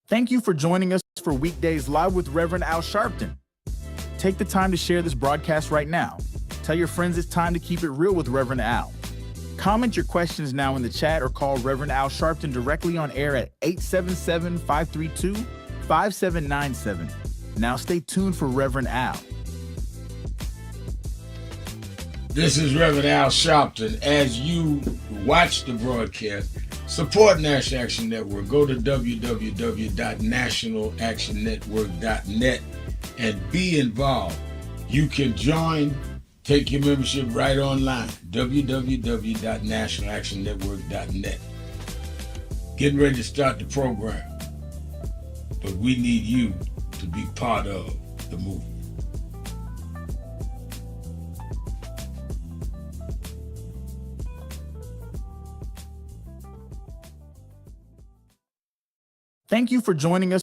Thank you for joining us for Weekdays Live with Reverend Al Sharpton. Take the time to share this broadcast right now. Tell your friends it's time to keep it real with Reverend Al. Comment your questions now in the chat or call Reverend Al Sharpton directly on air at 877-532-5797. Now stay tuned for Reverend Al. This is Reverend Al Sharpton. As you watch the broadcast, support National Action Network. Go to www.nationalactionnetwork.net and be involved. You can join, take your membership right online, www.nationalactionnetwork.net. Getting ready to start the program, but we need you to be part of the movement. Thank you for joining us.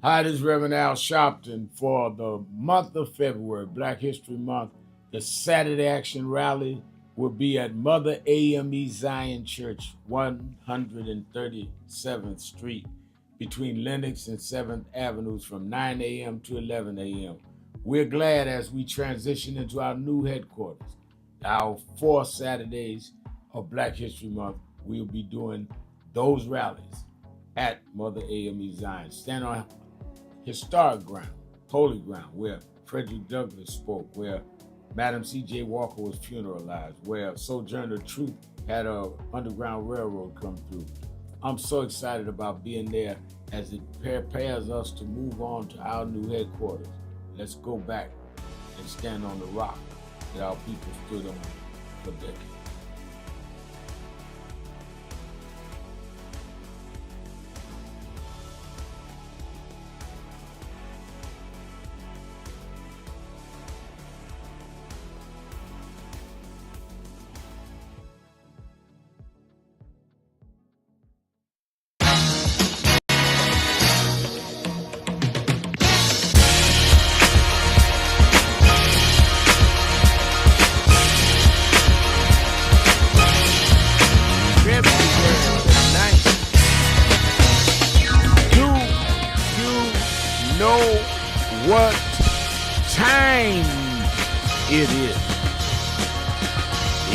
Hi, this is Reverend Al Sharpton for the month of February, Black History Month. The Saturday Action Rally will be at Mother AME Zion Church, 137th Street, between Lenox and 7th Avenues from 9 a.m. to 11 a.m. We're glad as we transition into our new headquarters. Our 4 Saturdays of Black History Month, we'll be doing those rallies at Mother AME Zion. Stand on historic ground, holy ground, where Frederick Douglass spoke, where Madam C.J. Walker was funeralized, where Sojourner Truth had a Underground Railroad come through. I'm so excited about being there as it prepares us to move on to our new headquarters. Let's go back and stand on the rock that our people stood on for decades. What time it is?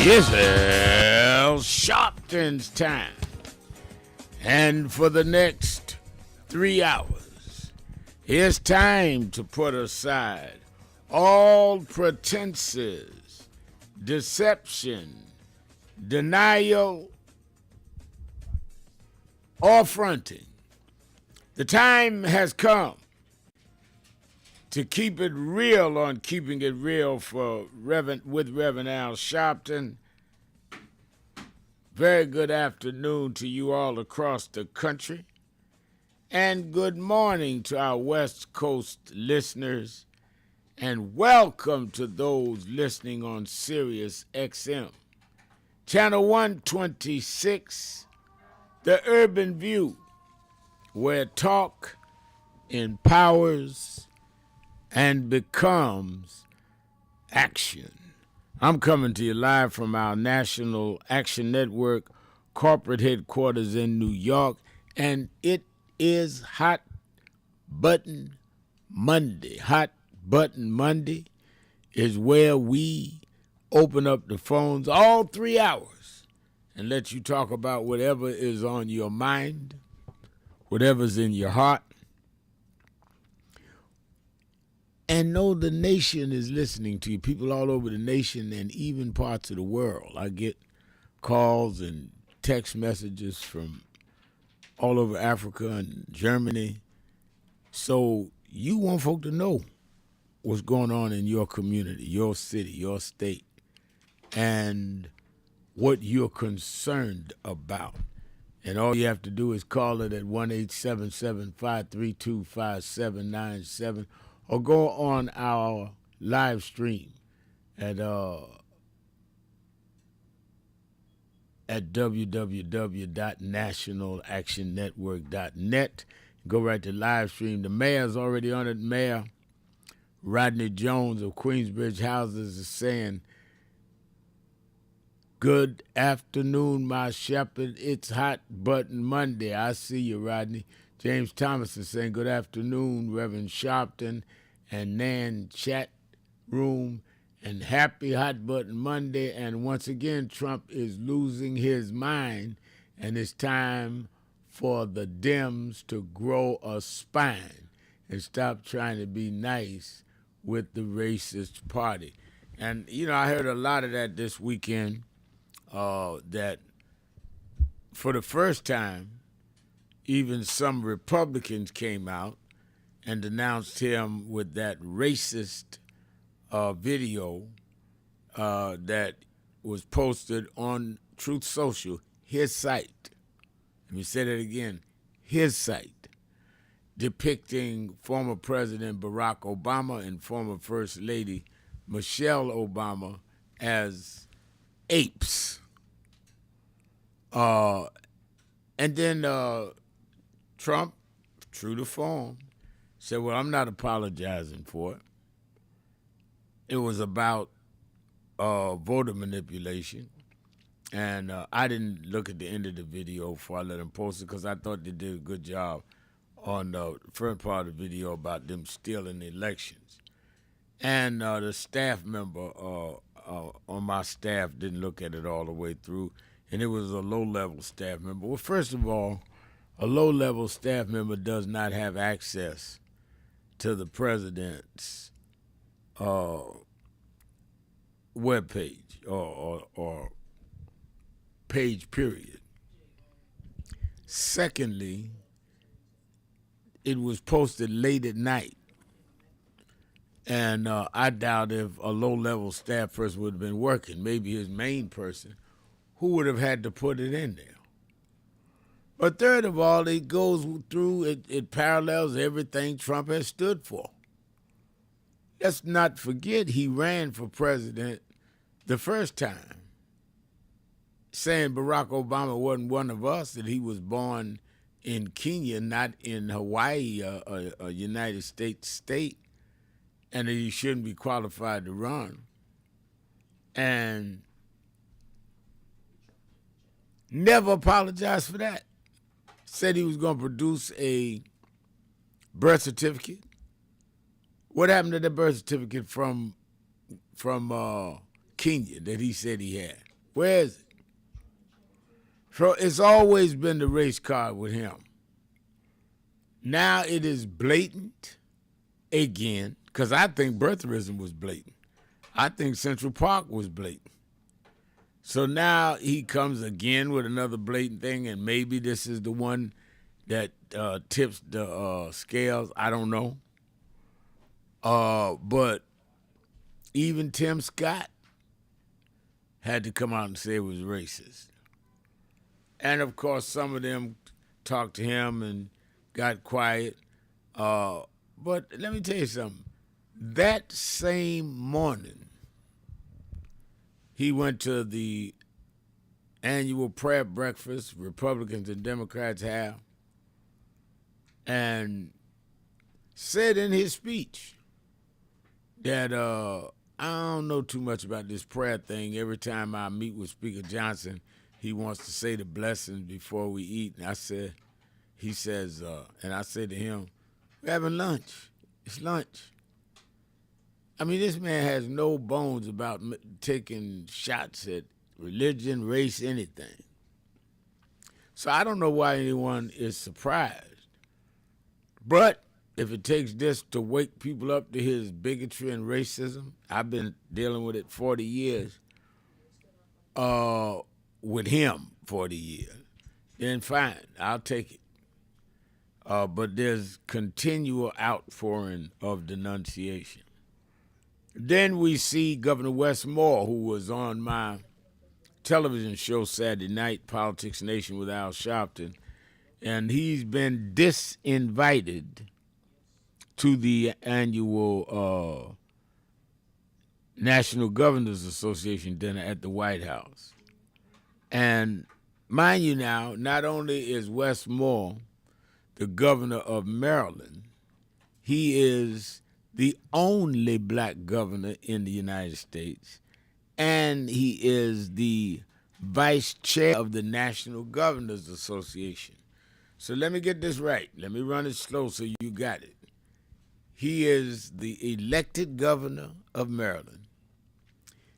It's Al Sharpton's time. And for the next 3 hours, it's time to put aside all pretenses, deception, denial, or fronting. The time has come to keep it real on Keeping It Real with Reverend Al Sharpton. Very good afternoon to you all across the country. And good morning to our West Coast listeners. And welcome to those listening on Sirius XM. Channel 126, The Urban View, where talk empowers and becomes action. I'm coming to you live from our National Action Network corporate headquarters in New York, and it is Hot Button Monday. Hot Button Monday is where we open up the phones all 3 hours and let you talk about whatever is on your mind, whatever's in your heart. And know the nation is listening to you. People all over the nation and even parts of the world. I get calls and text messages from all over Africa and Germany. So you want folk to know what's going on in your community, your city, your state, and what you're concerned about. And all you have to do is call it at 1-877-532-5797 or go on our live stream at www.nationalactionnetwork.net. Go right to live stream. The mayor's already on it. Mayor Rodney Jones of Queensbridge Houses is saying, "Good afternoon, my shepherd. It's Hot Button Monday." I see you, Rodney. James Thomas is saying, good afternoon, Reverend Sharpton and Nan Chat Room, and happy Hot Button Monday. And once again, Trump is losing his mind, and it's time for the Dems to grow a spine and stop trying to be nice with the racist party. And, you know, I heard a lot of that this weekend, that for the first time, even some Republicans came out and denounced him with that racist video that was posted on Truth Social, his site. Let me say that again, his site, depicting former President Barack Obama and former First Lady Michelle Obama as apes. And then Trump, true to form, said, well, I'm not apologizing for it. It was about voter manipulation. And I didn't look at the end of the video before I let them post it because I thought they did a good job on the first part of the video about them stealing the elections. And the staff member on my staff didn't look at it all the way through, and it was a low-level staff member. Well, first of all, a low-level staff member does not have access to the president's webpage or page, period. Secondly, it was posted late at night, and I doubt if a low-level staff person would have been working, maybe his main person, who would have had to put it in there. But third of all, it goes through, it parallels everything Trump has stood for. Let's not forget he ran for president the first time, saying Barack Obama wasn't one of us, that he was born in Kenya, not in Hawaii, a United States state, and that he shouldn't be qualified to run. And never apologized for that. Said he was going to produce a birth certificate. What happened to the birth certificate from Kenya that he said he had? Where is it? So it's always been the race card with him. Now it is blatant again, because I think birtherism was blatant. I think Central Park was blatant. So now he comes again with another blatant thing, and maybe this is the one that tips the scales. I don't know. But even Tim Scott had to come out and say it was racist. And, of course, some of them talked to him and got quiet. But let me tell you something. That same morning, he went to the annual prayer breakfast Republicans and Democrats have and said in his speech that I don't know too much about this prayer thing. Every time I meet with Speaker Johnson, he wants to say the blessings before we eat. And he says, and I said to him, we're having lunch. It's lunch. I mean, this man has no bones about taking shots at religion, race, anything. So I don't know why anyone is surprised. But if it takes this to wake people up to his bigotry and racism, I've been dealing with it 40 years, with him 40 years, then fine, I'll take it. But there's continual outpouring of denunciation. Then we see Governor Wes Moore, who was on my television show Saturday night, Politics Nation with Al Sharpton, and he's been disinvited to the annual National Governors Association dinner at the White House. And mind you now, not only is Wes Moore the governor of Maryland, he is the only black governor in the United States, and he is the vice chair of the National Governors Association. So let me get this right. Let me run it slow so you got it. He is the elected governor of Maryland.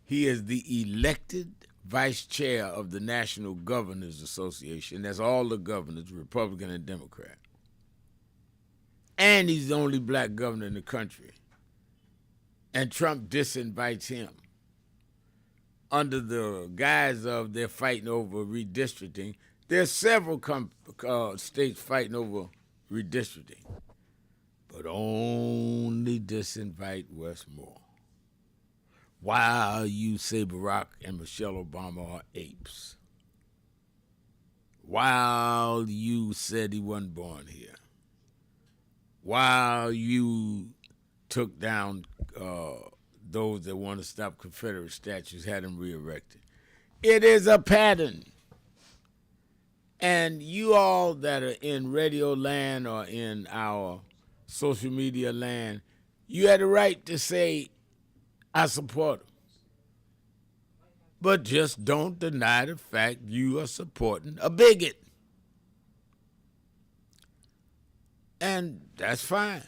He is the elected vice chair of the National Governors Association. That's all the governors, Republican and Democrat. And he's the only black governor in the country. And Trump disinvites him under the guise of they're fighting over redistricting. There's several states fighting over redistricting, but only disinvite Westmore. While you say Barack and Michelle Obama are apes. While you said he wasn't born here. While you took down those that want to stop Confederate statues, had them re-erected. It is a pattern. And you all that are in radio land or in our social media land, you had the right to say, I support them. But just don't deny the fact you are supporting a bigot. And that's fine.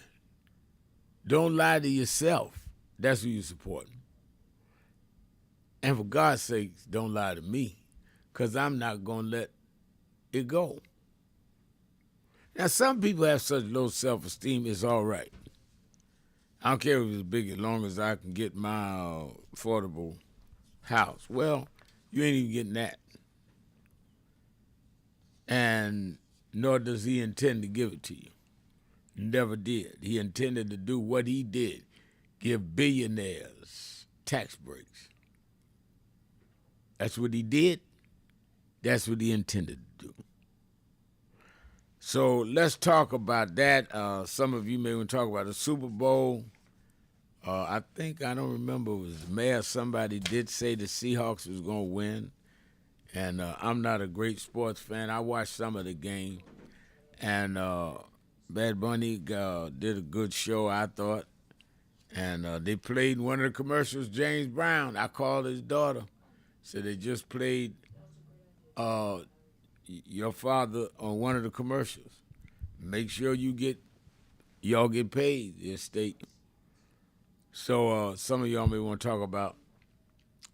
Don't lie to yourself. That's who you're supporting. And for God's sake, don't lie to me, because I'm not going to let it go. Now, some people have such low self-esteem, it's all right. I don't care if it's big as long as I can get my affordable house. Well, you ain't even getting that. And nor does he intend to give it to you. Never did. He intended to do what he did, give billionaires tax breaks. That's what he did. That's what he intended to do. So let's talk about that. Some of you may want to talk about the Super Bowl. I don't remember, it was the mayor, somebody did say the Seahawks was going to win. And I'm not a great sports fan. I watched some of the game. And Bad Bunny did a good show, I thought. And they played one of the commercials, James Brown. I called his daughter. Said they just played your father on one of the commercials. Make sure y'all get paid, the estate. So some of y'all may want to talk about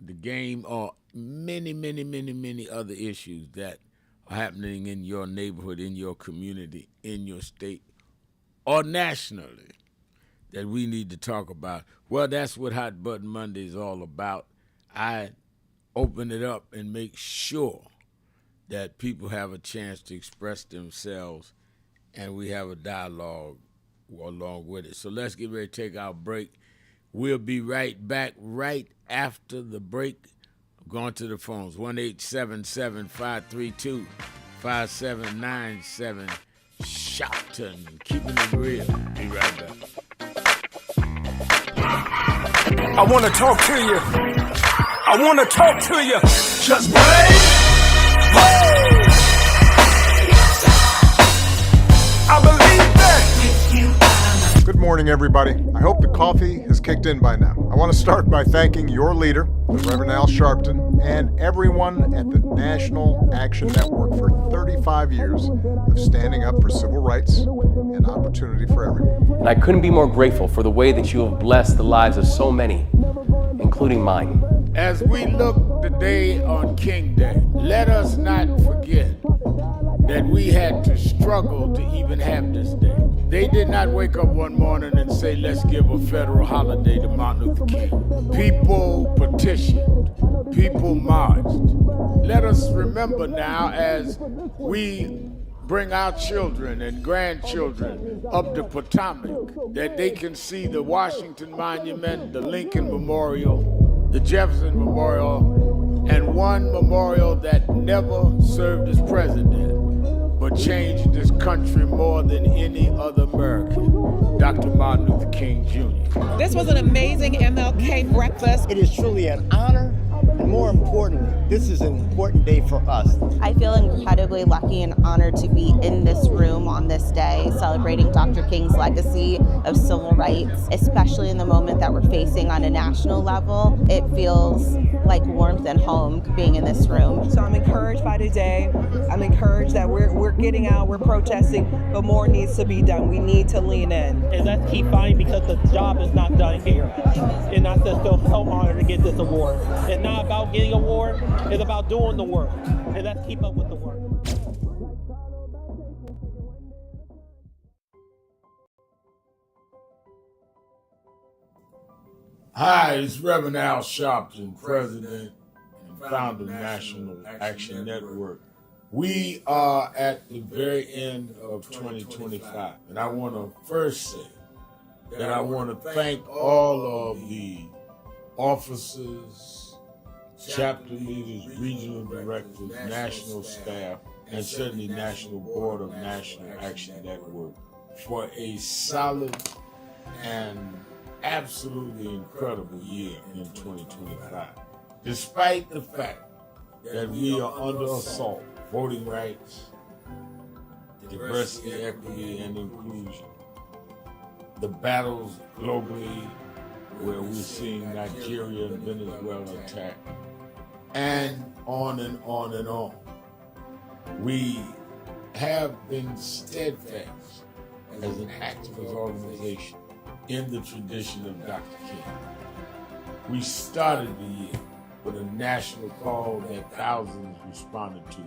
the game or many, many, many, many other issues that are happening in your neighborhood, in your community, in your state, or nationally that we need to talk about. Well, that's what Hot Button Monday is all about. I open it up and make sure that people have a chance to express themselves, and we have a dialogue along with it. So let's get ready to take our break. We'll be right back right after the break. I'm going to the phones, 1-877-532-5797. Shouting, keeping it real. Be right back. I want to talk to you. I want to talk to you. Just break. I believe that. Good morning, everybody. I hope the coffee has kicked in by now. I want to start by thanking your leader, the Reverend Al Sharpton, and everyone at the National Action Network for 35 years of standing up for civil rights and opportunity for everyone. And I couldn't be more grateful for the way that you have blessed the lives of so many, including mine. As we look today on King Day, let us not forget that we had to struggle to even have this day. They did not wake up one morning and say, let's give a federal holiday to Martin Luther King. People petitioned. People marched. Let us remember now, as we bring our children and grandchildren up the Potomac, that they can see the Washington Monument, the Lincoln Memorial, the Jefferson Memorial, and one memorial that never served as president, but changed this country more than any other American, Dr. Martin Luther King Jr. This was an amazing MLK breakfast. It is truly an honor And more importantly, this is an important day for us. I feel incredibly lucky and honored to be in this room on this day, celebrating Dr. King's legacy of civil rights, especially in the moment that we're facing on a national level. It feels like warmth and home being in this room. So I'm encouraged by today. I'm encouraged that we're getting out, we're protesting, but more needs to be done. We need to lean in. And let's keep fighting because the job is not done here. And I just feel so honored to get this award. It's not about getting an award, it's about doing the work. And let's keep up with the work. Hi, it's Reverend Al Sharpton, President and founder of National Action Network. We are at the very end of 2025, and I want to first say that I want to thank all of the officers, chapter leaders, regional directors, national staff, and certainly National Board of National Action Network for a solid and absolutely incredible year in 2025. Despite the fact that we are under assault, voting rights, diversity, equity, and inclusion, the battles globally where we're seeing Nigeria and Venezuela attacked, and on and on and on. We have been steadfast as an activist organization in the tradition of Dr. King. We started the year with a national call that thousands responded to,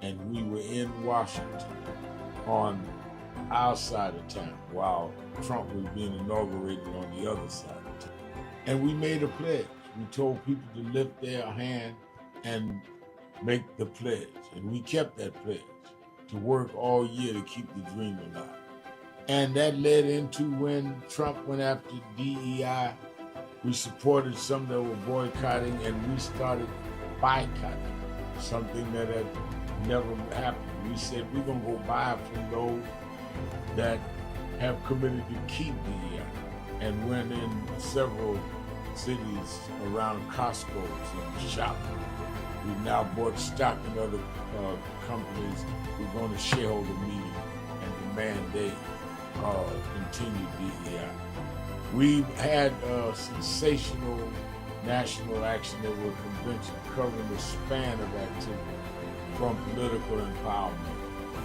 and we were in Washington on our side of town while Trump was being inaugurated on the other side of town. And we made a pledge. We told people to lift their hand and make the pledge. And we kept that pledge to work all year to keep the dream alive. And that led into when Trump went after DEI. We supported some that were boycotting, and we started boycotting, something that had never happened. We said we're going to go buy from those that have committed to keep DEI, and went in several cities around Costco's and shopping. We've now bought stock in other companies. We're going to shareholder meeting and demand they continue DEI. We've had a sensational National Action Network convention covering the span of activity, from political empowerment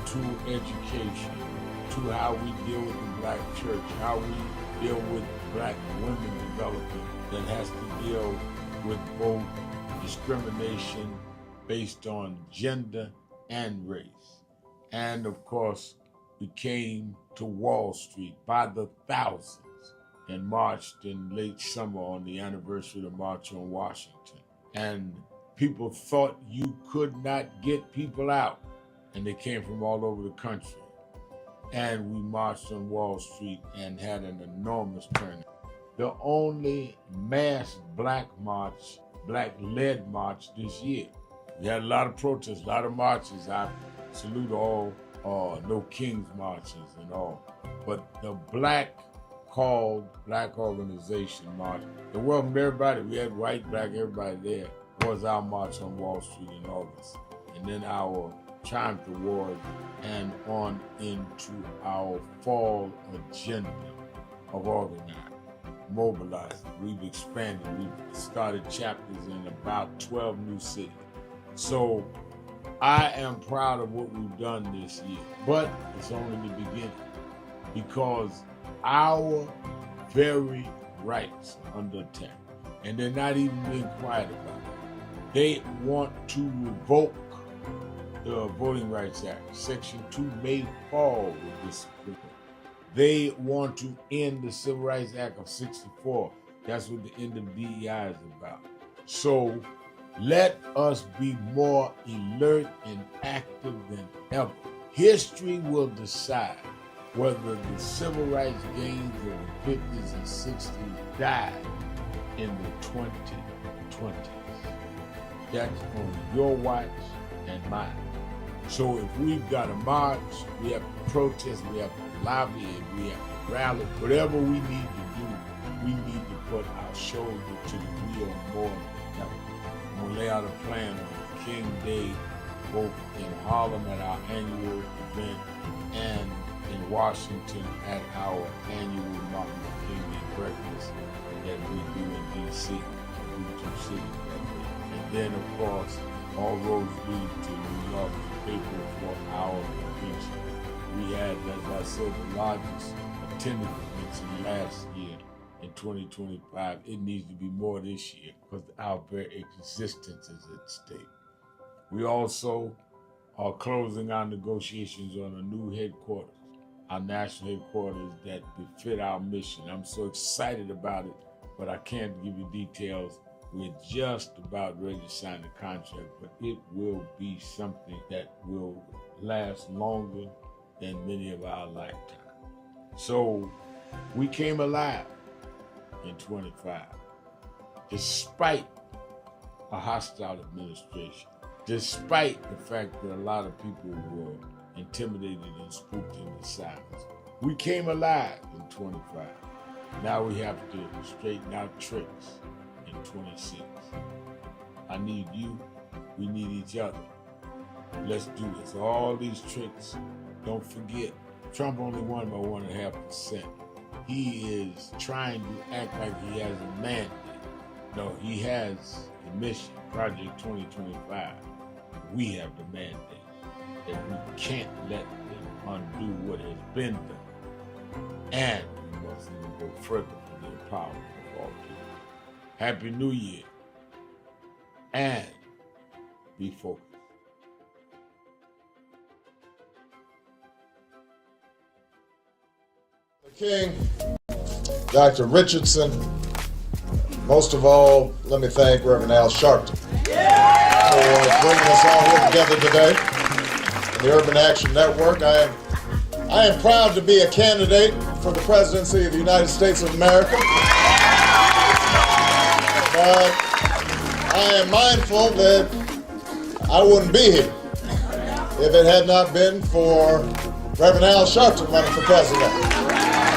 to education, to how we deal with the Black church, how we deal with Black women development that has to deal with both discrimination based on gender and race. And of course, we came to Wall Street by the thousands and marched in late summer on the anniversary of the March on Washington. And people thought you could not get people out, and they came from all over the country. And we marched on Wall Street and had an enormous turnout. The only mass Black march, Black-led march this year. We had a lot of protests, a lot of marches. I salute all No King's marches and all. But the Black organization march, it welcomed everybody. We had white, Black, everybody there. Was our march on Wall Street in August. And then our Triumph Award, and on into our fall agenda of organizing, mobilizing. We've expanded. We've started chapters in about 12 new cities. So I am proud of what we've done this year, but it's only the beginning, because our very rights are under attack, and they're not even being quiet about it. They want to revoke the Voting Rights Act. Section 2 may fall with this Supreme Court. They want to end the Civil Rights Act of 64. That's what the end of DEI is about. So let us be more alert and active than ever. History will decide whether the civil rights gains of the 50s and 60s died in the 2020s. That's on your watch and mine. So if we've got to march, we have to protest, we have to lobby, and we have to rally, whatever we need to do, we need to put our shoulder to the wheel more than ever. I'm going to lay out a plan on King Day, both in Harlem at our annual event and in Washington at our annual Martin Luther King Day breakfast that we do in D.C. We do cities that day. And then, of course, all roads lead to New York, April for our convention. We had, as I said, the largest attendance convention last year. In 2025, it needs to be more this year because our very existence is at stake. We also are closing our negotiations on a new headquarters, our national headquarters that befit our mission. I'm so excited about it, but I can't give you details. We're just about ready to sign the contract, but it will be something that will last longer than many of our lifetimes. So we came alive in 25, despite a hostile administration, despite the fact that a lot of people were intimidated and spooked into silence. We came alive in 25. Now we have to straighten out tricks in 26. I need you, we need each other. Let's do this. All these tricks, don't forget, Trump only won by 1.5%. He is trying to act like he has a mandate. No, he has a mission, Project 2025. We have the mandate that we can't let them undo what has been done. And we must even go further for the empowerment of all people. Happy New Year. And be focused. King, Dr. Richardson, most of all, let me thank Reverend Al Sharpton for bringing us all here together today in the Urban Action Network. I am proud to be a candidate for the presidency of the United States of America, but I am mindful that I wouldn't be here if it had not been for Reverend Al Sharpton running for president,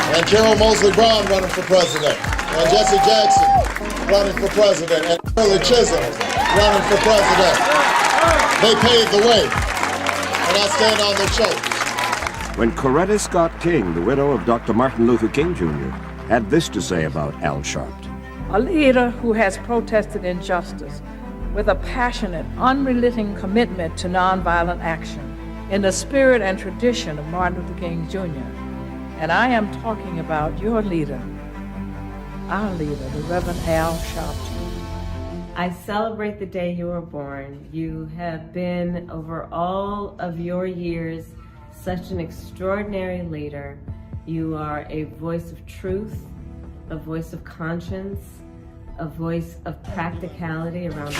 and Carol Moseley Brown running for president, and Jesse Jackson running for president, and Shirley Chisholm running for president. They paved the way, and I stand on their shoulders. When Coretta Scott King, the widow of Dr. Martin Luther King Jr., had this to say about Al Sharpton. A leader who has protested injustice with a passionate, unrelenting commitment to nonviolent action in the spirit and tradition of Martin Luther King Jr. And I am talking about your leader, our leader, the Reverend Al Sharpton. I celebrate the day you were born. You have been, over all of your years, such an extraordinary leader. You are a voice of truth, a voice of conscience, a voice of practicality around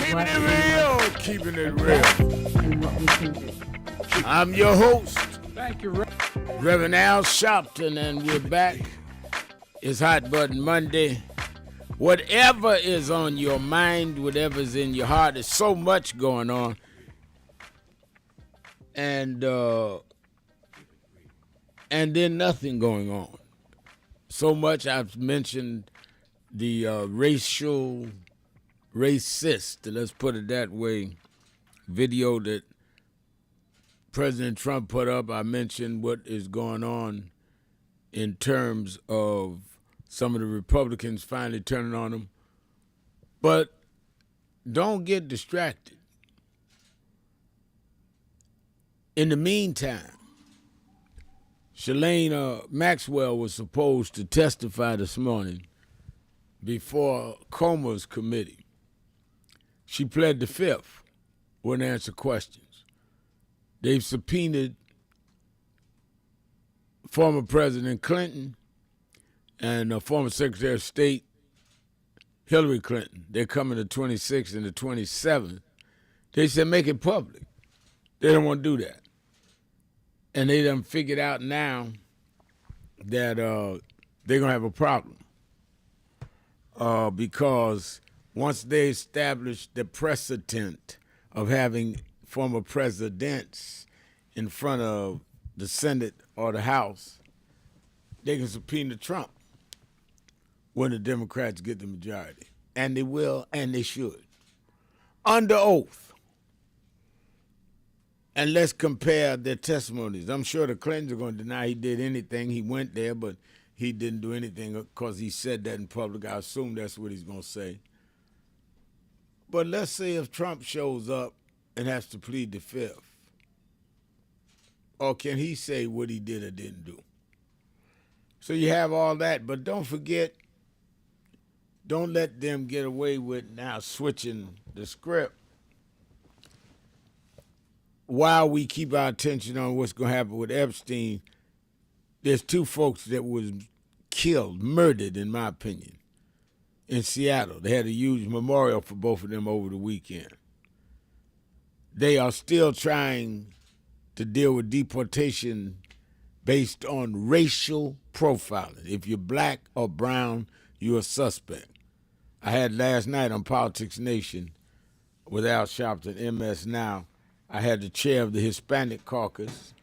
Keeping it real. And what we can do. I'm your host. Thank you, Reverend Al Sharpton, and we're back. It's Hot Button Monday. Whatever is on your mind, whatever's in your heart, there's so much going on. And then nothing going on. So much. I've mentioned the racist, let's put it that way, video that President Trump put up. I mentioned what is going on in terms of some of the Republicans finally turning on him. But don't get distracted. In the meantime, Shalane Maxwell was supposed to testify this morning before Comer's committee. She pled the fifth, wouldn't answer questions. They've subpoenaed former President Clinton and former Secretary of State Hillary Clinton. They're coming the 26th and the 27th. They said make it public. They don't want to do that. And they done figured out now that they're going to have a problem because once they establish the precedent of having former presidents in front of the Senate or the House, they can subpoena Trump when the Democrats get the majority. And they will, and they should. under oath. And let's compare their testimonies. I'm sure the Clintons are going to deny he did anything. He went there, but he didn't do anything because he said that in public. I assume that's what he's going to say. But let's say if Trump shows up and has to plead the fifth, or can he say what he did or didn't do? So you have all that, but don't forget, don't let them get away with now switching the script while we keep our attention on what's going to happen with Epstein. There's two folks that was killed, murdered, in my opinion, in Seattle. They had a huge memorial for both of them over the weekend. They are still trying to deal with deportation based on racial profiling. If you're black or brown, you're a suspect. I had last night on Politics Nation with Al Sharpton, MS Now, I had the chair of the Hispanic Caucus,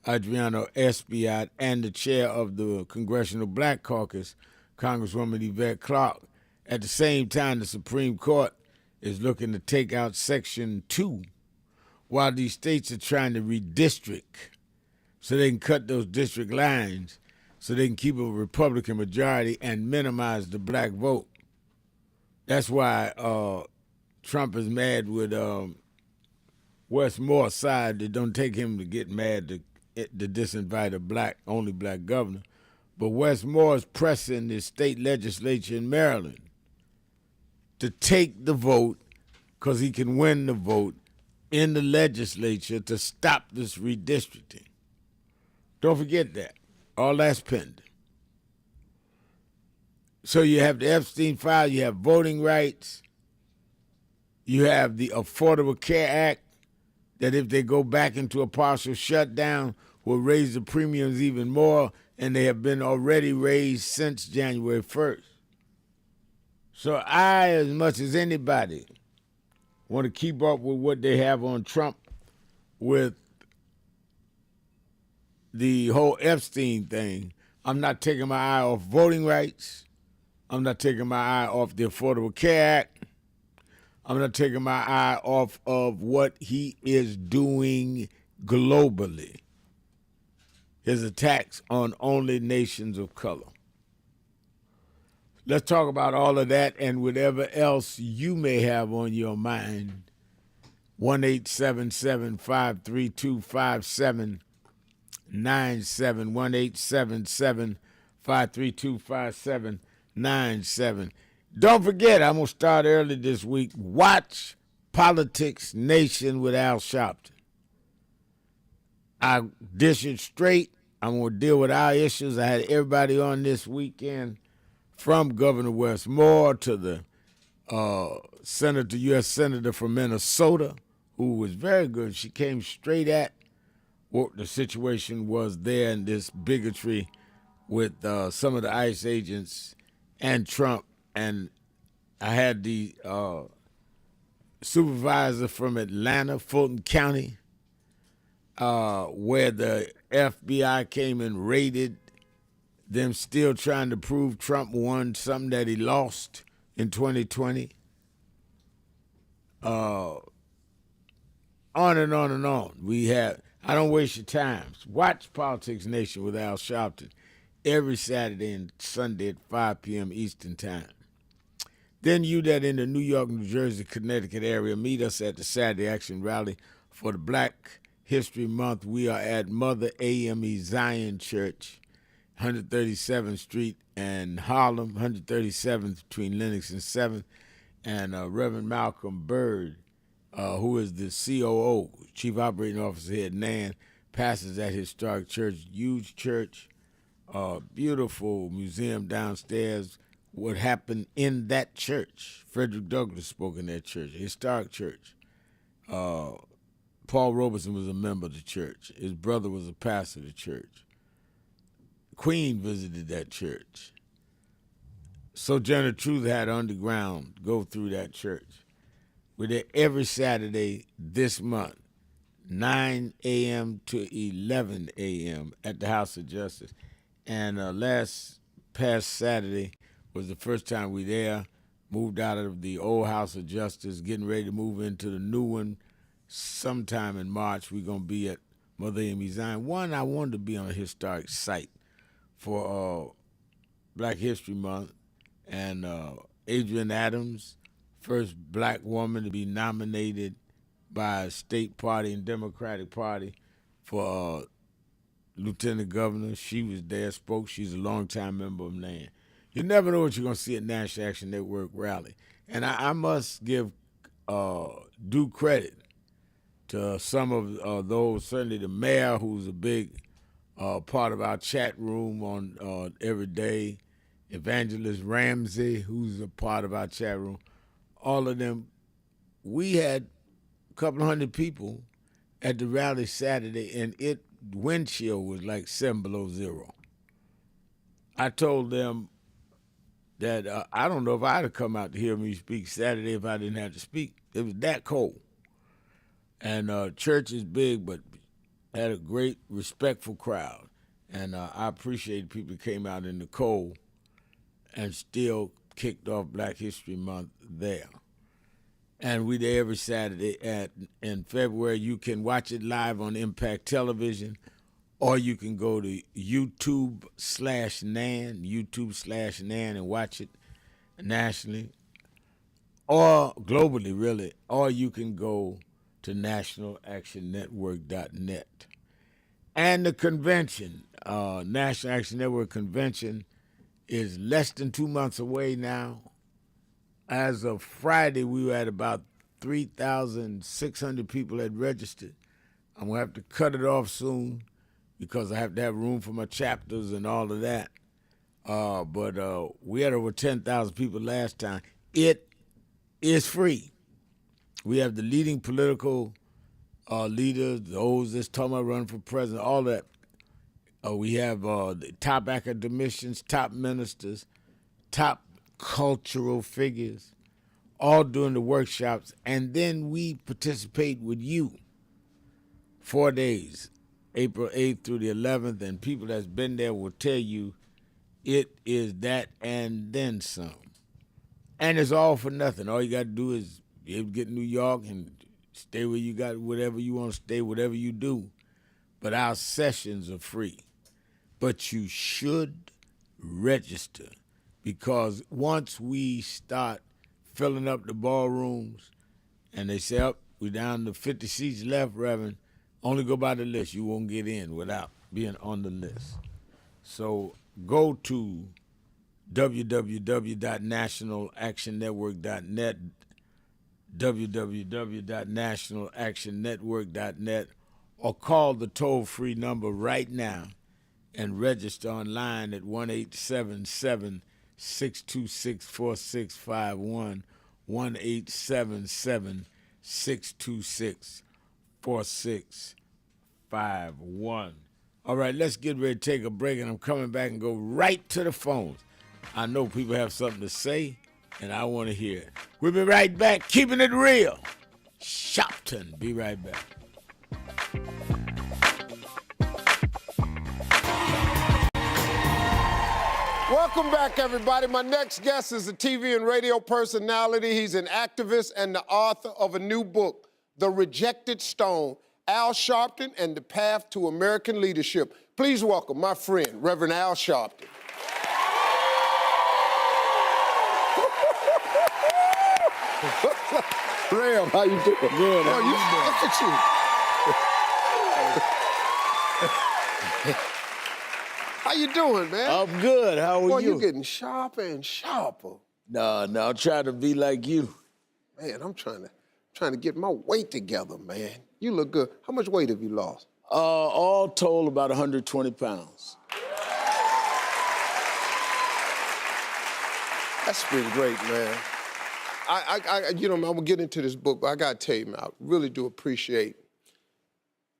Adriano Espiat, and the chair of the Congressional Black Caucus, Congresswoman Yvette Clarke. At the same time, the Supreme Court is looking to take out Section 2 while these states are trying to redistrict so they can cut those district lines so they can keep a Republican majority and minimize the black vote. That's why Trump is mad with Wes Moore's side. It don't take him to get mad to disinvite a only black governor. But Wes Moore is pressing the state legislature in Maryland to take the vote because he can win the vote in the legislature to stop this redistricting. Don't forget that. All that's pending. So you have the Epstein file, you have voting rights, you have the Affordable Care Act that if they go back into a partial shutdown will raise the premiums even more, and they have been already raised since January 1st. So I, as much as anybody, want to keep up with what they have on Trump with the whole Epstein thing. I'm not taking my eye off voting rights. I'm not taking my eye off the Affordable Care Act. I'm not taking my eye off of what he is doing globally. His attacks on only nations of color. Let's talk about all of that and whatever else you may have on your mind. 1-877-532-5797. 1-877-532-5797. Don't forget, I'm going to start early this week. Watch Politics Nation with Al Sharpton. I dish it straight. I'm going to deal with our issues. I had everybody on this weekend, from Governor Wes Moore to the U.S. Senator from Minnesota, who was very good. She came straight at what the situation was there and this bigotry with some of the ICE agents and Trump. And I had the supervisor from Atlanta, Fulton County, where the FBI came and raided them, still trying to prove Trump won something that he lost in 2020. On and on and on. I don't waste your time. Watch Politics Nation with Al Sharpton every Saturday and Sunday at 5 p.m. Eastern Time. Then you that in the New York, New Jersey, Connecticut area, meet us at the Saturday Action Rally for the Black History Month. We are at Mother AME Zion Church, 137th Street and Harlem, 137th between Lenox and 7th. And Reverend Malcolm Byrd, who is the COO, Chief Operating Officer here at NAN, pastors at Historic Church, huge church, beautiful museum downstairs. What happened in that church? Frederick Douglass spoke in that church, historic church. Paul Robeson was a member of the church. His brother was a pastor of the church. Queen visited that church. Sojourner Truth had underground go through that church. We're there every Saturday this month, 9 a.m. to 11 a.m. at the House of Justice. And past Saturday was the first time we there. moved out of the old House of Justice, getting ready to move into the new one. Sometime in March, we're going to be at Mother Amy Zion. One, I wanted to be on a historic site for Black History Month, and Adrienne Adams, first black woman to be nominated by a state party and Democratic Party for lieutenant governor. She was there, spoke. She's a longtime member of NAN. You never know what you're going to see at National Action Network rally. And I must give due credit to some of those, certainly the mayor, who's a big part of our chat room on every day, Evangelist Ramsey, who's a part of our chat room, all of them. We had a couple hundred people at the rally Saturday, and wind chill was like 7 below zero. I told them that I don't know if I'd have come out to hear me speak Saturday if I didn't have to speak. It was that cold. And church is big, but had a great, respectful crowd. And I appreciate people came out in the cold and still kicked off Black History Month there. And we there every Saturday in February. You can watch it live on Impact Television, or you can go to YouTube/NAN, and watch it nationally, or globally, really. Or you can go to nationalactionnetwork.net. And the convention, National Action Network Convention, is less than 2 months away now. As of Friday, we were at about 3,600 people had registered. I'm going to have to cut it off soon because I have to have room for my chapters and all of that. But we had over 10,000 people last time. It is free. We have the leading political leaders, those that's talking about running for president, all that. We have the top academicians, top ministers, top cultural figures, all doing the workshops, and then we participate with you 4 days, April 8th through the 11th, and people that's been there will tell you it is that and then some. And it's all for nothing. All you got to do is be able to get to New York and stay where you got, whatever you want to stay, whatever you do. But our sessions are free. But you should register, because once we start filling up the ballrooms and they say, oh, we're down to 50 seats left, Reverend, only go by the list. You won't get in without being on the list. So go to www.nationalactionnetwork.net, www.nationalactionnetwork.net, or call the toll-free number right now and register online at 1-877-626-4651, 1-877-626-4651. All right, let's get ready to take a break, and I'm coming back and go right to the phones. I know people have something to say, and I want to hear it. We'll be right back, keeping it real. Shopton, be right back. Welcome back, everybody. My next guest is a TV and radio personality. He's an activist and the author of a new book, The Rejected Stone, Al Sharpton and the Path to American Leadership. Please welcome my friend, Reverend Al Sharpton. Rev, how you doing? Good. Look at you. How you doing, man? I'm good. How are Boy, you? you getting sharper and sharper. No, I'm trying to be like you. Man, I'm trying to get my weight together, man. You look good. How much weight have you lost? All told, about 120 pounds. That's been great, man. I'm gonna get into this book, but I gotta tell you, man, I really do appreciate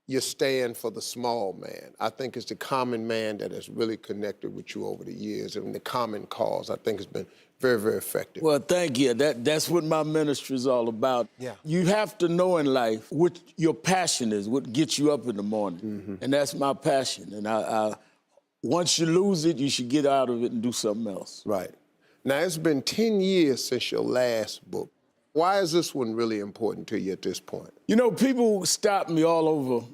your stand for the small man. I think it's the common man that has really connected with you over the years, and the common cause, I think, has been very, very effective. Well, thank you. That's what my ministry is all about. Yeah. You have to know in life what your passion is, what gets you up in the morning. Mm-hmm. And that's my passion. And I once you lose it, you should get out of it and do something else. Right. Now, it's been 10 years since your last book. Why is this one really important to you at this point? You know, people stop me all over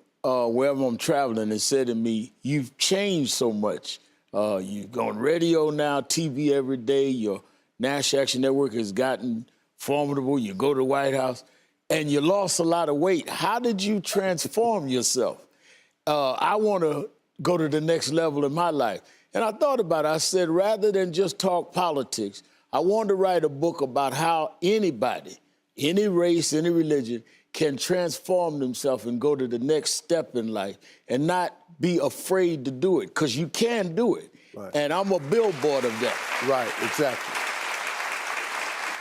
wherever I'm traveling and say to me, you've changed so much. You've gone radio now, TV every day. Your National Action Network has gotten formidable. You go to the White House, and you lost a lot of weight. How did you transform yourself? I want to go to the next level in my life. And I thought about it. I said, rather than just talk politics, I want to write a book about how anybody, any race, any religion, can transform themselves and go to the next step in life and not be afraid to do it, because you can do it. Right. And I'm a billboard of that. Right, exactly.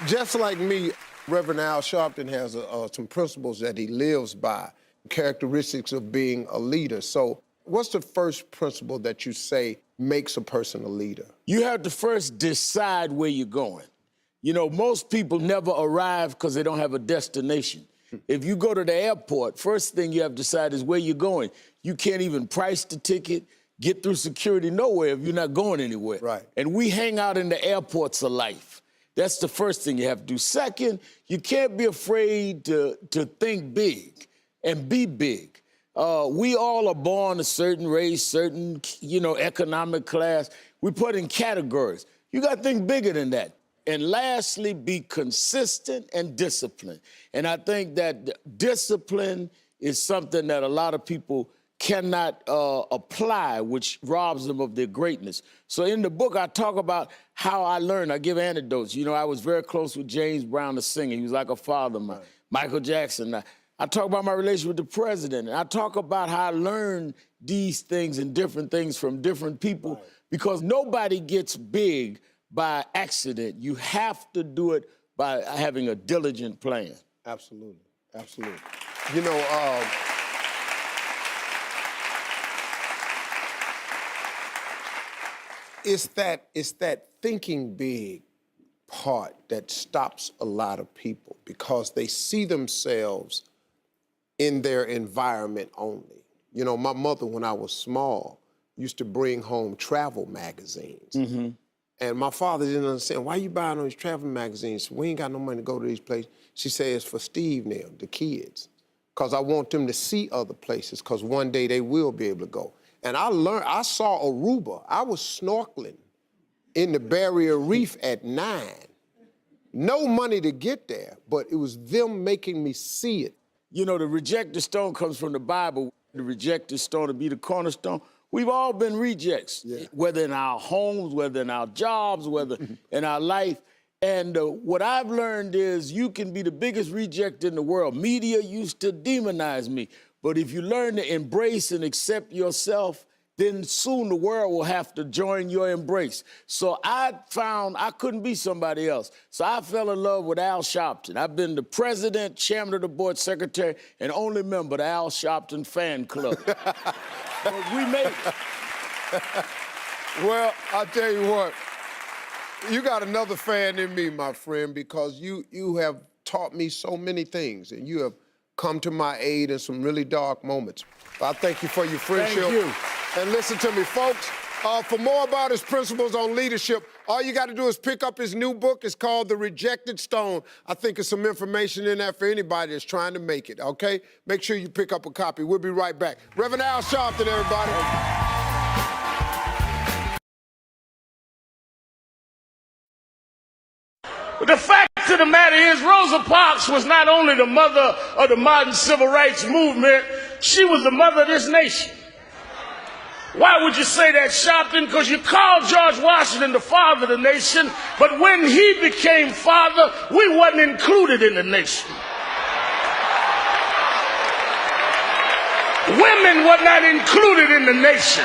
Just like me, Reverend Al Sharpton has some principles that he lives by, characteristics of being a leader. So what's the first principle that you say makes a person a leader? You have to first decide where you're going. You know, most people never arrive because they don't have a destination. If you go to the airport, first thing you have to decide is where you're going. You can't even price the ticket, get through security nowhere if you're not going anywhere. Right. And we hang out in the airports of life. That's the first thing you have to do. Second, you can't be afraid to think big and be big. We all are born a certain race, certain, economic class. We put in categories. You got to think bigger than that. And lastly, be consistent and disciplined. And I think that discipline is something that a lot of people cannot apply, which robs them of their greatness. So in the book, I talk about how I learned. I give anecdotes. You know, I was very close with James Brown, the singer. He was like a father of mine. Right. Michael Jackson. I talk about my relationship with the president. And I talk about how I learned these things and different things from different people, right, because nobody gets big by accident. You have to do it by having a diligent plan. Absolutely, absolutely. You know, it's that thinking big part that stops a lot of people, because they see themselves in their environment only. You know, my mother, when I was small, used to bring home travel magazines. Mm-hmm. And my father didn't understand, why you buying those travel magazines? We ain't got no money to go to these places. She said, it's for Steve and them, the kids, because I want them to see other places, because one day they will be able to go. And I saw Aruba. I was snorkeling in the Barrier Reef at 9. No money to get there, but it was them making me see it. You know, the rejected stone comes from the Bible. The rejected stone to be the cornerstone. We've all been rejects, whether in our homes, whether in our jobs, whether in our life. And what I've learned is you can be the biggest reject in the world. Media used to demonize me. But if you learn to embrace and accept yourself, then soon the world will have to join your embrace. So I found I couldn't be somebody else. So I fell in love with Al Sharpton. I've been the president, chairman of the board, secretary, and only member of the Al Sharpton fan club. But we made it. Well, I'll tell you what, you got another fan in me, my friend, because you have taught me so many things, and you have come to my aid in some really dark moments. I thank you for your friendship. Thank you. And listen to me, folks, for more about his principles on leadership, all you got to do is pick up his new book. It's called The Rejected Stone. I think there's some information in there for anybody that's trying to make it, okay? Make sure you pick up a copy. We'll be right back. Reverend Al Sharpton, everybody. But the fact of the matter is, Rosa Parks was not only the mother of the modern civil rights movement, she was the mother of this nation. Why would you say that, Sharpton? Because you called George Washington the father of the nation, but when he became father, we wasn't included in the nation. Women were not included in the nation.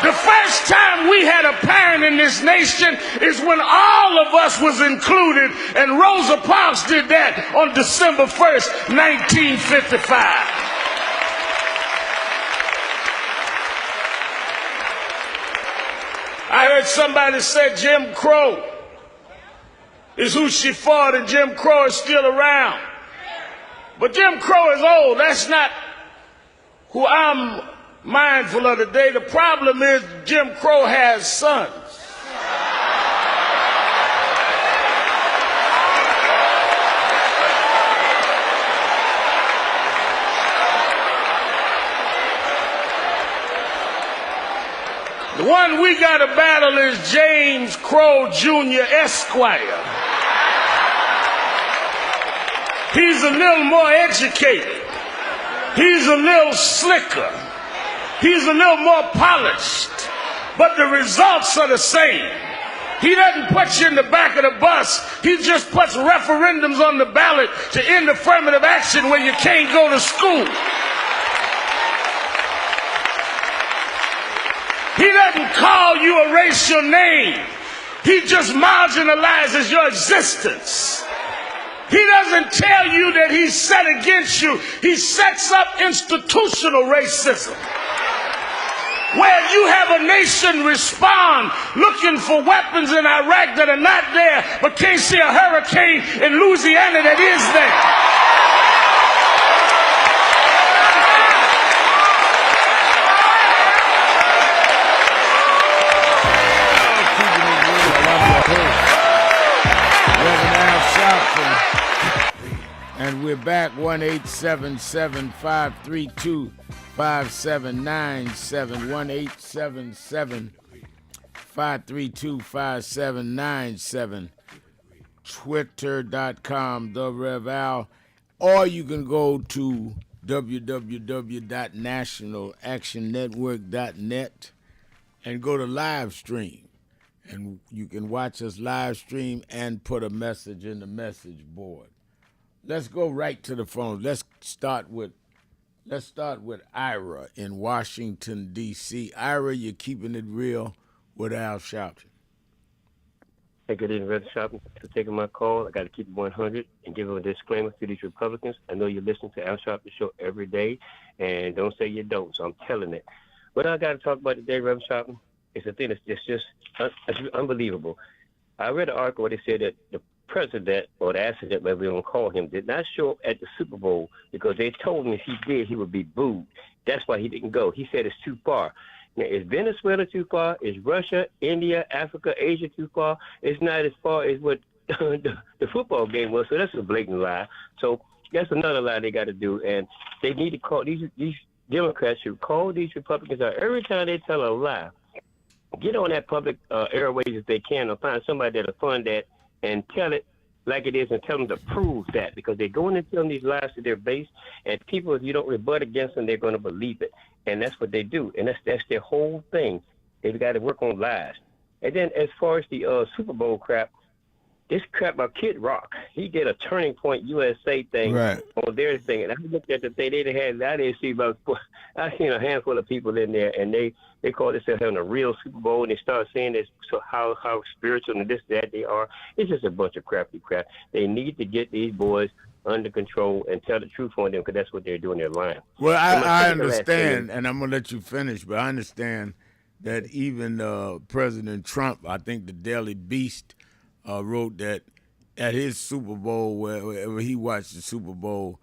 The first time we had a parent in this nation is when all of us was included, and Rosa Parks did that on December 1st, 1955. I heard somebody say Jim Crow is who she fought, and Jim Crow is still around. But Jim Crow is old. That's not who I'm mindful of today. The problem is Jim Crow has sons. we got to battle is James Crow Jr. Esquire. He's a little more educated. He's a little slicker. He's a little more polished. But the results are the same. He doesn't put you in the back of the bus. He just puts referendums on the ballot to end affirmative action when you can't go to school. He doesn't call you erase your name. He just marginalizes your existence. He doesn't tell you that he's set against you. He sets up institutional racism, where you have a nation respond looking for weapons in Iraq that are not there, but can't see a hurricane in Louisiana that is there. And we're back, 1-877-532-5797, 1-877-532-5797, Twitter.com, The Rev Al, or you can go to www.nationalactionnetwork.net and go to live stream. And you can watch us live stream and put a message in the message board. Let's go right to the phone. Let's start with Ira in Washington, D.C. Ira, you're keeping it real with Al Sharpton. Hey, good evening, Rev Sharpton. For taking my call, I got to keep it 100 and give a disclaimer to these Republicans. I know you listen to Al Sharpton's show every day, and don't say you don't, so I'm telling it. What I got to talk about today, Rev Sharpton, is a thing that's just unbelievable. I read an article where they said that the president, or the accident, whatever we want to call him, did not show up at the Super Bowl because they told him if he did, he would be booed. That's why he didn't go. He said it's too far. Now, is Venezuela too far? Is Russia, India, Africa, Asia too far? It's not as far as what the football game was, so that's a blatant lie. So that's another lie they got to do, and they need to call these Democrats should call these Republicans out every time they tell a lie. Get on that public airways if they can, or find somebody that'll fund that and tell it like it is and tell them to prove that, because they're going and telling these lies to their base, and people, if you don't rebut against them, they're going to believe it. And that's what they do. And that's their whole thing. They've got to work on lies. And then as far as the Super Bowl crap, this crap about Kid Rock, he did a Turning Point USA thing on their thing. And I looked at the thing they had. I didn't see I seen a handful of people in there, and they call themselves having a real Super Bowl, and they start saying this, so how spiritual and this, that they are. It's just a bunch of crappy crap. They need to get these boys under control and tell the truth on them, because that's what they're doing. They're lying. Well, I understand, and I'm going to let you finish, but I understand that even President Trump, I think the Daily Beast, wrote that at his Super Bowl, where he watched the Super Bowl,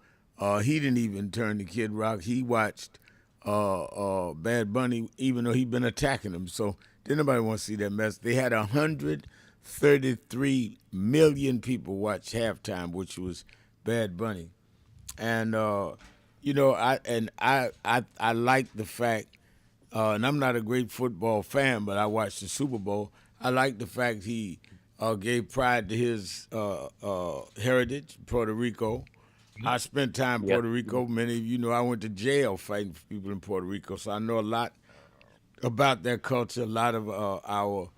he didn't even turn to Kid Rock. He watched Bad Bunny, even though he'd been attacking him. So didn't nobody want to see that mess. They had 133 million people watch halftime, which was Bad Bunny. And I like the fact, and I'm not a great football fan, but I watched the Super Bowl. I like the fact he gave pride to his heritage, Puerto Rico. I spent time in Puerto Rico. Many of you know I went to jail fighting for people in Puerto Rico, so I know a lot about their culture. A lot of our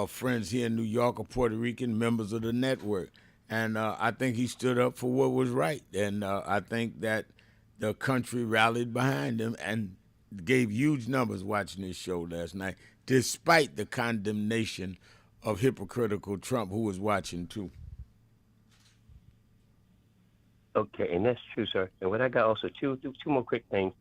friends here in New York are Puerto Rican, members of the network. And I think he stood up for what was right. And I think that the country rallied behind him and gave huge numbers watching this show last night, despite the condemnation of hypocritical Trump, who was watching too. Okay, and that's true, sir. And what I got also, two more quick things.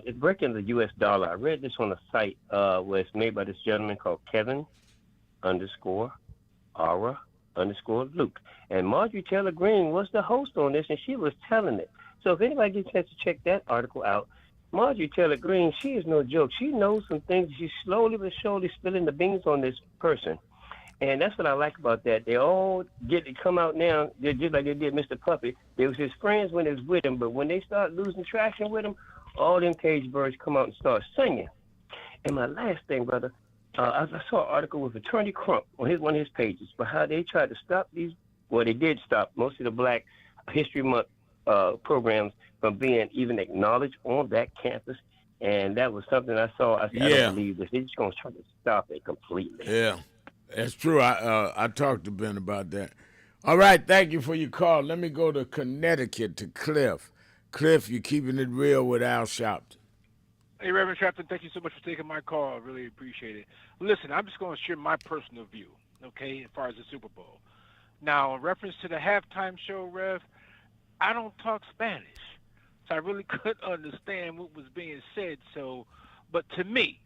It's breaking the U.S. dollar. I read this on a site where it's made by this gentleman called Kevin_Ara_Luke. And Marjorie Taylor Greene was the host on this, and she was telling it. So if anybody gets a chance to check that article out, Marjorie Taylor Greene, she is no joke. She knows some things. She's slowly but surely spilling the beans on this person. And that's what I like about that. They all get to come out now, just like they did Mr. Puppy. They was his friends when they was with him, but when they start losing traction with him, all them cage birds come out and start singing. And my last thing, brother, I saw an article with Attorney Crump on one of his pages, but how they tried to stop these. Well, they did stop most of the Black History Month programs from being even acknowledged on that campus. And that was something I saw. I said, I don't believe this. They're just going to try to stop it completely. Yeah, that's true. I talked to Ben about that. All right, thank you for your call. Let me go to Connecticut, to Cliff. Cliff, you're keeping it real with Al Sharpton. Hey, Reverend Sharpton, thank you so much for taking my call. I really appreciate it. Listen, I'm just going to share my personal view, okay, as far as the Super Bowl. Now, in reference to the halftime show, Rev, I don't talk Spanish, so I really couldn't understand what was being said. So, but to me,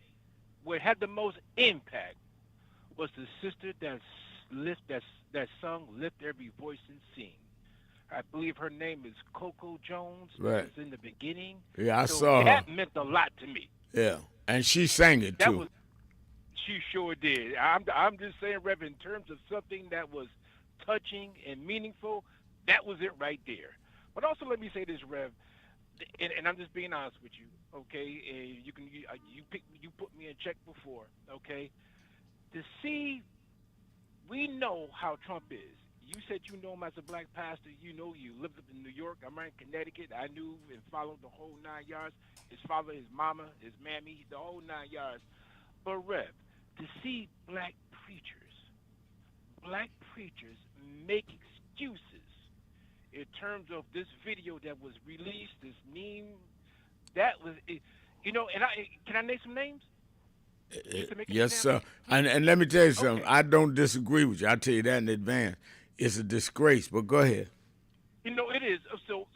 what had the most impact was the sister that sung "Lift Every Voice and Sing." I believe her name is Coco Jones. Right. It was in the beginning. Yeah, I so saw that her. meant a lot to me. Yeah, and she sang it too. She sure did. I'm just saying, Rev, in terms of something that was touching and meaningful, that was it right there. But also, let me say this, Rev, and I'm just being honest with you, okay? And you put me in check before, okay? We know how Trump is. You said you know him as a black pastor. You lived up in New York. I'm right in Connecticut. I knew and followed the whole 9 yards. His father, his mama, his mammy, the whole 9 yards. But, Rev, to see black preachers make excuses in terms of this video that was released, this meme, that was, and can I name some names? Yes, sir. And let me tell you something. I don't disagree with you. I'll tell you that in advance. It's a disgrace, but go ahead. It is. So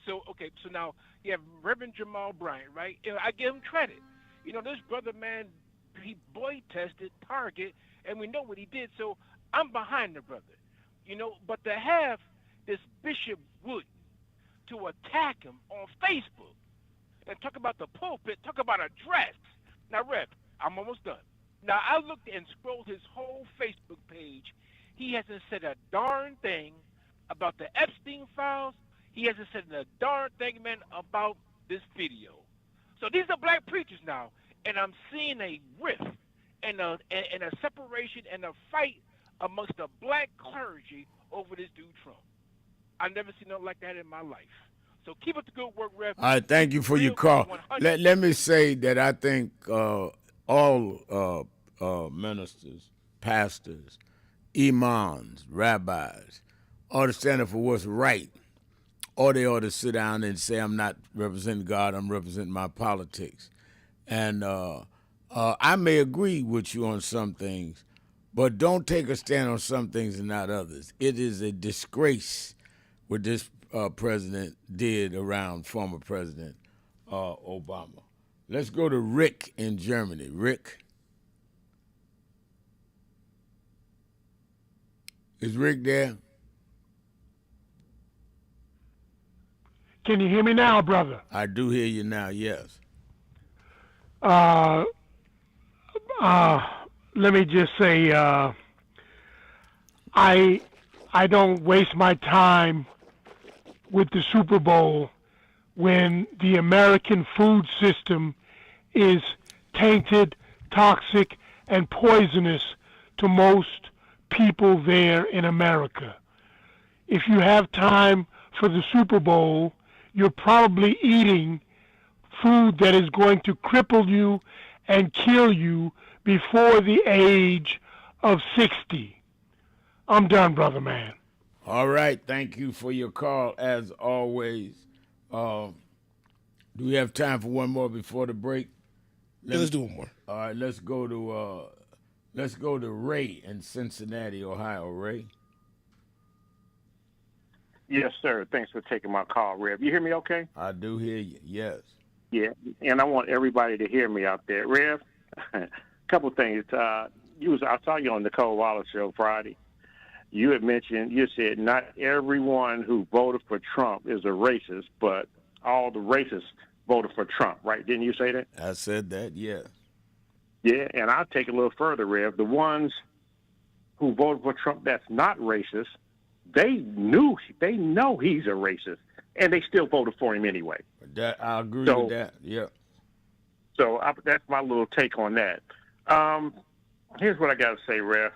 now you have Reverend Jamal Bryant, right? I give him credit. This brother, man, he boy tested Target, and we know what he did. So I'm behind the brother, But to have this Bishop Wood to attack him on Facebook and talk about the pulpit, talk about a dress. Now, Rev, I'm almost done. Now, I looked and scrolled his whole Facebook page. He hasn't said a darn thing about the Epstein files. He hasn't said a darn thing, man, about this video. So these are black preachers now, and I'm seeing a rift and a separation and a fight amongst the black clergy over this dude Trump. I've never seen nothing like that in my life. So keep up the good work, Rev. All right, thank you for your call. Let me say that I think all ministers, pastors, imams, rabbis ought to stand up for what's right, or they ought to sit down and say, I'm not representing God, I'm representing my politics. And I may agree with you on some things, but don't take a stand on some things and not others. It is a disgrace what this president did around former President Obama. Let's go to Rick in Germany. Rick? Is Rick there? Can you hear me now, brother? I do hear you now, yes. Let me just say, I don't waste my time with the Super Bowl when the American food system is tainted, toxic, and poisonous to most people there in America. If you have time for the Super Bowl, you're probably eating food that is going to cripple you and kill you before the age of 60. I'm done, brother man. All right, thank you for your call, as always. Do we have time for one more before the break? Let's do one more. All right, let's go to Ray in Cincinnati, Ohio. Ray? Yes, sir. Thanks for taking my call, Rev. You hear me okay? I do hear you, yes. Yeah, and I want everybody to hear me out there. Rev, a couple things. I saw you on Nicole Wallace show Friday. You said not everyone who voted for Trump is a racist, but all the racists voted for Trump, right? Didn't you say that? I said that, yes. Yeah, and I'll take it a little further, Rev. The ones who voted for Trump that's not racist, they know he's a racist, and they still voted for him anyway. I agree with that, yeah. So that's my little take on that. Here's what I got to say, Ref.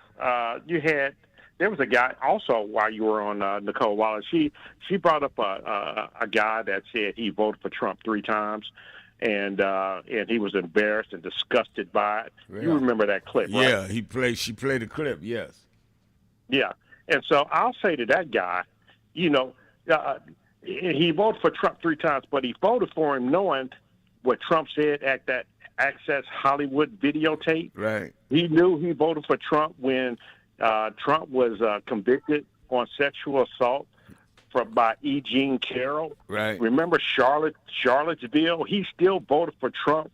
There was a guy also while you were on Nicole Wallace. She brought up a guy that said he voted for Trump 3 times, and he was embarrassed and disgusted by it. Yeah. You remember that clip, right? Yeah, she played the clip. Yes. Yeah, and so I'll say to that guy, he voted for Trump 3 times, but he voted for him knowing what Trump said at that Access Hollywood videotape. Right. He knew he voted for Trump when Trump was convicted on sexual assault by E. Jean Carroll. Right. Remember Charlottesville? He still voted for Trump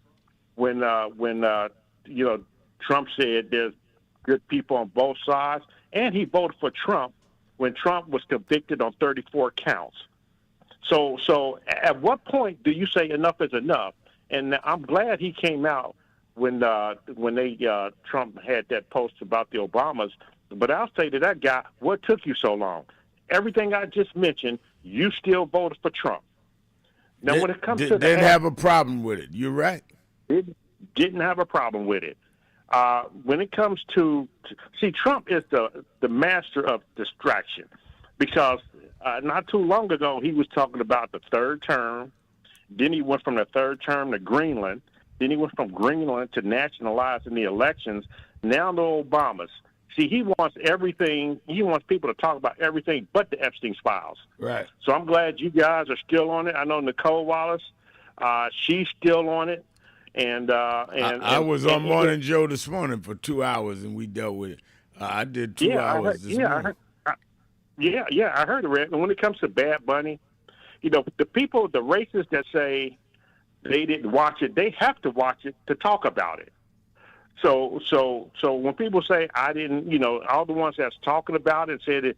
when Trump said there's good people on both sides, and he voted for Trump when Trump was convicted on 34 counts. So at what point do you say enough is enough? And I'm glad he came out when Trump had that post about the Obamas. But I'll say to that guy, what took you so long? Everything I just mentioned, you still voted for Trump. Now, when it comes to didn't have a problem with it. You're right. Didn't have a problem with it. When it comes to Trump is the master of distraction, because not too long ago he was talking about the 3rd term. Then he went from the 3rd term to Greenland. Then he went from Greenland to nationalizing the elections. Now the Obamas. See, he wants everything. He wants people to talk about everything but the Epstein files. Right. So I'm glad you guys are still on it. I know Nicole Wallace, she's still on it. And I was on Morning Joe this morning for 2 hours, and we dealt with it. I did 2 hours this morning. I heard it, Red. And when it comes to Bad Bunny, the people, the racists that say they didn't watch it, they have to watch it to talk about it. So when people say I didn't, all the ones that's talking about it said that,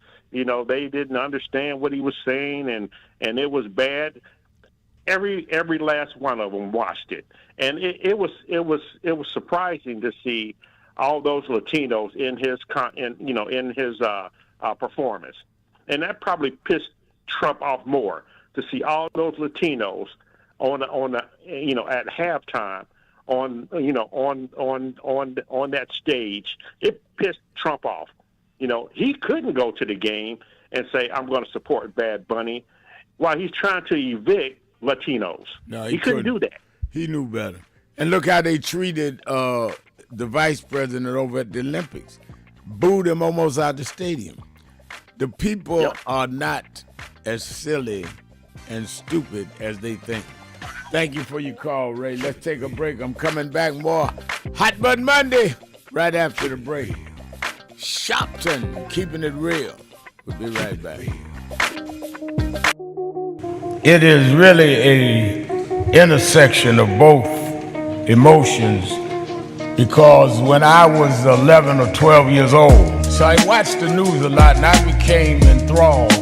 they didn't understand what he was saying and it was bad. Every last one of them watched it, and it was surprising to see all those Latinos in his performance, and that probably pissed Trump off more to see all those Latinos on at halftime on that stage. It pissed Trump off. He couldn't go to the game and say I'm going to support Bad Bunny while he's trying to evict Latinos. No, he couldn't do that. He knew better. And look how they treated the vice president over at the Olympics. Booed him almost out the stadium. The people are not as silly and stupid as they think. Thank you for your call, Ray. Let's take a break. I'm coming back more Hot Button Monday right after the break. Shopton, keeping it real. We'll be right back. It is really a intersection of both emotions, because when I was 11 or 12 years old, so I watched the news a lot and I became enthralled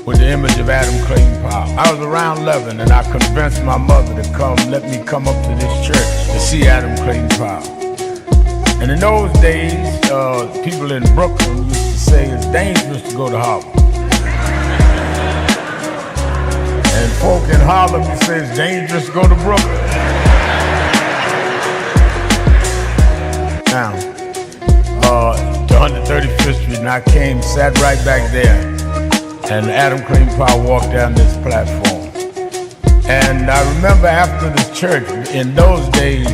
with the image of Adam Clayton Powell. I was around 11 and I convinced my mother to let me come up to this church to see Adam Clayton Powell. And in those days, people in Brooklyn used to say it's dangerous to go to Harlem. And folk in Harlem used to say it's dangerous to go to Brooklyn. Now, to 135th Street, and I came, sat right back there, and Adam Clayton Powell walked down this platform. And I remember after the church, in those days,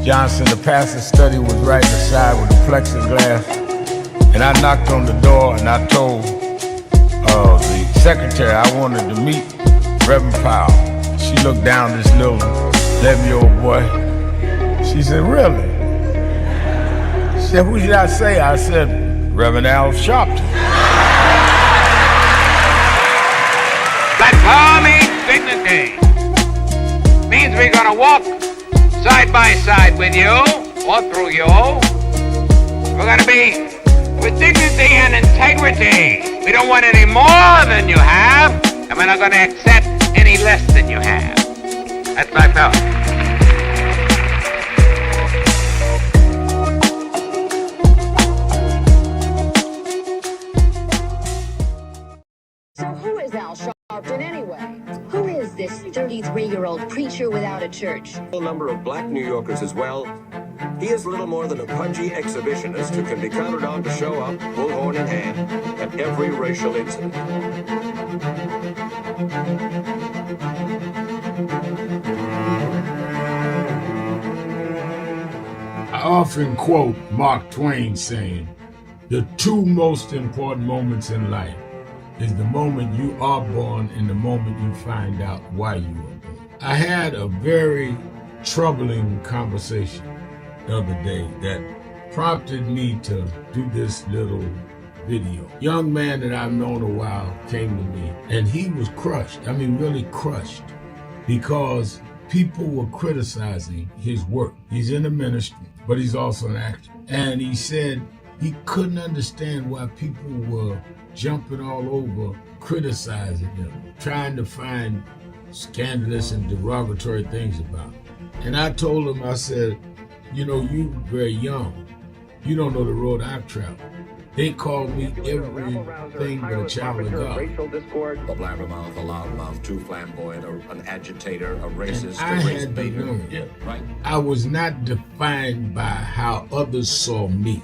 Johnson, the pastor's study was right beside with the plexiglass, and I knocked on the door and I told the secretary I wanted to meet Reverend Powell. She looked down this little 11-year-old boy. She said, "Really?" She said, "Who should I say?" I said, "Reverend Al Sharpton." That power means dignity. Means we're gonna walk side by side with you, or through you. We're gonna be with dignity and integrity. We don't want any more than you have, and we're not gonna accept any less than you have. That's my power. So who is Al Sharpton anyway? Who is this 33-year-old preacher without a church? A number of black New Yorkers as well He is little more than a pudgy exhibitionist who can be counted on to show up, bullhorn in hand, at every racial incident. I often quote Mark Twain saying, the two most important moments in life is the moment you are born and the moment you find out why you are born. I had a very troubling conversation the other day that prompted me to do this little video. Young man that I've known a while came to me and he was crushed. I mean, really crushed, because people were criticizing his work. He's in the ministry, but he's also an actor. And he said he couldn't understand why people were jumping all over, criticizing him, trying to find scandalous and derogatory things about him. And I told him, I said, you know, you very young. You don't know the road I've traveled. They call me everything but a child of God. A blabbermouth, a loudmouth, too flamboyant, an agitator, a racist, I had to learn. Right? I was not defined by how others saw me.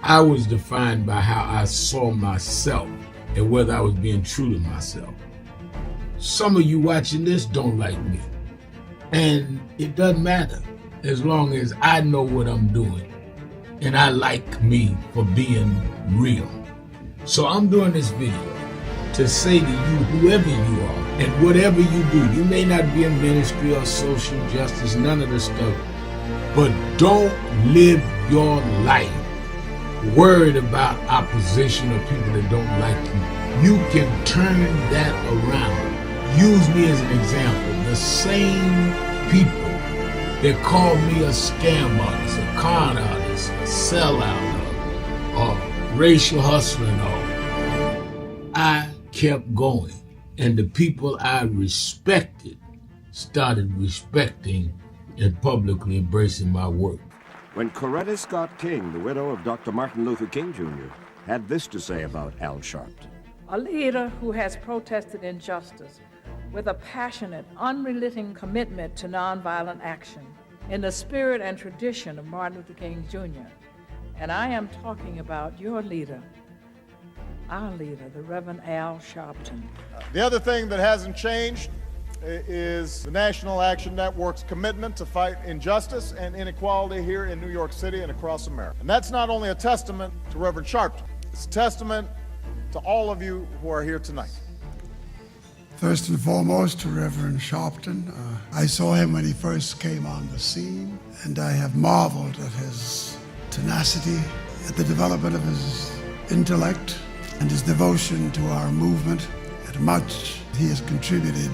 I was defined by how I saw myself and whether I was being true to myself. Some of you watching this don't like me. And it doesn't matter as long as I know what I'm doing. And I like me for being real. So I'm doing this video to say to you, whoever you are and whatever you do, you may not be in ministry or social justice, none of this stuff, but don't live your life worried about opposition or people that don't like you. You can turn that around. Use me as an example. The same people that call me a scam artist, a con artist, a sellout, or racial hustler and all, I kept going. And the people I respected started respecting and publicly embracing my work. When Coretta Scott King, the widow of Dr. Martin Luther King Jr., had this to say about Al Sharpton. A leader who has protested injustice with a passionate, unrelenting commitment to nonviolent action in the spirit and tradition of Martin Luther King Jr. And I am talking about your leader, our leader, the Reverend Al Sharpton. The other thing that hasn't changed is the National Action Network's commitment to fight injustice and inequality here in New York City and across America. And that's not only a testament to Reverend Sharpton, it's a testament to all of you who are here tonight. First and foremost, to Reverend Sharpton. I saw him when he first came on the scene, and I have marveled at his tenacity, at the development of his intellect, and his devotion to our movement, and much he has contributed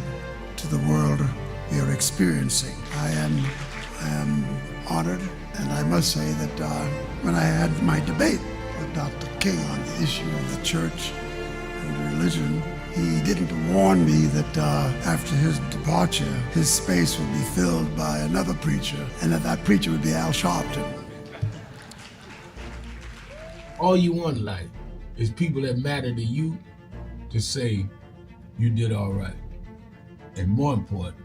to the world we are experiencing. I am honored, and I must say that when I had my debate with Dr. King on the issue of the church and religion, he didn't warn me that after his departure, his space would be filled by another preacher, and that preacher would be Al Sharpton. All you want in life is people that matter to you to say you did all right. And more important,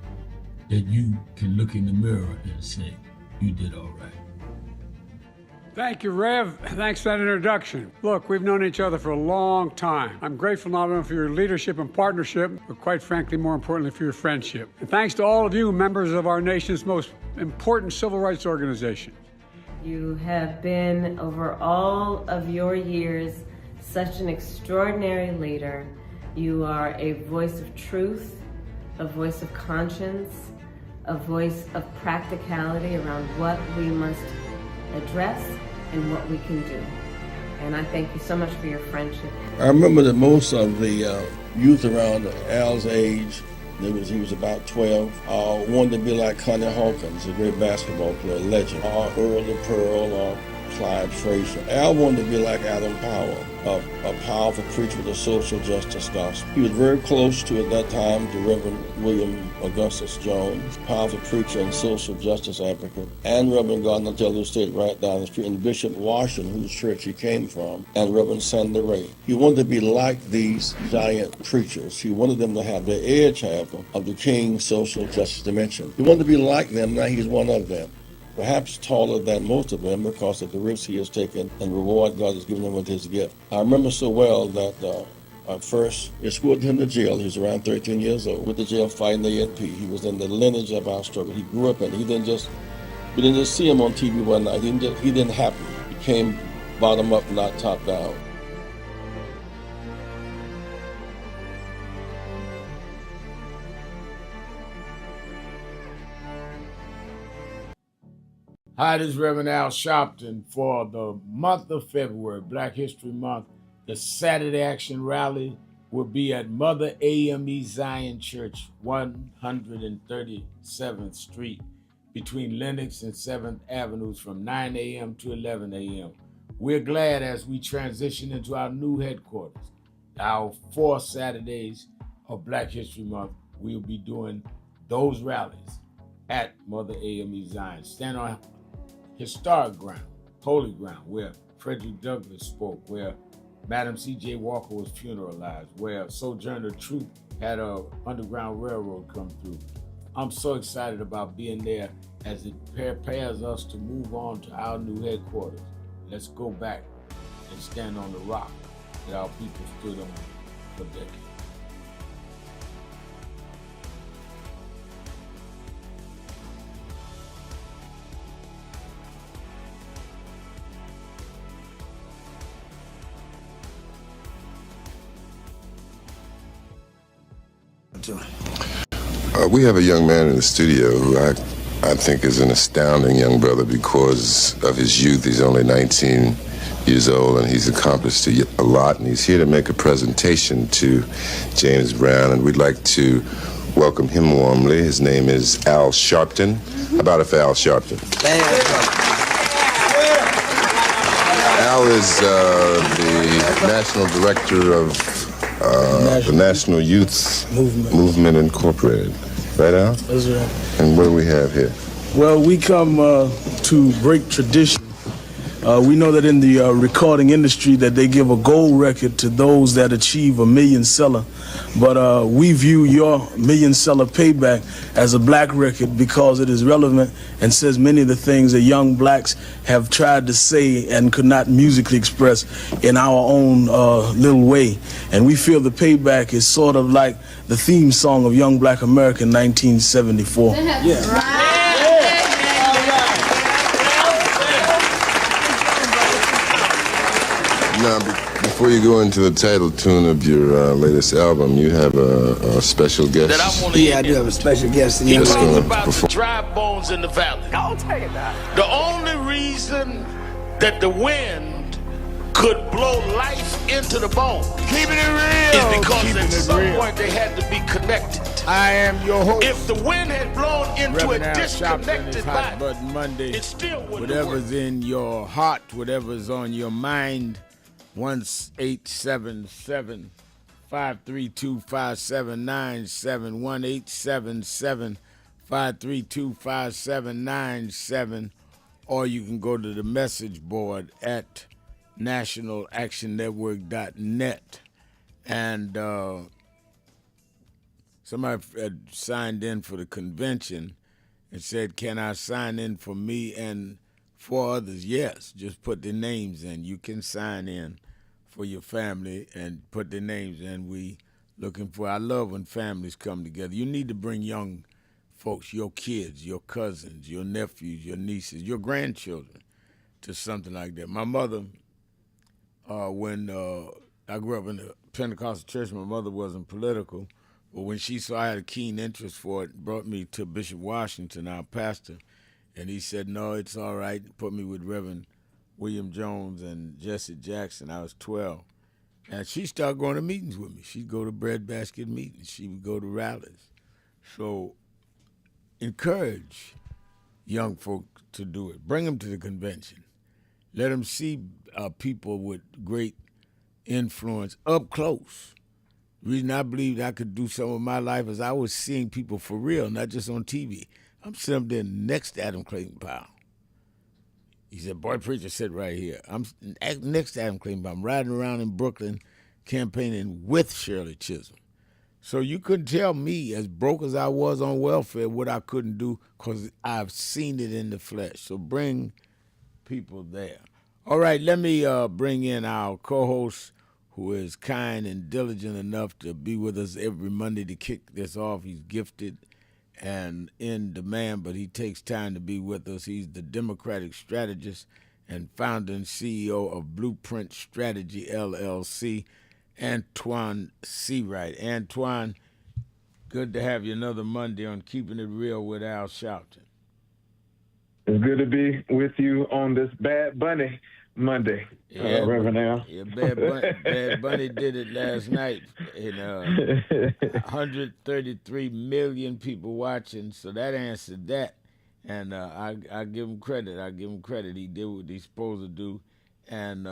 that you can look in the mirror and say you did all right. Thank you, Rev. Thanks for that introduction. Look, we've known each other for a long time. I'm grateful not only for your leadership and partnership, but quite frankly, more importantly, for your friendship. And thanks to all of you, members of our nation's most important civil rights organization. You have been, over all of your years, such an extraordinary leader. You are a voice of truth, a voice of conscience, a voice of practicality around what we must address and what we can do. And I thank you so much for your friendship. I remember that most of the youth around Al's age, he was about 12, wanted to be like Connie Hawkins, a great basketball player, legend, or Earl the Pearl, or Clyde Frazier. Al wanted to be like Adam Powell, a powerful preacher with a social justice gospel. He was very close to, at that time, to Reverend William Augustus Jones, powerful preacher and social justice advocate, and Reverend Gardner Taylor State right down the street, and Bishop Washington, whose church he came from, and Reverend Sandy Ray. He wanted to be like these giant preachers. He wanted them to have the edge, however, of the King's social justice dimension. He wanted to be like them, now he's one of them. perhaps taller than most of them because of the risks he has taken and reward God has given him with his gift. I remember so well that I first escorted him to jail. He was around 13 years old with the jail fighting the ANP. He was in the lineage of our struggle. He grew up in it. We didn't just see him on TV one night. He didn't happen. He came bottom up, not top down. Hi, this is Reverend Al Sharpton for the month of February, Black History Month. The Saturday Action Rally will be at Mother AME Zion Church, 137th Street, between Lenox and 7th Avenues from 9 a.m. to 11 a.m. We're glad as we transition into our new headquarters. Our 4 Saturdays of Black History Month, we'll be doing those rallies at Mother AME Zion. Stand on historic ground, holy ground, where Frederick Douglass spoke, where Madam C.J. Walker was funeralized, where Sojourner Truth had a Underground Railroad come through. I'm so excited about being there as it prepares us to move on to our new headquarters. Let's go back and stand on the rock that our people stood on for decades. We have a young man in the studio who I think is an astounding young brother because of his youth. He's only 19 years old and he's accomplished a lot, and he's here to make a presentation to James Brown, and we'd like to welcome him warmly. His name is Al Sharpton. How about it for Al Sharpton? Al is the National Director of the National Youth Movement Incorporated. Right, Al? That's right. And what do we have here? Well, we come to break tradition. We know that in the recording industry that they give a gold record to those that achieve a million seller. But we view your million seller payback as a black record because it is relevant and says many of the things that young blacks have tried to say and could not musically express in our own little way. And we feel the payback is sort of like the theme song of Young Black America in 1974. Yeah. Now, before you go into the title tune of your latest album, you have a special guest. Yeah, I do have a special guest. He talks about the dry bones in the valley. I'll tell you that. The only reason that the wind could blow life into the bone Keeping it real is because at some real. point they had to be connected. I am your host. If the wind had blown into Reverend a Al Sharpton, disconnected it's Hot body, Button Monday. it still wouldn't Whatever's work. in your heart, whatever's on your mind, 1-877-532-5797, 1-877-532-5797, or you can go to the message board at nationalactionnetwork.net. And somebody had signed in for the convention and said, can I sign in for me and 4 others? Yes, just put their names in. You can sign in for your family and put their names in. We looking for, I love when families come together. You need to bring young folks, your kids, your cousins, your nephews, your nieces, your grandchildren to something like that. My mother, when I grew up in the Pentecostal church, my mother wasn't political, but when she saw I had a keen interest for it, brought me to Bishop Washington, our pastor, and he said, no, it's all right. Put me with Reverend William Jones and Jesse Jackson. I was 12. And she started going to meetings with me. She'd go to breadbasket meetings. She would go to rallies. So encourage young folk to do it. Bring them to the convention. Let them see people with great influence up close. The reason I believed I could do some of my life is I was seeing people for real, not just on TV. I'm sitting up there next to Adam Clayton Powell. He said, boy, preacher, sit right here. I'm next to Adam Clayton Powell. I'm riding around in Brooklyn campaigning with Shirley Chisholm. So you couldn't tell me, as broke as I was on welfare, what I couldn't do, because I've seen it in the flesh. So bring people there. All right, let me bring in our co-host, who is kind and diligent enough to be with us every Monday to kick this off. He's gifted and in demand, but he takes time to be with us. He's the Democratic strategist and founder and CEO of Blueprint Strategy, LLC, Antoine Seawright. Antoine, good to have you another Monday on Keeping It Real with Al Sharpton. It's good to be with you on this Bad Bunny Monday, Reverend Al. Yeah, Bad Bunny did it last night. And 133 million people watching, so that answered that. And I give him credit. He did what he's supposed to do, and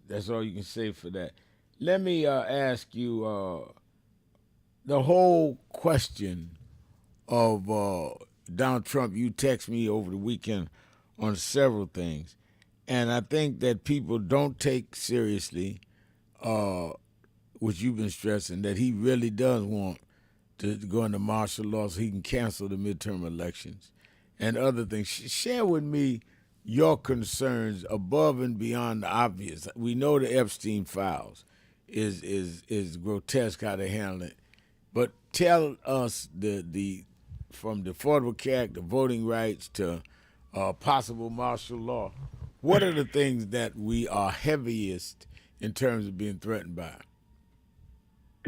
that's all you can say for that. Let me ask you the whole question of Donald Trump. You text me over the weekend on several things, and I think that people don't take seriously what you've been stressing, that he really does want to go into martial law so he can cancel the midterm elections and other things. Share with me your concerns above and beyond the obvious. We know the Epstein files is grotesque how they handle it, but tell us the from the Affordable Care Act, the voting rights, to possible martial law. What are the things that we are heaviest in terms of being threatened by?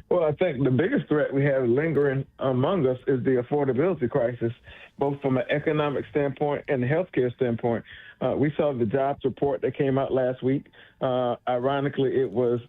Well, I think the biggest threat we have lingering among us is the affordability crisis, both from an economic standpoint and a healthcare standpoint. We saw the jobs report that came out last week. Ironically, it was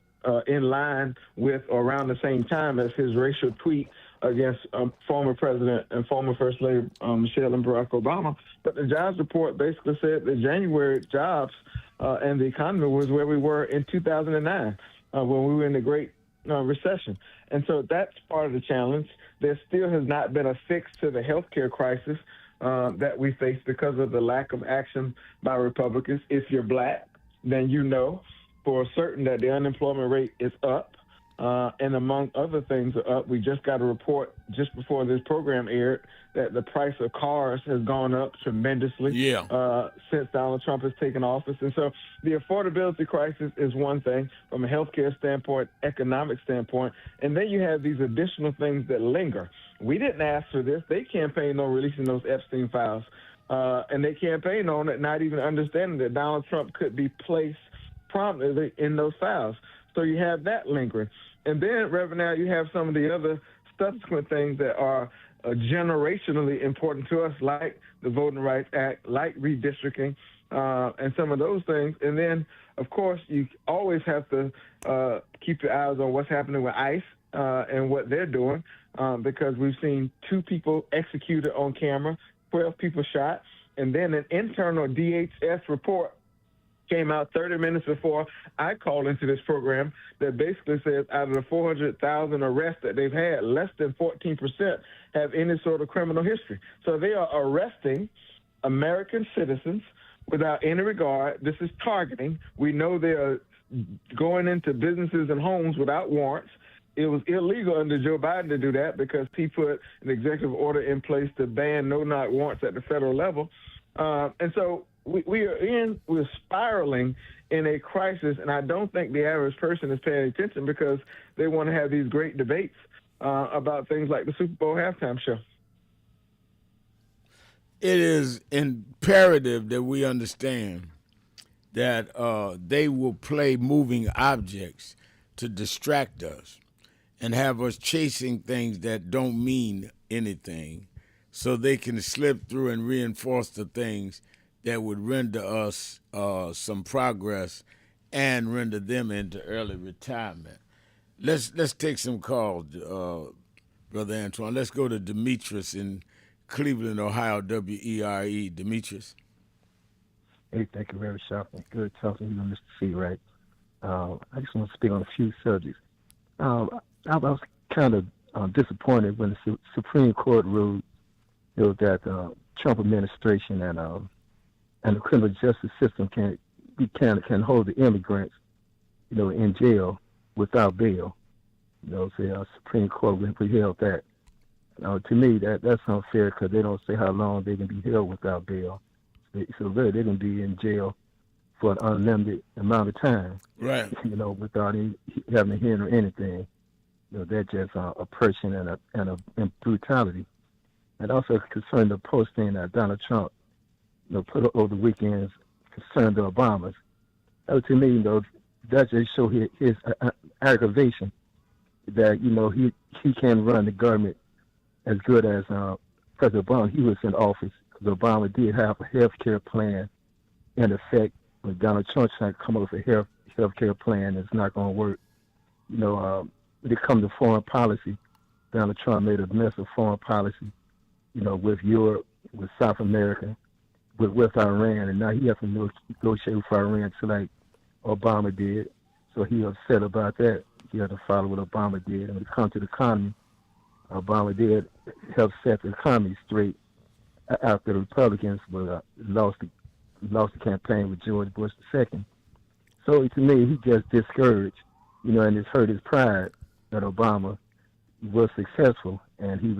in line with or around the same time as his racial tweet against former President and former First Lady Michelle and Barack Obama. But the jobs report basically said that January jobs and the economy was where we were in 2009 when we were in the Great Recession. And so that's part of the challenge. There still has not been a fix to the healthcare crisis that we face because of the lack of action by Republicans. If you're black, then you know for certain that the unemployment rate is up. And among other things are up. We just got a report just before this program aired that the price of cars has gone up tremendously since Donald Trump has taken office. And so the affordability crisis is one thing from a healthcare standpoint, economic standpoint, and then you have these additional things that linger. We didn't ask for this. They campaigned on releasing those Epstein files, and they campaigned on it not even understanding that Donald Trump could be placed prominently in those files. So you have that lingering. And then, Reverend, now you have some of the other subsequent things that are generationally important to us, like the Voting Rights Act, like redistricting, and some of those things. And then, of course, you always have to keep your eyes on what's happening with ICE and what they're doing, because we've seen 2 people executed on camera, 12 people shot, and then an internal DHS report came out 30 minutes before I called into this program that basically says out of the 400,000 arrests that they've had, less than 14% have any sort of criminal history. So they are arresting American citizens without any regard. This is targeting. We know they are going into businesses and homes without warrants. It was illegal under Joe Biden to do that because he put an executive order in place to ban no-knock warrants at the federal level. And so we're spiraling in a crisis, and I don't think the average person is paying attention because they want to have these great debates about things like the Super Bowl halftime show. It is imperative that we understand that they will play moving objects to distract us and have us chasing things that don't mean anything so they can slip through and reinforce the things that would render us some progress and render them into early retirement. Let's take some calls, Brother Antoine. Let's go to Demetrius in Cleveland, Ohio, WERE. Demetrius. Hey, thank you very much. Good talking to you, Mr. Seawright. I just want to speak on a few subjects. I was kind of disappointed when the Supreme Court ruled that Trump administration and the criminal justice system can hold the immigrants, in jail without bail. Say Supreme Court withheld that. To me, that's unfair because they don't say how long they can be held without bail. So really, they can be in jail for an unlimited amount of time. Right. Without having a hearing or anything. That's just oppression and brutality. And also concerning the posting that Donald Trump, put over the weekends concerning the Obamas. To me, that just show his aggravation that he can't run the government as good as President Obama. He was in office because Obama did have a health care plan in effect. When Donald Trump trying to come up with a health care plan, it's not going to work. When it comes to foreign policy, Donald Trump made a mess of foreign policy. With Europe, with South America, with Iran, and now he has to negotiate with Iran, so like Obama did. So he upset about that. He had to follow what Obama did. And when it comes to the economy, Obama did help set the economy straight after the Republicans lost the campaign with George Bush II. So to me, he just discouraged, and it's hurt his pride that Obama was successful, and he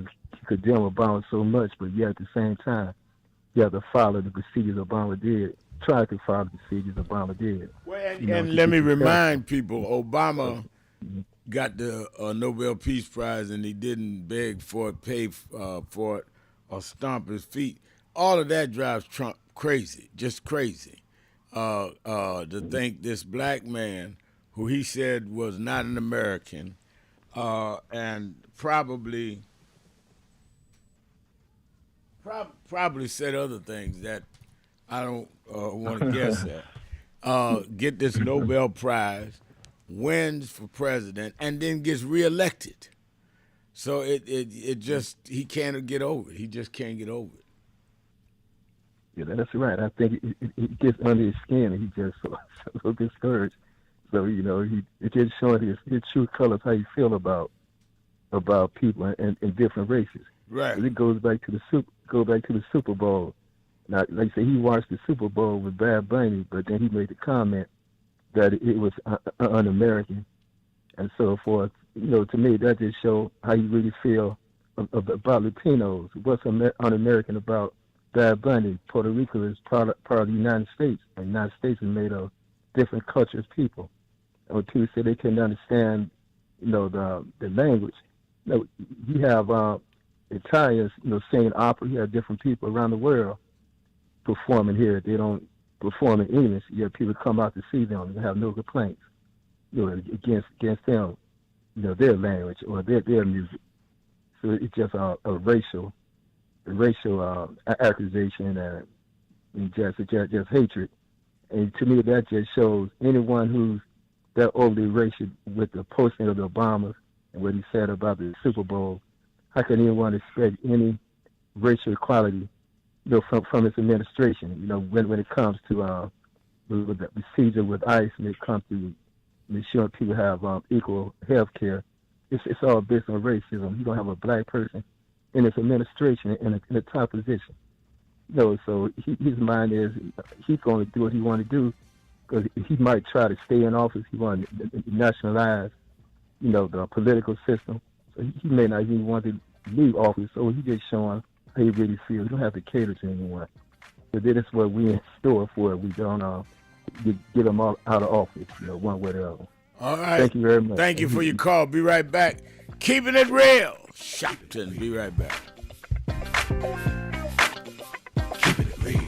condemned Obama so much, but yet at the same time, he had to follow the procedures Obama did, tried to follow the procedures Obama did. Well, and let me remind people, Obama got the Nobel Peace Prize, and he didn't beg for it, pay for it, or stomp his feet. All of that drives Trump crazy, just crazy. To think this black man, who he said was not an American, and probably said other things that I don't want to guess at, get this Nobel Prize, wins for president, and then gets reelected. So it just, he can't get over it. He just can't get over it. Yeah, that's right. I think it gets under his skin, and he just so discouraged. So it just showing his true colors, how you feel about people in different races. Right. It goes back to the Super Bowl. Now, like I say, he watched the Super Bowl with Bad Bunny, but then he made the comment that it was un-American and so forth. To me, that just shows how you really feel about Latinos. What's un-American about Bad Bunny? Puerto Rico is part of the United States, and the United States is made of different cultures, people. And when people say they can't understand, the language, you have Italians, singing opera. You have different people around the world performing here. They don't perform in English. You have people come out to see them and have no complaints, against them, their language or their music. So it's just a racial accusation and just hatred. And to me, that just shows anyone who's that overly racial with the posting of the Obamas and what he said about the Super Bowl. How can anyone expect any racial equality, from his administration? When it comes to with the procedure with ICE, when it comes to ensuring people have equal health care, it's all based on racism. You don't have a black person in his administration in a top position. So his mind is he's going to do what he want to do, because he might try to stay in office. He want to nationalize, the political system. So he may not even want to leave office. So he's just showing how he really feels. You don't have to cater to anyone. But that is what we in store for. We don't get them all out of office, one way or the other. All right. Thank you very much. Thank you for your call. Be right back. Keeping it real. Shopton. Be right back. Keeping it real.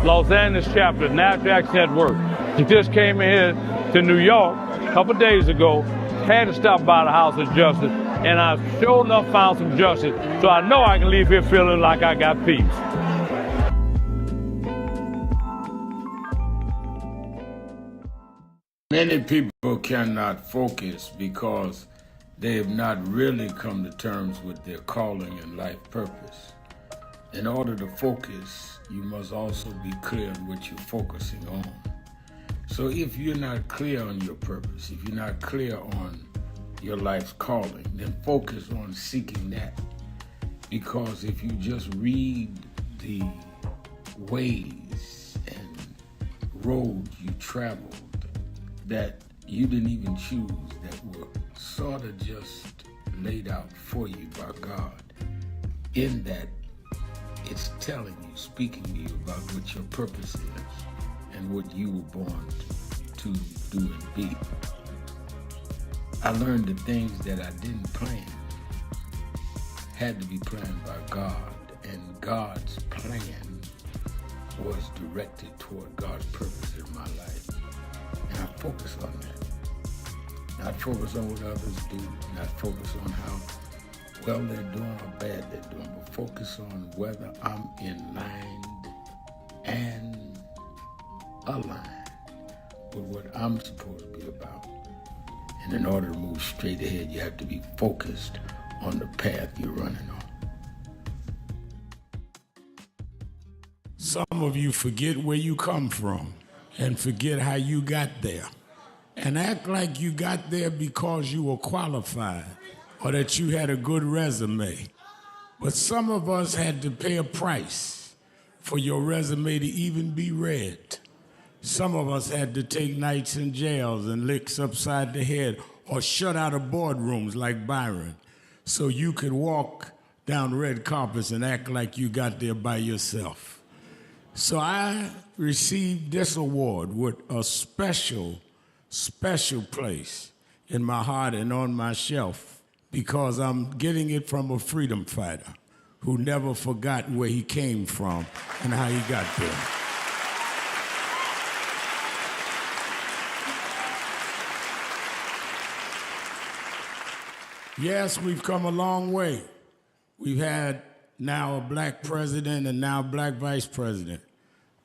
Los Angeles chapter, National Action Network. He just came in here to New York a couple days ago, had to stop by the House of Justice, and I sure enough found some justice, so I know I can leave here feeling like I got peace. Many people cannot focus because they have not really come to terms with their calling and life purpose. In order to focus, you must also be clear on what you're focusing on. So if you're not clear on your purpose, if you're not clear on your life's calling, then focus on seeking that. Because if you just read the ways and roads you traveled that you didn't even choose, that were sort of just laid out for you by God, in that it's telling you, speaking to you about what your purpose is and what you were born to do and be. I learned the things that I didn't plan had to be planned by God, and God's plan was directed toward God's purpose in my life. And I focus on that. Not focus on what others do, not focus on how well they're doing or bad they're doing, but focus on whether I'm in line and aligned with what I'm supposed to be about. And in order to move straight ahead, you have to be focused on the path you're running on. Some of you forget where you come from and forget how you got there, and act like you got there because you were qualified or that you had a good resume. But some of us had to pay a price for your resume to even be read. Some of us had to take nights in jails and licks upside the head or shut out of boardrooms like Byron so you could walk down red carpets and act like you got there by yourself. So I received this award with a special place in my heart and on my shelf because I'm getting it from a freedom fighter who never forgot where he came from and how he got there. Yes, we've come a long way. We've had now a black president and now a black vice president,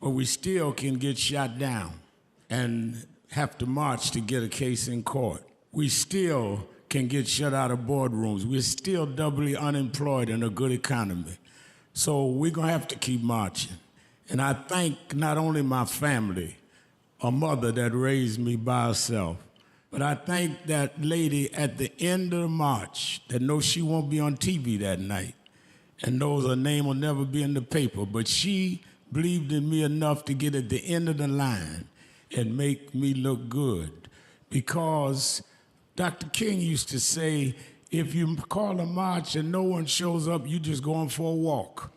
but we still can get shot down and have to march to get a case in court. We still can get shut out of boardrooms. We're still doubly unemployed in a good economy. So we're gonna have to keep marching. And I thank not only my family, a mother that raised me by herself, but I thank that lady at the end of the march that knows she won't be on TV that night and knows her name will never be in the paper, but she believed in me enough to get at the end of the line and make me look good. Because Dr. King used to say, if you call a march and no one shows up, you just going for a walk.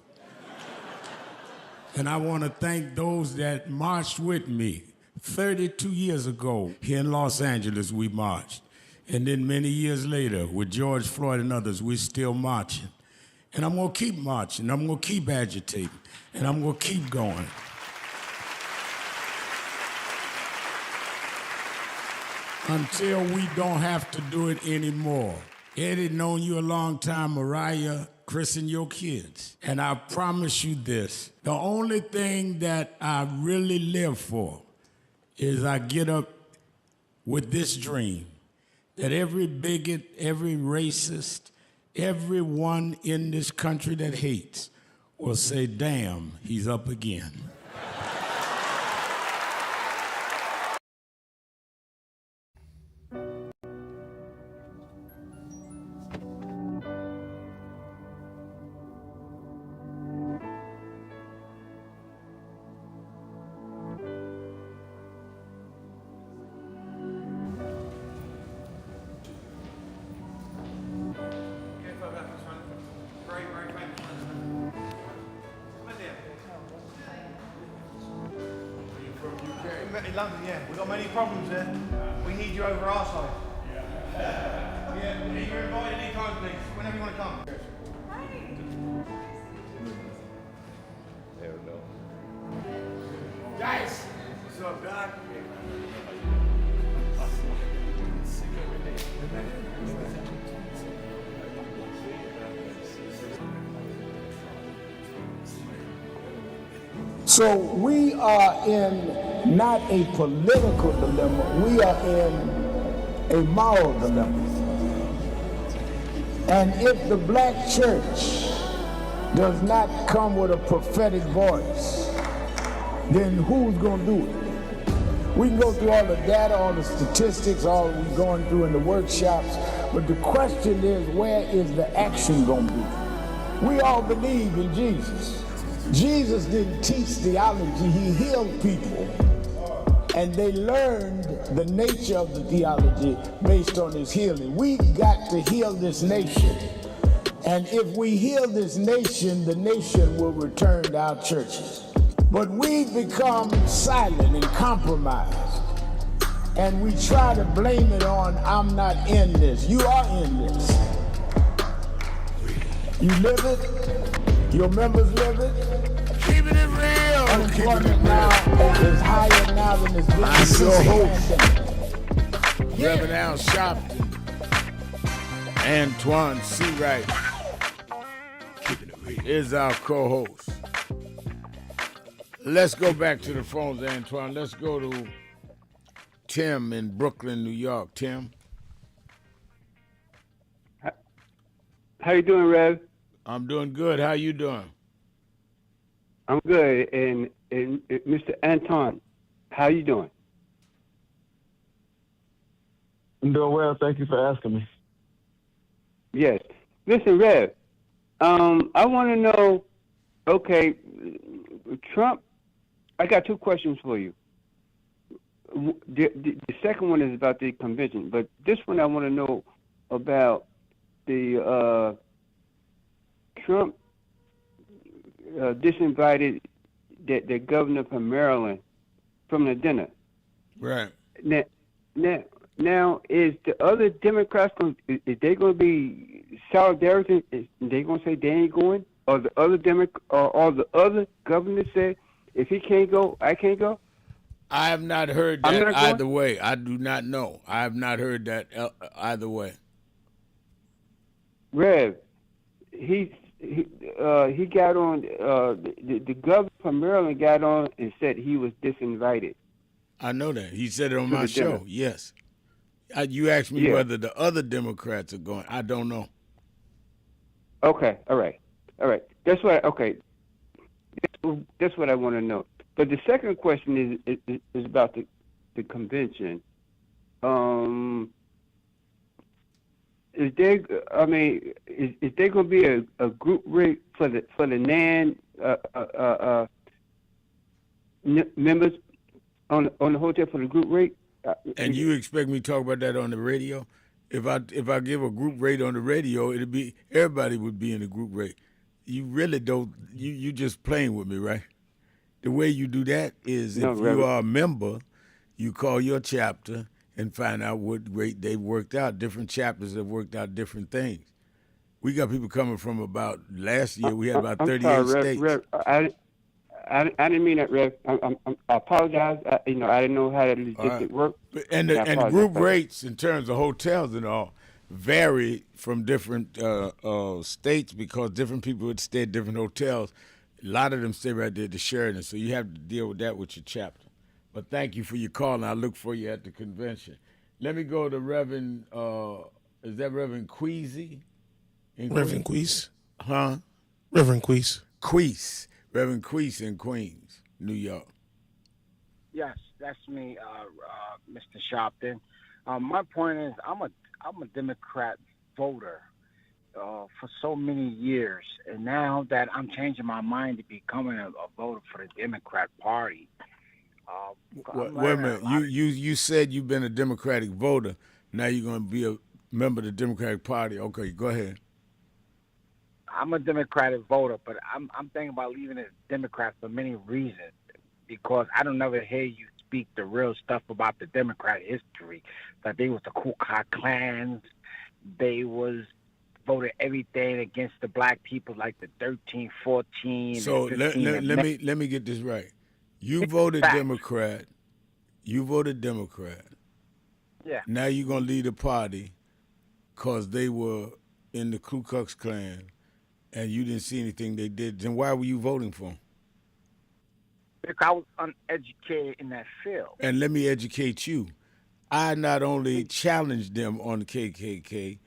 And I want to thank those that marched with me. 32 years ago, here in Los Angeles, we marched. And then many years later, with George Floyd and others, we're still marching. And I'm gonna keep marching, I'm gonna keep agitating, and I'm gonna keep going. Until we don't have to do it anymore. Eddie, known you a long time, Mariah, Chris and your kids. And I promise you this, the only thing that I really live for is I get up with this dream that every bigot, every racist, everyone in this country that hates will say, damn, he's up again. In London, yeah. We've got many problems there. We need you over our side. Yeah, you're invited anytime, please. Whenever you want to come. There we go. So we are in not a political dilemma, we are in a moral dilemma. And if the black church does not come with a prophetic voice, then who's going to do it? We can go through all the data, all the statistics, all we're going through in the workshops, but the question is, where is the action going to be? We all believe in Jesus. Jesus didn't teach theology, he healed people. And they learned the nature of the theology based on his healing. We've got to heal this nation. And if we heal this nation, the nation will return to our churches. But we've become silent and compromised. And we try to blame it on, I'm not in this. You are in this. You live it, your members live it. Keeping it real. Unemployment now is higher now than it's been since your host, the pandemic. Reverend Al Sharpton, Antoine C. Wright is our co-host. Let's go back to the phones, Antoine. Let's go to Tim in Brooklyn, New York. Tim. How you doing, Rev? I'm doing good. How you doing? I'm good. And Mr. Anton, how you doing? I'm doing well. Thank you for asking me. Yes. Listen, Rev, I want to know, okay, Trump, I got two questions for you. The second one is about the convention, but this one I want to know about the Trump disinvited the governor from Maryland from the dinner. Right. Now is the other Democrats is they going to be solidarity? Is they going to say they ain't going? Or the other the other governors say if he can't go, I can't go? I have not heard that either way. I do not know. I have not heard that either way. Rev, he got on. The governor from Maryland got on and said he was disinvited. I know that. He said it on my show. Dinner. Yes. You asked me whether the other Democrats are going. I don't know. Okay. All right. That's what. Okay. That's what I want to know. But the second question is about the convention. Is there? I mean, is there going to be a group rate for the NAN members on the hotel for the group rate? And you expect me to talk about that on the radio? If I give a group rate on the radio, it'd be everybody would be in a group rate. You really don't. You just playing with me, right? The way you do that is if you are a member, you call your chapter and find out what rate they've worked out. Different chapters have worked out different things. We got people coming from about last year. We had about 38 states. Rev, I didn't mean that, Rev. I apologize. I didn't know how that logistic worked. And group rates in terms of hotels and all vary from different states because different people would stay at different hotels. A lot of them stay right there at the Sheraton, so you have to deal with that with your chapter. But thank you for your call, and I'll look for you at the convention. Let me go to Reverend, is that Reverend Queasy? Reverend Queese. Huh? Reverend Queese. Queese. Reverend Queese in Queens, New York. Yes, that's me, Mr. Sharpton. My point is, I'm a Democrat voter for so many years, and now that I'm changing my mind to becoming a voter for the Democrat Party. Wait a minute. You said you've been a Democratic voter. Now you're going to be a member of the Democratic Party. Okay, go ahead. I'm a Democratic voter, but I'm thinking about leaving as Democrat for many reasons, because I don't ever hear you speak the real stuff about the Democrat history. That they was the Ku Klux Klans, they was voted everything against the black people, like the 13, 14. So let me get this right. You voted Democrat. You voted Democrat. Yeah. Now you're gonna leave the party because they were in the Ku Klux Klan, and you didn't see anything they did. Then why were you voting for them? Because I was uneducated in that field. And let me educate you. I not only challenged them on the KKK,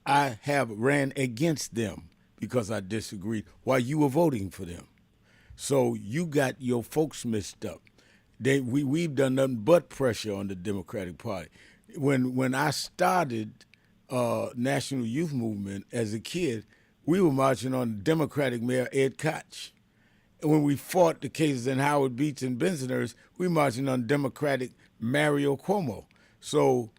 I have ran against them because I disagreed while you were voting for them. So you got your folks mixed up. We've done nothing but pressure on the Democratic Party. When I started National Youth Movement as a kid, we were marching on Democratic Mayor Ed Koch. And when we fought the cases in Howard Beach and Bensonhurst, we marching on Democratic Mario Cuomo. So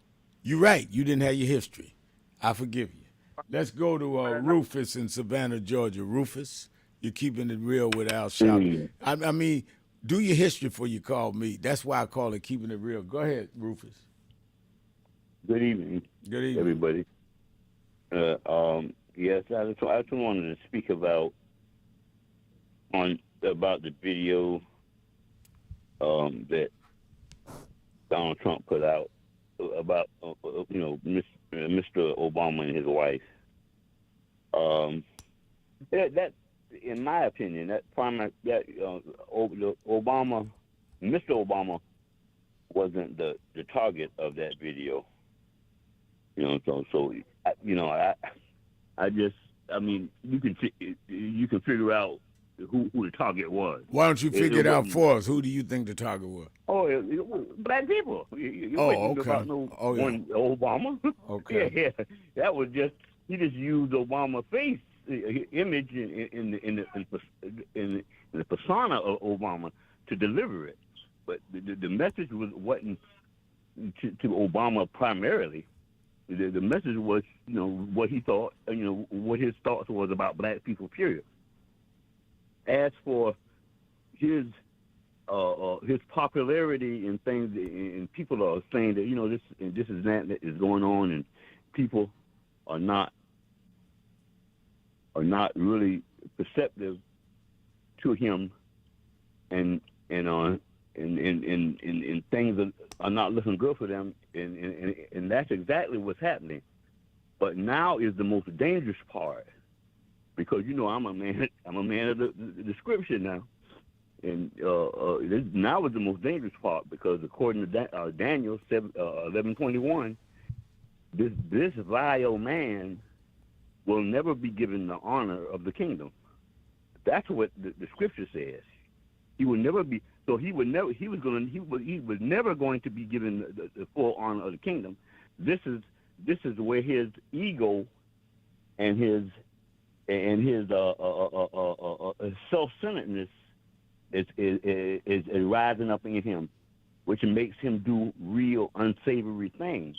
you're right. You didn't have your history. I forgive you. Let's go to Rufus in Savannah, Georgia. Rufus, you're keeping it real with Al Sharpton. I mean, do your history before you call me. That's why I call it keeping it real. Go ahead, Rufus. Good evening. Good evening, everybody. Yes, I just wanted to speak about the video that Donald Trump put out about Mr. Obama and his wife. That in my opinion, Mr. Obama wasn't the target of that video. You can figure out who the target was. Why don't you figure it out for us? Who do you think the target was? Black people. You okay. about one Obama. Okay. Yeah. That was just, he just used Obama's face image in the persona of Obama to deliver it. But the message wasn't to Obama primarily. The message was, what he thought, what his thoughts was about black people, period. As for his popularity and things, and people are saying that, this is that is going on, and people are not really perceptive to him, and things are not looking good for them, and that's exactly what's happening. But now is the most dangerous part, because I'm a man of the scripture now, and this now is the most dangerous part, because according to Daniel 11:21, this vile man will never be given the honor of the kingdom. That's what the scripture says. He will never be. So he was never going to be given the full honor of the kingdom. This is where his ego and his self-centeredness is rising up in him, which makes him do real unsavory things.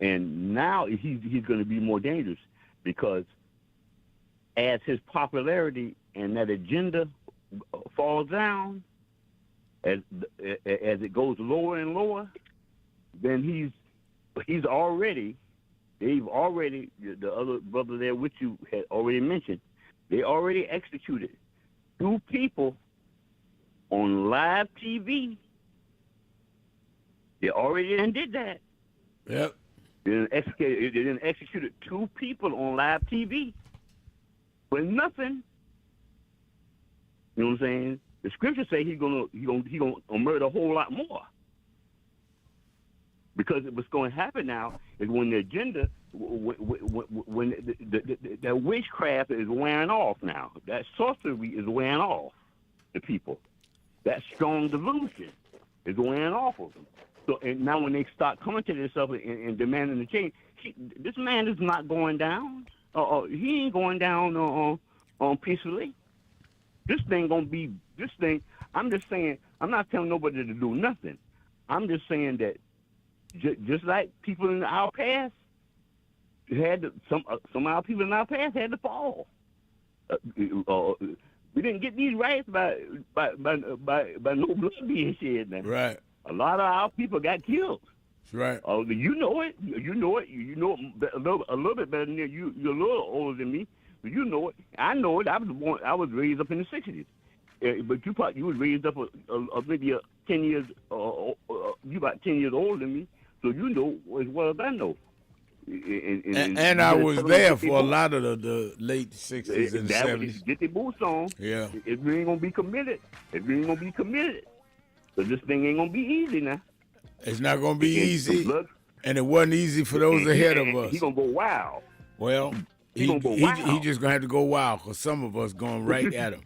And now he's going to be more dangerous, because as his popularity and that agenda falls down, as it goes lower and lower, then they've already, the other brother there which you had already mentioned, they already executed 2 people on live TV. They already did that. Yep. They didn't execute 2 people on live TV for nothing. You know what I'm saying? The scriptures say he's gonna murder a whole lot more. Because what's going to happen now is when the agenda, when the witchcraft is wearing off now, that sorcery is wearing off the people. That strong delusion is wearing off of them. So and now when they start coming to themselves and demanding the change, this man is not going down. He ain't going down peacefully. This thing gonna be this thing. I'm just saying. I'm not telling nobody to do nothing. I'm just saying that just like people in our past some of our people in our past had to fall. We didn't get these rights by no blood being shed. Now. Right. A lot of our people got killed. That's right. You know it. You know it a little bit better than you. You're a little older than me. But you know it. I know it. I was raised up in the 60s. But you was raised up maybe 10 years. You about 10 years older than me, so you know as well as I know. And I was there for a lot of the late 60s and 70s. Get their boots on. Yeah. If you ain't gonna be committed, but this thing ain't gonna be easy now. It's not gonna be easy, and it wasn't easy for those ahead of us. He gonna go wild. Well, he just gonna have to go wild, because some of us going right at him.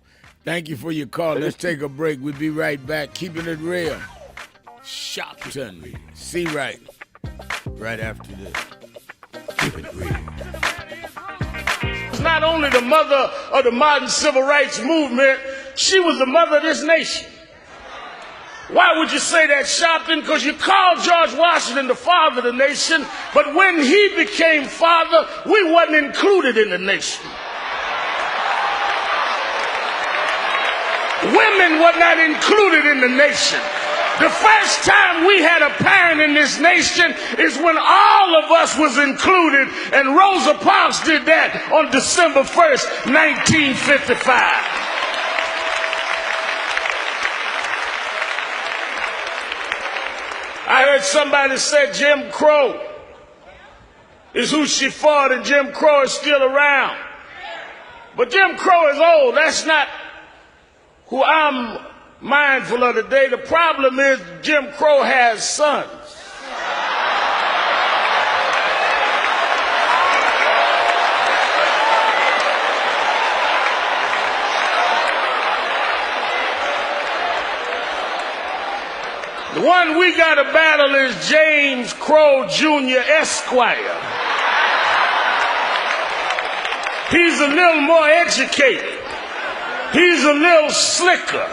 Thank you for your call. Let's take a break. We'll be right back. Keeping it real. Shopton. See right after this. Keep it real. Was not only the mother of the modern civil rights movement, she was the mother of this nation. Why would you say that, Shopton? Because you called George Washington the father of the nation, but when he became father, we wasn't included in the nation. Women were not included in the nation. The first time we had a parent in this nation is when all of us was included, and Rosa Parks did that on December 1st, 1955. I heard somebody say Jim Crow is who she fought, and Jim Crow is still around. But Jim Crow is old. That's not who I'm mindful of today. The problem is Jim Crow has sons. The one we got to battle is James Crow Jr. Esquire. He's a little more educated. He's a little slicker.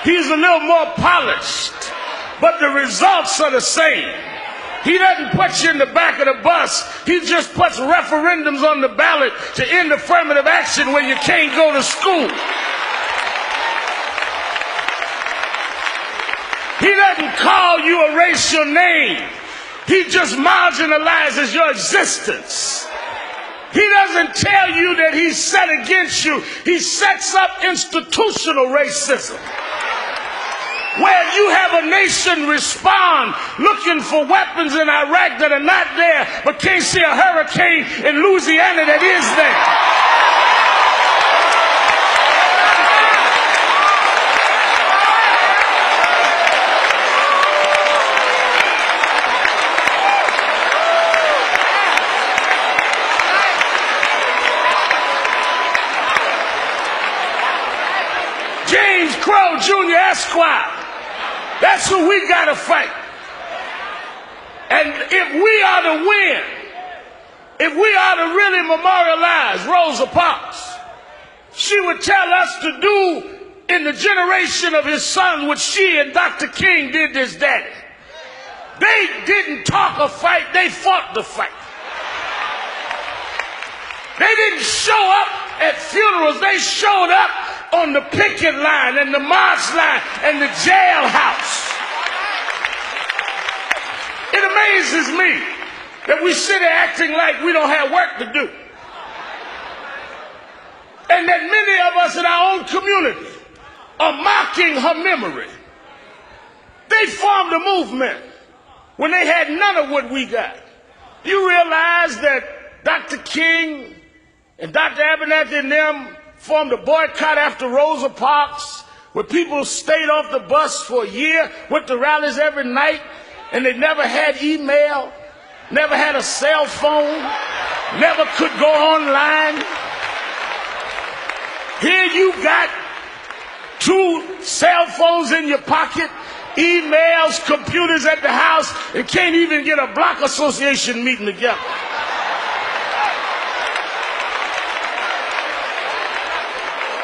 He's a little more polished. But the results are the same. He doesn't put you in the back of the bus. He just puts referendums on the ballot to end affirmative action when you can't go to school. He doesn't call you erase your name. He just marginalizes your existence. He doesn't tell you that he's set against you. He sets up institutional racism, where you have a nation respond looking for weapons in Iraq that are not there, but can't see a hurricane in Louisiana that is there. James Crow Jr. Esquire. That's who we got to fight. And if we are to win, if we are to really memorialize Rosa Parks, she would tell us to do in the generation of his son what she and Dr. King did to his daddy. They didn't talk a fight, they fought the fight. They didn't show up at funerals, they showed up on the picket line and the march line and the jailhouse. It amazes me that we sit here acting like we don't have work to do. And that many of us in our own community are mocking her memory. They formed a movement when they had none of what we got. You realize that Dr. King and Dr. Abernathy and them formed a boycott after Rosa Parks, where people stayed off the bus for a year, went to rallies every night, and they never had email, never had a cell phone, never could go online. Here you got 2 cell phones in your pocket, emails, computers at the house, and can't even get a block association meeting together.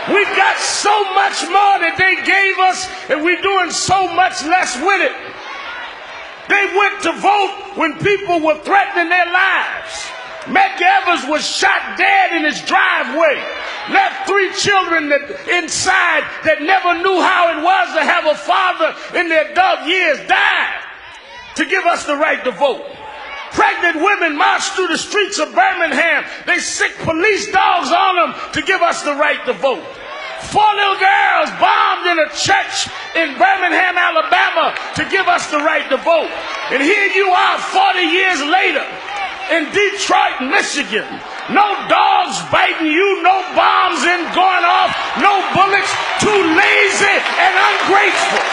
We got so much more that they gave us, and we're doing so much less with it. They went to vote when people were threatening their lives. Medgar Evers was shot dead in his driveway, left 3 children inside that never knew how it was to have a father in their adult years, died to give us the right to vote. Pregnant women marched through the streets of Birmingham. They sick police dogs on them to give us the right to vote. 4 little girls bombed in a church in Birmingham, Alabama to give us the right to vote. And here you are 40 years later in Detroit, Michigan. No dogs biting you, no bombs going off, no bullets, too lazy and ungrateful.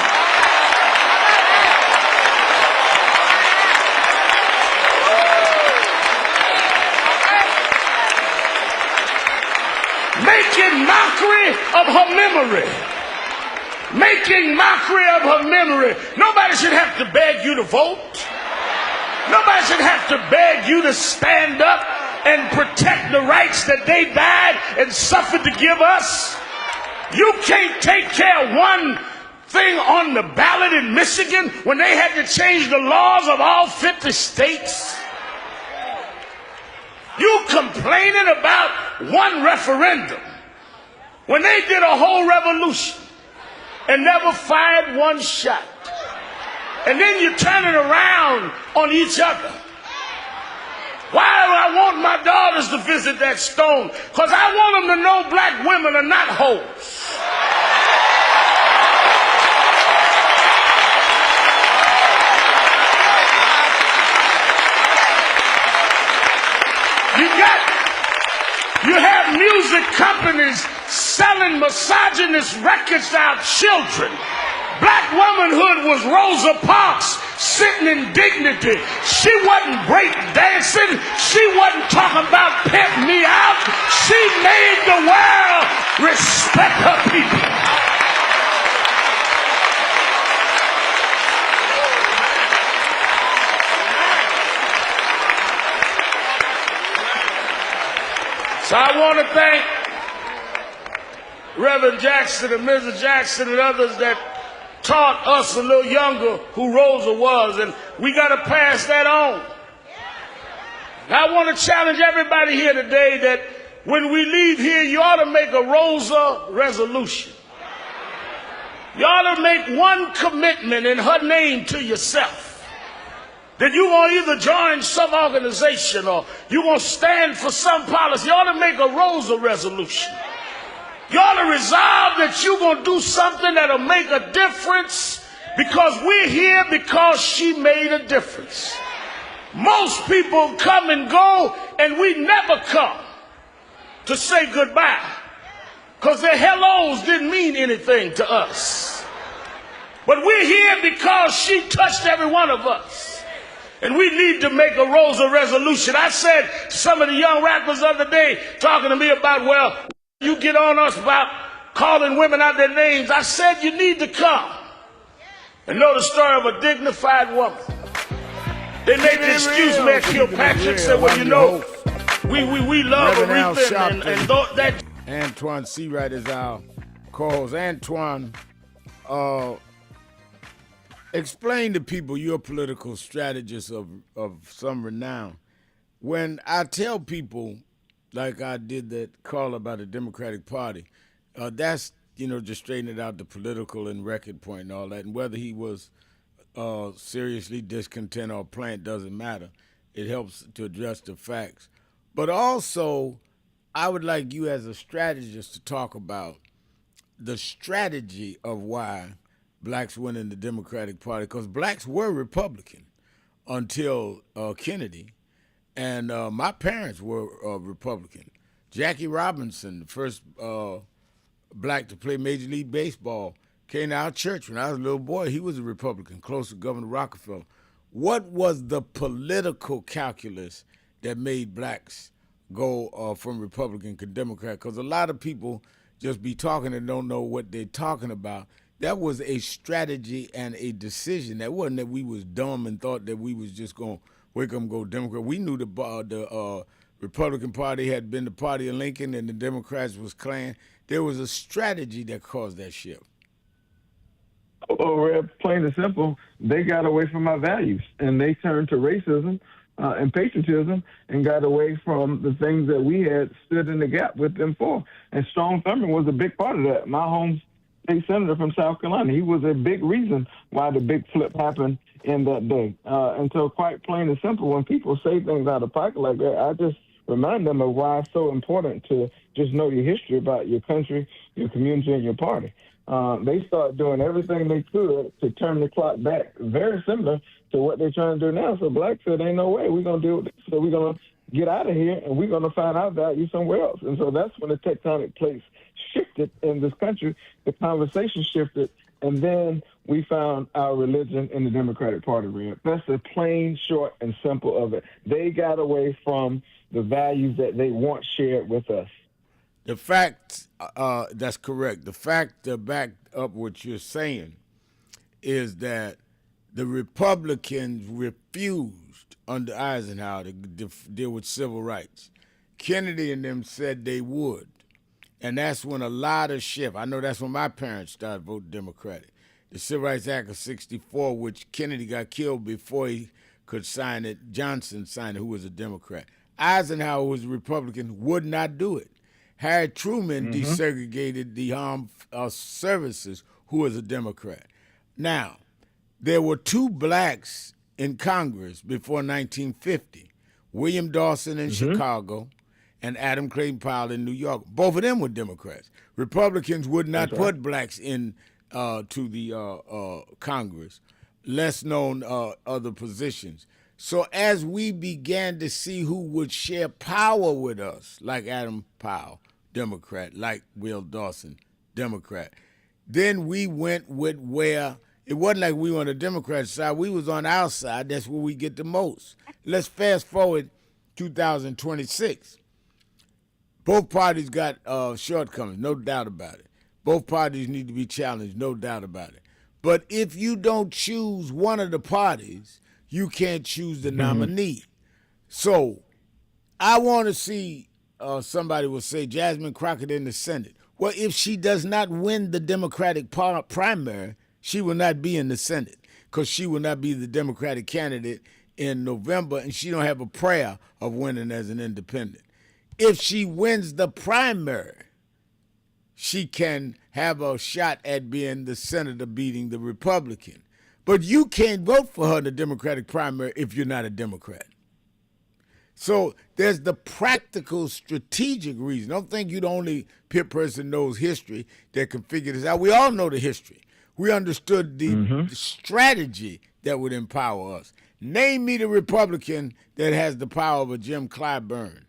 Making mockery of her memory. Making mockery of her memory. Nobody should have to beg you to vote. Nobody should have to beg you to stand up and protect the rights that they died and suffered to give us. You can't take care of one thing on the ballot in Michigan when they had to change the laws of all 50 states. You complaining about one referendum when they did a whole revolution and never fired one shot. And then you turn it around on each other. Why do I want my daughters to visit that stone? Because I want them to know black women are not hoes. You have music companies selling misogynist records to our children. Black womanhood was Rosa Parks sitting in dignity. She wasn't break dancing. She wasn't talking about pimp me out. She made the world respect her people. So I want to thank Reverend Jackson and Mrs. Jackson and others that taught us a little younger who Rosa was, and we got to pass that on. Now I want to challenge everybody here today that when we leave here, you ought to make a Rosa resolution. You ought to make one commitment in her name to yourself. That you're going to either join some organization or you're going to stand for some policy. You ought to make a Rosa resolution. You ought to resolve that you're going to do something that'll make a difference because we're here because she made a difference. Most people come and go and we never come to say goodbye because their hellos didn't mean anything to us. But we're here because she touched every one of us. And we need to make a Rosa resolution. I said to some of the young rappers the other day talking to me about, well, you get on us about calling women out their names. I said you need to come and know the story of a dignified woman. They made the excuse me at Kilpatrick, said, well, you know, we love Aretha and that. Antoine Seawright is our co-host. Antoine, explain to people you're a political strategist of some renown. When I tell people, like I did that call about the Democratic Party, that's, just straightening out the political and record point and all that. And whether he was seriously discontent or playing doesn't matter. It helps to address the facts. But also, I would like you as a strategist to talk about the strategy of why blacks went in the Democratic Party, because blacks were Republican until Kennedy, and my parents were Republican. Jackie Robinson, the first black to play Major League Baseball, came to our church when I was a little boy. He was a Republican, close to Governor Rockefeller. What was the political calculus that made blacks go from Republican to Democrat? Because a lot of people just be talking and don't know what they're talking about. That was a strategy and a decision. That wasn't that we was dumb and thought that we was just going to wake up and go Democrat. We knew the Republican Party had been the party of Lincoln and the Democrats was Klan. There was a strategy that caused that shift. Oh, plain and simple, they got away from our values and they turned to racism and patriotism and got away from the things that we had stood in the gap with them for. And Strom Thurmond was a big part of that. My home state senator from South Carolina, he was a big reason why the big flip happened in that day. And so quite plain and simple, when people say things out of pocket like that, I just remind them of why it's so important to just know your history about your country, your community, and your party. they start doing everything they could to turn the clock back, very similar to what they're trying to do now. So blacks said, ain't no way we're going to deal with this. So we're going to get out of here, and we're going to find our value somewhere else. And so that's when the tectonic plates shifted in this country. The conversation shifted, and then we found our religion in the Democratic Party, Red. That's the plain, short, and simple of it. They got away from the values that they once shared with us. The fact, that's correct. The fact to back up what you're saying is that the Republicans refused under Eisenhower to deal with civil rights. Kennedy and them said they would. And that's when a lot of shift. I know that's when my parents started voting Democratic. The Civil Rights Act of 64, which Kennedy got killed before he could sign it. Johnson signed it, who was a Democrat. Eisenhower was a Republican, would not do it. Harry Truman desegregated the armed services, who was a Democrat. Now, there were two blacks in Congress before 1950, William Dawson in Chicago and Adam Clayton Powell in New York. Both of them were Democrats. Republicans would not put blacks in to the Congress, less known other positions. So as we began to see who would share power with us, like Adam Powell, Democrat, like Will Dawson, Democrat, then we went with where it wasn't like we were on the Democrat side. We was on our side. That's where we get the most. Let's fast forward 2026. Both parties got shortcomings, no doubt about it. Both parties need to be challenged, no doubt about it. But if you don't choose one of the parties, you can't choose the nominee. So I want to see, somebody will say, Jasmine Crockett in the Senate. Well, if she does not win the Democratic primary, she will not be in the Senate because she will not be the Democratic candidate in November, and she don't have a prayer of winning as an independent. If she wins the primary, she can have a shot at being the senator beating the Republican. But you can't vote for her in the Democratic primary if you're not a Democrat. So there's the practical, strategic reason. Don't think you're the only person knows history that can figure this out. We all know the history. We understood the strategy that would empower us. Name me the Republican that has the power of a Jim Clyburn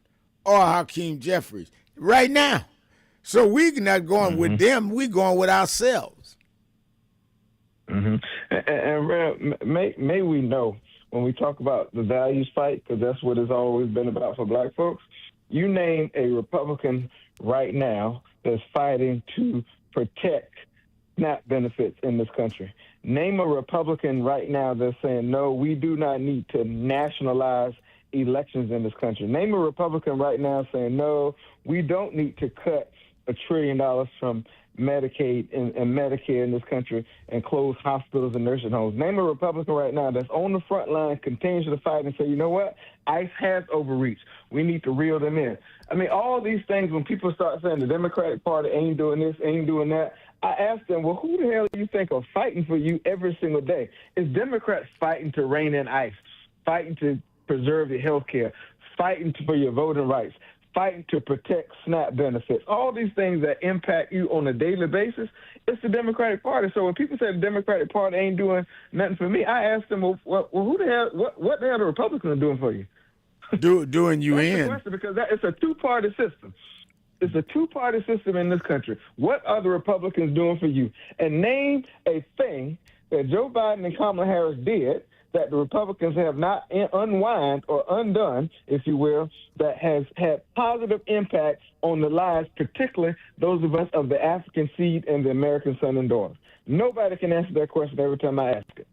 or Hakeem Jeffries right now. So we're not going with them. We're going with ourselves. And Rev, may we know, when we talk about the values fight, because that's what it's always been about for black folks, you name a Republican right now that's fighting to protect SNAP benefits in this country. Name a Republican right now that's saying, no, we do not need to nationalize elections in this country. Name a Republican right now saying, no, we don't need to cut $1 trillion from Medicaid and Medicare in this country and close hospitals and nursing homes. Name a Republican right now that's on the front line, continues to fight and say, you know what? ICE has overreached. We need to reel them in. I mean, all these things, when people start saying the Democratic Party ain't doing this, ain't doing that, I ask them, well, who the hell do you think are fighting for you every single day? Is Democrats fighting to rein in ICE, fighting to preserve your health care, fighting for your voting rights, fighting to protect SNAP benefits, all these things that impact you on a daily basis, it's the Democratic Party. So when people say the Democratic Party ain't doing nothing for me, I ask them, well who the hell, what the hell are the Republicans doing for you? Doing you That's in. the question, because it's a two-party system. It's a two-party system in this country. What are the Republicans doing for you? And name a thing that Joe Biden and Kamala Harris did that the Republicans have not unwind or undone, if you will, that has had positive impact on the lives, particularly those of us of the African seed and the American son and daughter. Nobody can answer that question every time I ask it.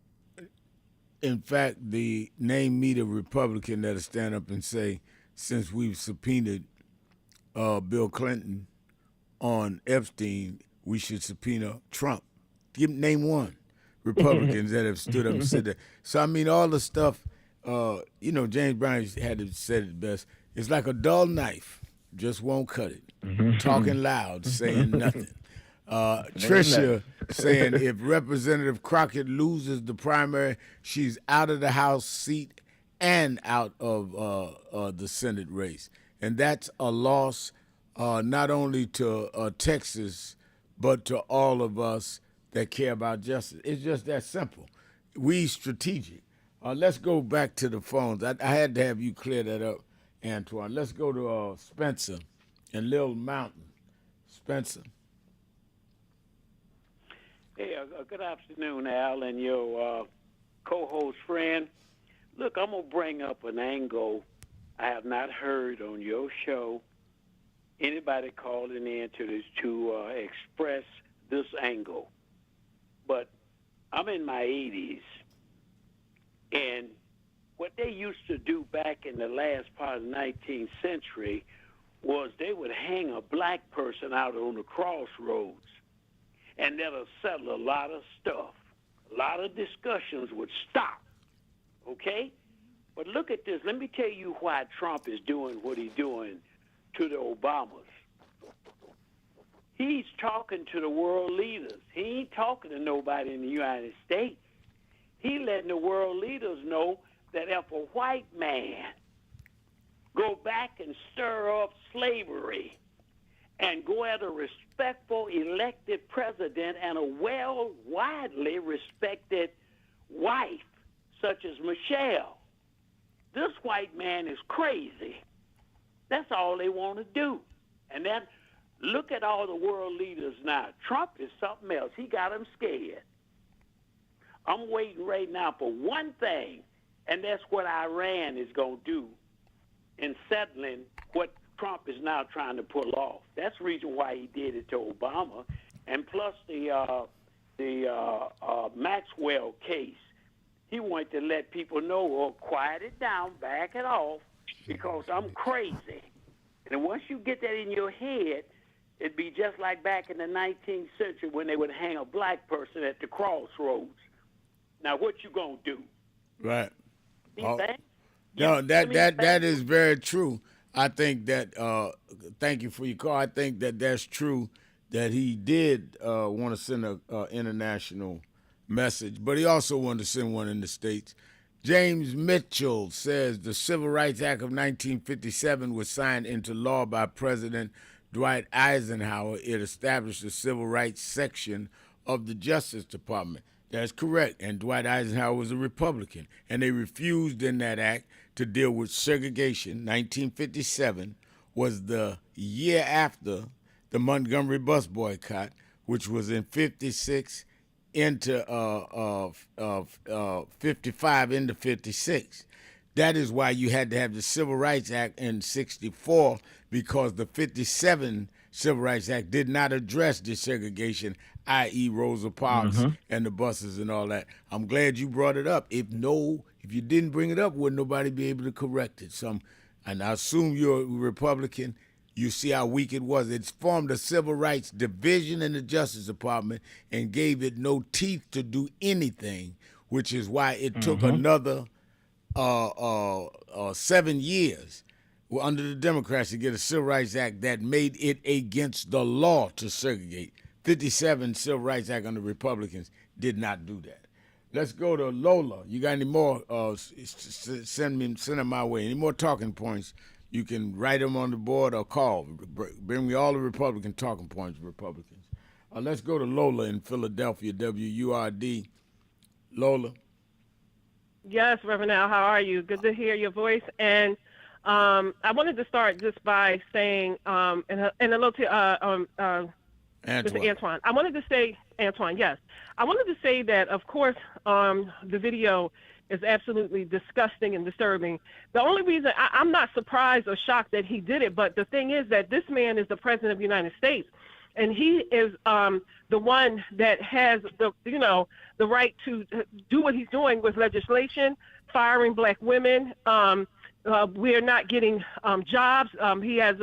In fact, name me the Republican that'll stand up and say, since we've subpoenaed Bill Clinton on Epstein, we should subpoena Trump. Name one Republicans that have stood up and said that. So, I mean, all the stuff, James Brown had to said it best. It's like a dull knife, just won't cut it. Talking loud, saying nothing. Tricia saying if Representative Crockett loses the primary, she's out of the House seat and out of the Senate race. And that's a loss not only to Texas, but to all of us that care about justice. It's just that simple. We strategic. Let's go back to the phones. I had to have you clear that up, Antoine. Let's go to Spencer and Little Mountain. Spencer. Hey, good afternoon, Al, and your co-host friend. Look, I'm going to bring up an angle I have not heard on your show. Anybody calling in to express this angle. But I'm in my 80s, and what they used to do back in the last part of the 19th century was they would hang a black person out on the crossroads, and that'll settle a lot of stuff. A lot of discussions would stop, okay? But look at this. Let me tell you why Trump is doing what he's doing to the Obamas. He's talking to the world leaders. He ain't talking to nobody in the United States. He letting the world leaders know that if a white man go back and stir up slavery and go at a respectful elected president and a widely respected wife, such as Michelle, this white man is crazy. That's all they want to do. And then look at all the world leaders now. Trump is something else. He got them scared. I'm waiting right now for one thing, and that's what Iran is going to do in settling what Trump is now trying to pull off. That's the reason why he did it to Obama. And plus the Maxwell case, he wanted to let people know, well, quiet it down, back it off, because I'm crazy. And once you get that in your head, it'd be just like back in the 19th century when they would hang a black person at the crossroads. Now, what you gonna do? Right. Oh. No, that is very true. I think that, thank you for your call. I think that that's true, that he did want to send an international message, but he also wanted to send one in the States. James Mitchell says the Civil Rights Act of 1957 was signed into law by President Dwight Eisenhower. It established the Civil Rights section of the Justice Department. That's correct. And Dwight Eisenhower was a Republican. And they refused in that act to deal with segregation. 1957 was the year after the Montgomery bus boycott, which was in 56 into 55 into 56. That is why you had to have the Civil Rights Act in 64, because the 57 Civil Rights Act did not address desegregation, i.e. Rosa Parks and the buses and all that. I'm glad you brought it up. If you didn't bring it up, would nobody be able to correct it? And I assume you're a Republican. You see how weak it was. It's formed a civil rights division in the Justice Department and gave it no teeth to do anything, which is why it took another 7 years under the Democrats to get a Civil Rights Act that made it against the law to segregate. 57 Civil Rights Act under Republicans did not do that. Let's go to Lola. You got any more? Send them my way. Any more talking points? You can write them on the board or call. Bring me all the Republican talking points, Republicans. Let's go to Lola in Philadelphia, WURD. Lola. Yes, Reverend Al, how are you? Good to hear your voice. And I wanted to start just by saying, and a little to Mr. Antoine. I wanted to say, Antoine, yes. I wanted to say that, of course, the video is absolutely disgusting and disturbing. The only reason I'm not surprised or shocked that he did it, but the thing is that this man is the president of the United States, and he is the one that has the right to do what he's doing with legislation, firing black women. We're not getting jobs. He has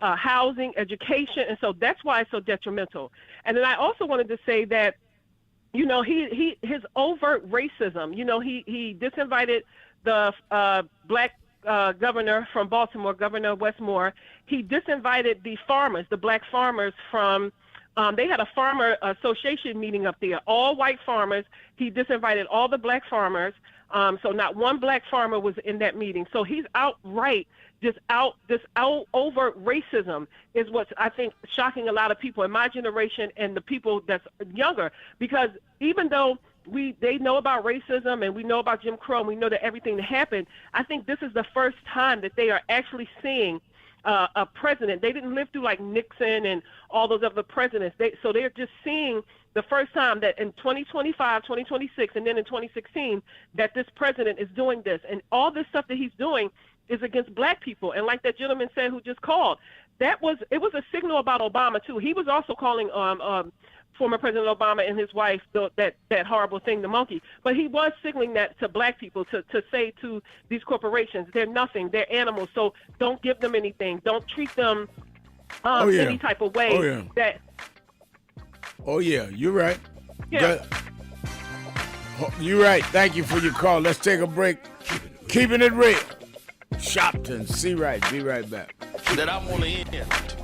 housing, education, and so that's why it's so detrimental. And then I also wanted to say that, his overt racism, he disinvited the black governor from Baltimore, Governor Westmore. He disinvited the farmers, the black farmers from, they had a farmer association meeting up there, all white farmers. He disinvited all the black farmers. So not one black farmer was in that meeting. So he's outright this overt racism is what's, I think, shocking a lot of people in my generation and the people that's younger, because even though they know about racism and we know about Jim Crow and we know that everything that happened, I think this is the first time that they are actually seeing a president. They didn't live through like Nixon and all those other presidents. So they're just seeing the first time that in 2025, 2026, and then in 2016, that this president is doing this. And all this stuff that he's doing is against black people. And like that gentleman said who just called, it was a signal about Obama too. He was also calling former President Obama and his wife that horrible thing, the monkey. But he was signaling that to black people to say to these corporations, they're nothing, they're animals, so don't give them anything. Don't treat them any type of way. Oh, yeah, you're right. Yeah. You're right. Thank you for your call. Let's take a break. Keeping it real. Shopton, see right. Be right back. That I want to end.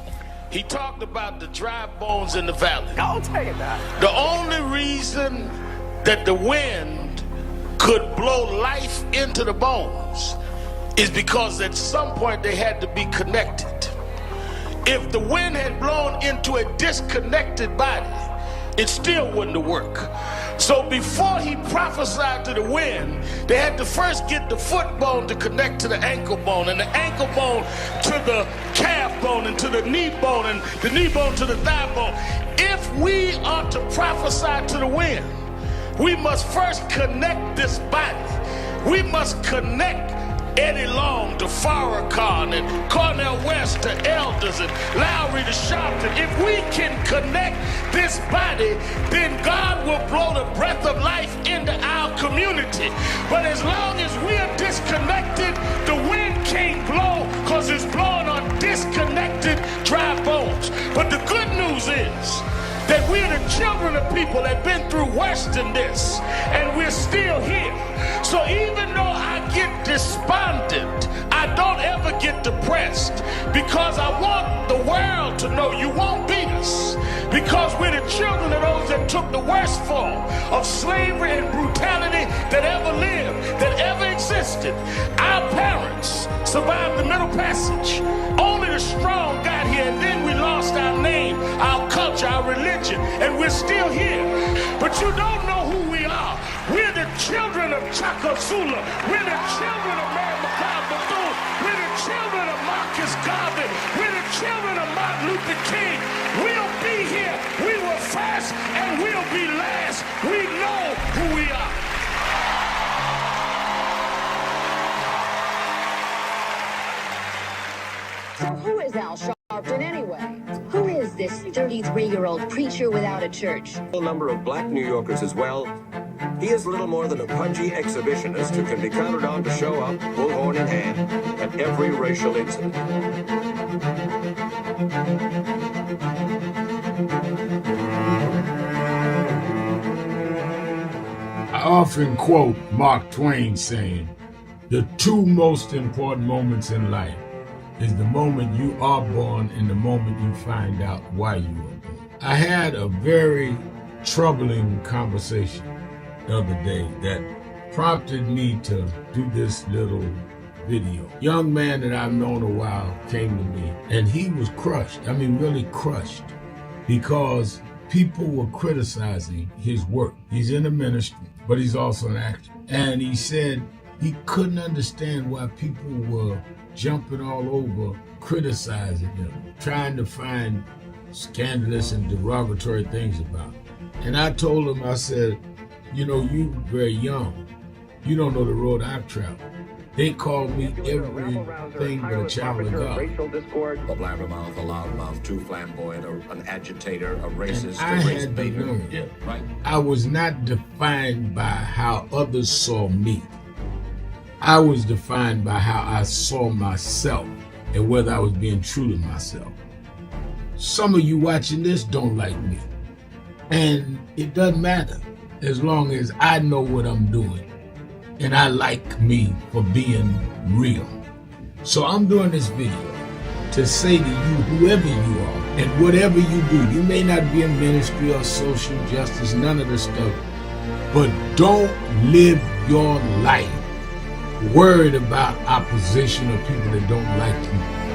He talked about the dry bones in the valley. I'll tell you that. The only reason that the wind could blow life into the bones is because at some point they had to be connected. If the wind had blown into a disconnected body, it still wouldn't have worked. So before he prophesied to the wind, they had to first get the foot bone to connect to the ankle bone, and the ankle bone to the calf bone, and to the knee bone, and the knee bone to the thigh bone. If we are to prophesy to the wind, we must first connect this body. We must connect Eddie Long to Farrakhan and Cornel West to Elders and Lowry to Sharpton. If we can connect this body, then God will blow the breath of life into our community. But as long as we are disconnected, the wind can't blow because it's blowing on disconnected dry bones. But the good news is that we're the children of people that have been through worse than this, and we're still here. So even though I get despondent, I don't ever get depressed, because I want the world to know you won't beat us, because we're the children of those that took the worst form of slavery and brutality that ever lived, that ever existed. Our parents survived the Middle Passage. Only the strong got here, and then we lost our name, our culture, our religion, and we're still here. But you don't know who we are. We're the children of Chaka Zulu. We're the children of Mary McLeod Bethune. We're the children of Marcus Garvey. We're the children of Martin Luther King. We'll be here. We were first, and we'll be last. We know who we are. So who is Al Sharpton anyway? Who is this 33-year-old preacher without a church? A number of black New Yorkers as well. He is little more than a pudgy exhibitionist who can be counted on to show up, bullhorn in hand, at every racial incident. I often quote Mark Twain saying, the two most important moments in life is the moment you are born and the moment you find out why you were born. I had a very troubling conversation the other day that prompted me to do this little video. Young man that I've known a while came to me, and he was crushed. I mean, really crushed, because people were criticizing his work. He's in the ministry, but he's also an actor. And he said he couldn't understand why people were jumping all over, criticizing him, trying to find scandalous and derogatory things about him. And I told him, I said, you know, you very young. You don't know the road I've traveled. They call me everything but a child of God. A blabbermouth, a loudmouth, too flamboyant, an agitator, a racist, I had to learn. Yeah, right. I was not defined by how others saw me. I was defined by how I saw myself and whether I was being true to myself. Some of you watching this don't like me. And it doesn't matter as long as I know what I'm doing and I like me for being real. So I'm doing this video to say to you, whoever you are and whatever you do, you may not be in ministry or social justice, none of this stuff, but don't live your life worried about opposition or people that don't like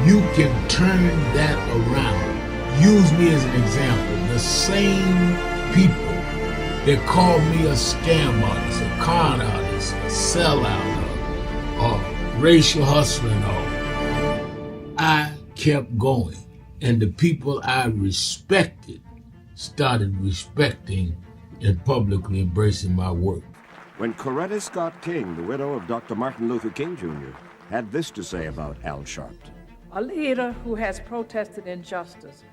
you, you can turn that around. Use me as an example. The same people that call me a scam artist, a con artist, a sellout, or racial hustler and all, I kept going. And the people I respected started respecting and publicly embracing my work. When Coretta Scott King, the widow of Dr. Martin Luther King Jr., had this to say about Al Sharpton. A leader who has protested injustice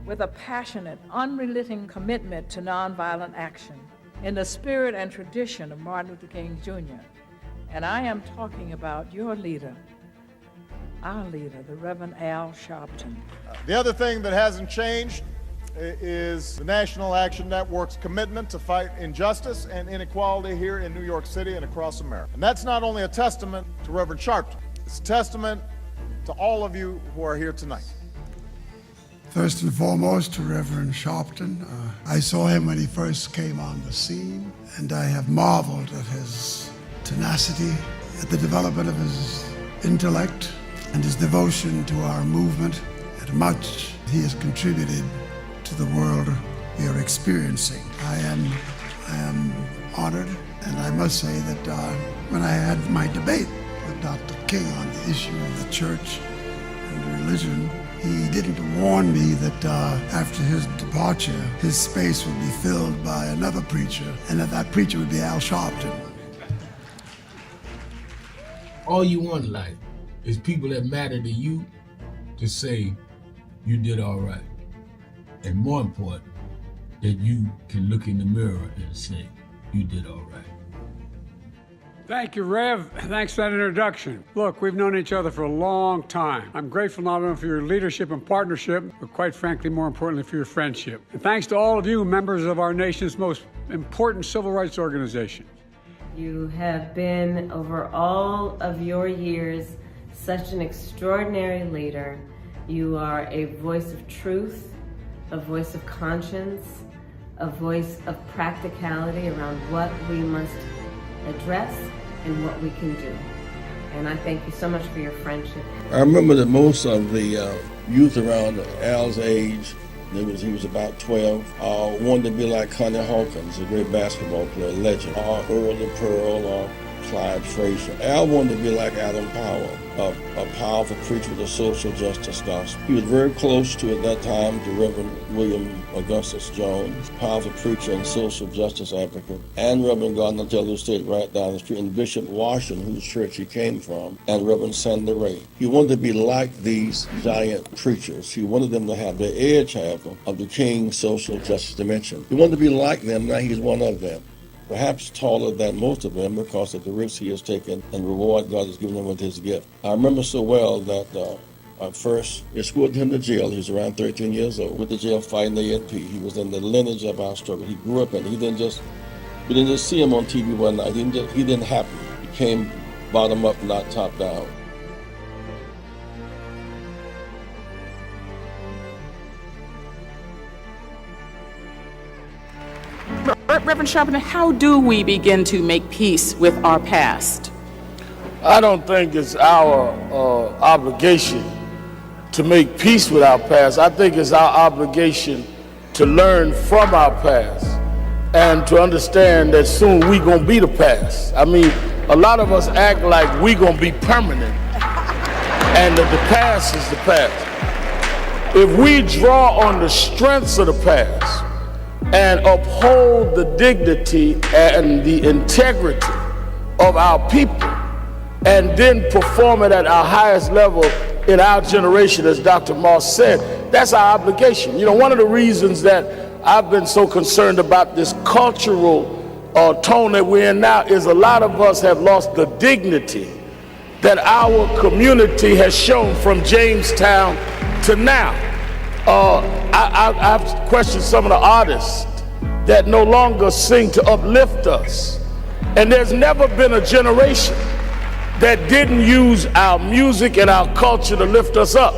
with a passionate, unrelenting commitment to nonviolent action in the spirit and tradition of Martin Luther King Jr. And I am talking about your leader, our leader, the Reverend Al Sharpton. The other thing that hasn't changed is the National Action Network's commitment to fight injustice and inequality here in New York City and across America. And that's not only a testament to Reverend Sharpton, it's a testament to all of you who are here tonight. First and foremost, to Reverend Sharpton. I saw him when he first came on the scene, and I have marveled at his tenacity, at the development of his intellect, and his devotion to our movement, and much he has contributed to the world we are experiencing. I am honored, and I must say that when I had my debate with Dr. King on the issue of the church and religion, he didn't warn me that after his departure, his space would be filled by another preacher, and that preacher would be Al Sharpton. All you want in life is people that matter to you to say you did all right. And more important, that you can look in the mirror and say you did all right. Thank you, Rev. Thanks for that introduction. Look, we've known each other for a long time. I'm grateful not only for your leadership and partnership, but quite frankly, more importantly, for your friendship. And thanks to all of you, members of our nation's most important civil rights organization. You have been, over all of your years, such an extraordinary leader. You are a voice of truth, a voice of conscience, a voice of practicality around what we must address and what we can do. And I thank you so much for your friendship. I remember that most of the youth around Al's age, he was about 12, wanted to be like Connie Hawkins, a great basketball player, legend, or Earl the Pearl, or Clyde Frazier. Al wanted to be like Adam Powell, a powerful preacher with a social justice gospel. He was very close to, at that time, to Reverend William Augustus Jones, powerful preacher and social justice advocate, and Reverend Gardner Taylor State right down the street, and Bishop Washington, whose church he came from, and Reverend Sandy Ray. He wanted to be like these giant preachers. He wanted them to have the edge, however, of the King's social justice dimension. He wanted to be like them, now he's one of them. Perhaps taller than most of them because of the risks he has taken and reward God has given him with his gift. I remember so well that I first escorted him to jail. He was around 13 years old, with the jail fighting the ANP. He was in the lineage of our struggle. He grew up in it. We didn't just see him on TV one night. He didn't happen. He came bottom up, not top down. Reverend Sharpton, how do we begin to make peace with our past? I don't think it's our obligation to make peace with our past. I think it's our obligation to learn from our past and to understand that soon we gonna be the past. I mean, a lot of us act like we gonna be permanent and that the past is the past. If we draw on the strengths of the past and uphold the dignity and the integrity of our people, and then perform it at our highest level in our generation, as Dr. Moss said, that's our obligation. You know, one of the reasons that I've been so concerned about this cultural tone that we're in now is a lot of us have lost the dignity that our community has shown from Jamestown to now. I've questioned some of the artists that no longer sing to uplift us. And there's never been a generation that didn't use our music and our culture to lift us up.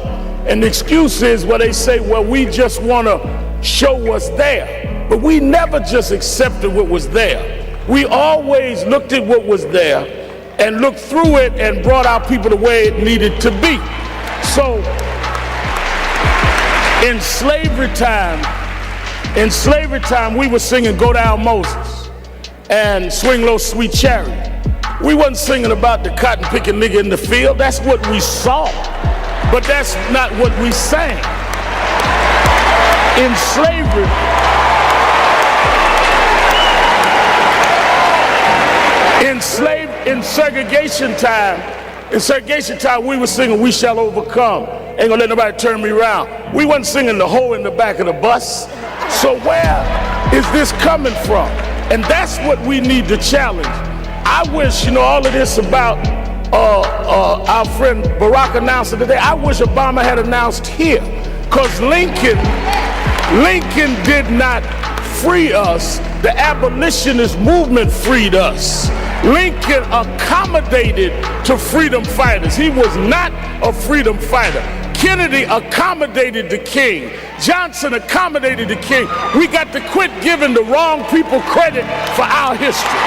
And the excuse is where they say, well, we just want to show what's there. But we never just accepted what was there. We always looked at what was there and looked through it and brought our people the way it needed to be. So in slavery time, we were singing Go Down Moses and Swing Low Sweet Chariot. We wasn't singing about the cotton picking nigga in the field. That's what we saw, but that's not what we sang. In slavery, in segregation time, we were singing We Shall Overcome. Ain't gonna let nobody turn me around. We wasn't singing the hoe in the back of the bus. So where is this coming from? And that's what we need to challenge. I wish, all of this about our friend Barack announcing today, I wish Obama had announced here, because Lincoln did not free us. The abolitionist movement freed us. Lincoln accommodated to freedom fighters. He was not a freedom fighter. Kennedy accommodated the king. Johnson accommodated the king. We got to quit giving the wrong people credit for our history.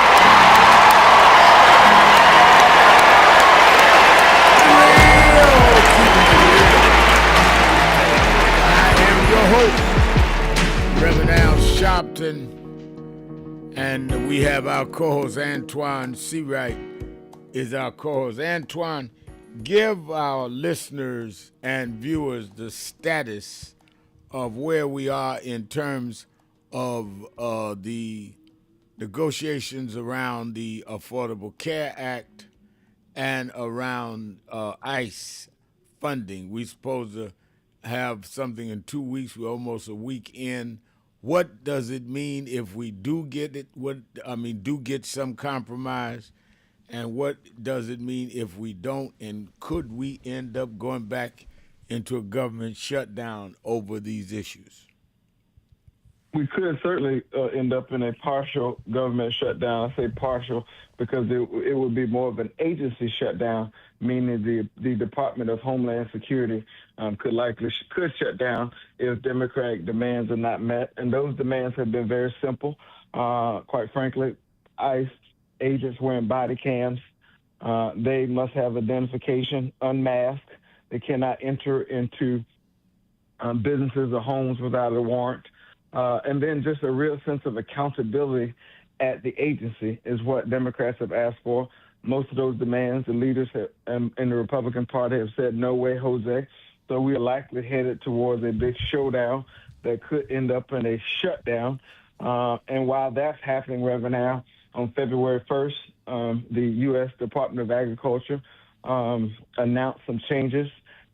Reverend Al Sharpton, and we have our co-host Antoine Seawright is our co-host. Antoine, give our listeners and viewers the status of where we are in terms of the negotiations around the Affordable Care Act and around ICE funding. We're supposed to have something in 2 weeks. We're almost a week in. What does it mean if we do get it? Do get some compromise? And what does it mean if we don't? And could we end up going back into a government shutdown over these issues? We could certainly end up in a partial government shutdown. I say partial because it would be more of an agency shutdown, meaning the Department of Homeland Security could shut down if Democratic demands are not met. And those demands have been very simple. Quite frankly, ICE agents wearing body cams. They must have identification, unmasked. They cannot enter into businesses or homes without a warrant. And then just a real sense of accountability at the agency is what Democrats have asked for. Most of those demands, the leaders in the Republican Party have said, no way, Jose. So we are likely headed towards a big showdown that could end up in a shutdown. And while that's happening, Reverend Al, on February 1st, the U.S. Department of Agriculture announced some changes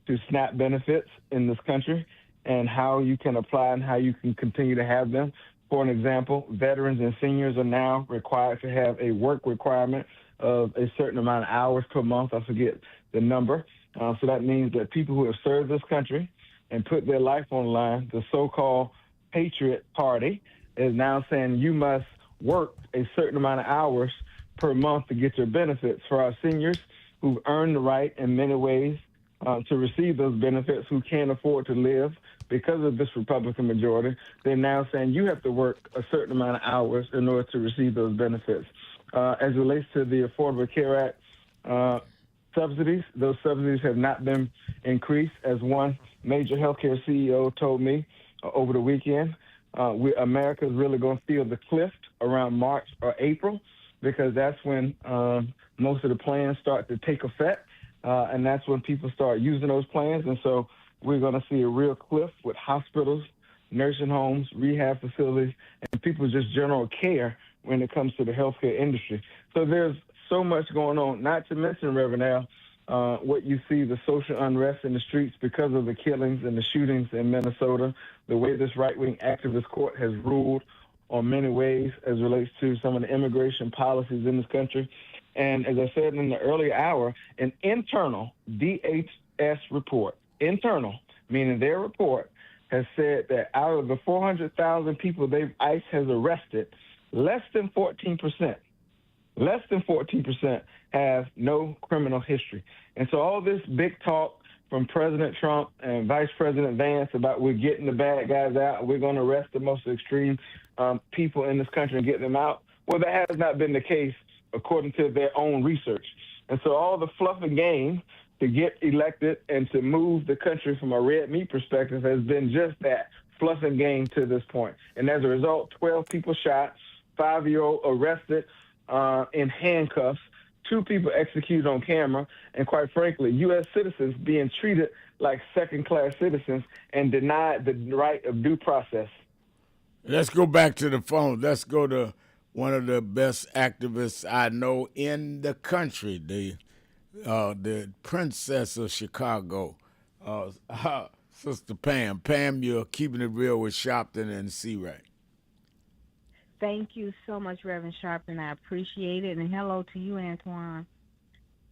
to SNAP benefits in this country and how you can apply and how you can continue to have them. For an example, veterans and seniors are now required to have a work requirement of a certain amount of hours per month. I forget the number. So that means that people who have served this country and put their life on the line, the so-called Patriot Party, is now saying you must work a certain amount of hours per month to get your benefits. For our seniors who've earned the right in many ways to receive those benefits, who can't afford to live because of this Republican majority, they're now saying you have to work a certain amount of hours in order to receive those benefits. As it relates to the Affordable Care Act subsidies, those subsidies have not been increased. As one major healthcare CEO told me over the weekend, America is really going to feel the cliff around March or April, because that's when most of the plans start to take effect, and that's when people start using those plans. And so we're going to see a real cliff with hospitals, nursing homes, rehab facilities, and people's just general care when it comes to the healthcare industry. So there's so much going on, not to mention, Reverend Al, what you see, the social unrest in the streets because of the killings and the shootings in Minnesota, the way this right-wing activist court has ruled on many ways as it relates to some of the immigration policies in this country. And as I said in the earlier hour, an internal DHS report, internal, meaning their report, has said that out of the 400,000 people ICE has arrested, less than 14% have no criminal history. And so all this big talk from President Trump and Vice President Vance about we're getting the bad guys out, we're going to arrest the most extreme people in this country and get them out, well, that has not been the case according to their own research. And so all the fluff and game to get elected and to move the country from a red meat perspective has been just that, fluff and game to this point. And as a result, 12 people shot, 5-year-old arrested in handcuffs, 2 people executed on camera, and quite frankly, U.S. citizens being treated like second-class citizens and denied the right of due process. Let's go back to the phone. Let's go to one of the best activists I know in the country, the Princess of Chicago, Sister Pam. Pam, you're keeping it real with Sharpton and C-Right. Thank you so much, Reverend Sharpton. I appreciate it. And hello to you, Antoine.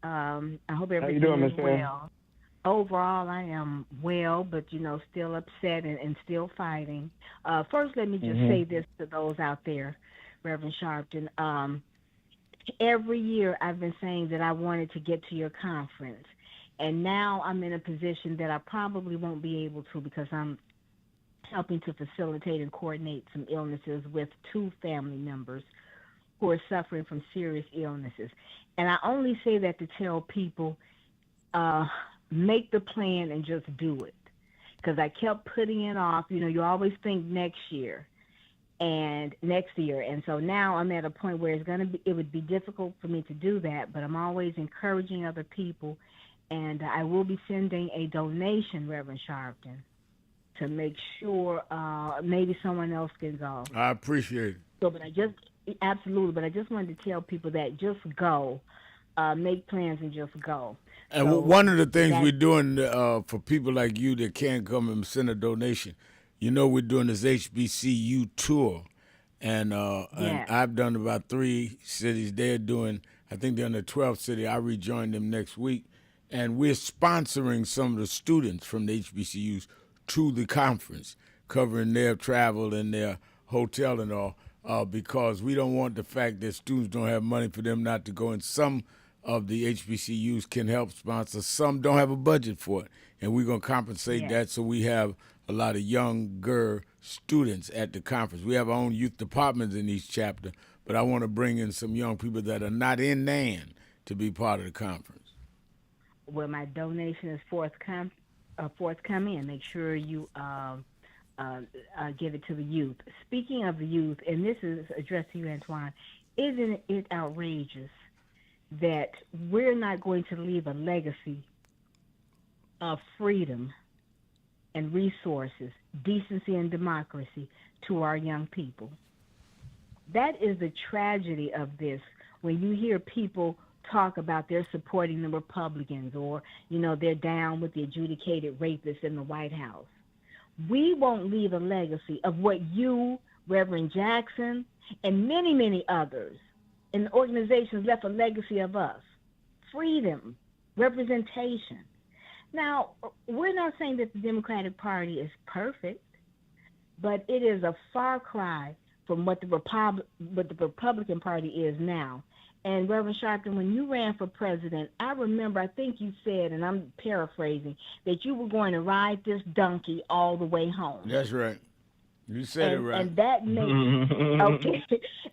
I hope everything is well. Overall, I am well, but, still upset and still fighting. First, let me just say this to those out there, Reverend Sharpton. Every year I've been saying that I wanted to get to your conference, and now I'm in a position that I probably won't be able to because I'm helping to facilitate and coordinate some illnesses with 2 family members who are suffering from serious illnesses. And I only say that to tell people, make the plan and just do it. Because I kept putting it off. You always think next year. And so now I'm at a point where it would be difficult for me to do that, but I'm always encouraging other people, and I will be sending a donation, Reverend Sharpton, to make sure maybe someone else can go. I appreciate it. So, but I just wanted to tell people that just go, make plans and just go. And so one of the things we're doing for people like you that can't come and send a donation, we're doing this HBCU tour, and I've done about 3 cities. They're doing, I think they're in the 12th city. I rejoin them next week, and we're sponsoring some of the students from the HBCUs to the conference, covering their travel and their hotel and all, because we don't want the fact that students don't have money for them not to go, and some of the HBCUs can help sponsor. Some don't have a budget for it, and we're going to compensate that so we have a lot of younger students at the conference. We have our own youth departments in each chapter, but I want to bring in some young people that are not in NAN to be part of the conference. Well, my donation is forthcoming. Make sure you give it to the youth. Speaking of the youth, and this is addressed to you, Antoine, isn't it outrageous that we're not going to leave a legacy of freedom and resources, decency and democracy to our young people? That is the tragedy of this. When you hear people talk about they're supporting the Republicans or, they're down with the adjudicated rapists in the White House, we won't leave a legacy of what you, Reverend Jackson, and many, many others in organizations left a legacy of us. Freedom, representation. Now, we're not saying that the Democratic Party is perfect, but it is a far cry from what the Republican Party is now. And Reverend Sharpton, when you ran for president, I remember, I think you said, and I'm paraphrasing, that you were going to ride this donkey all the way home. That's right. You said it right. And that makes, okay,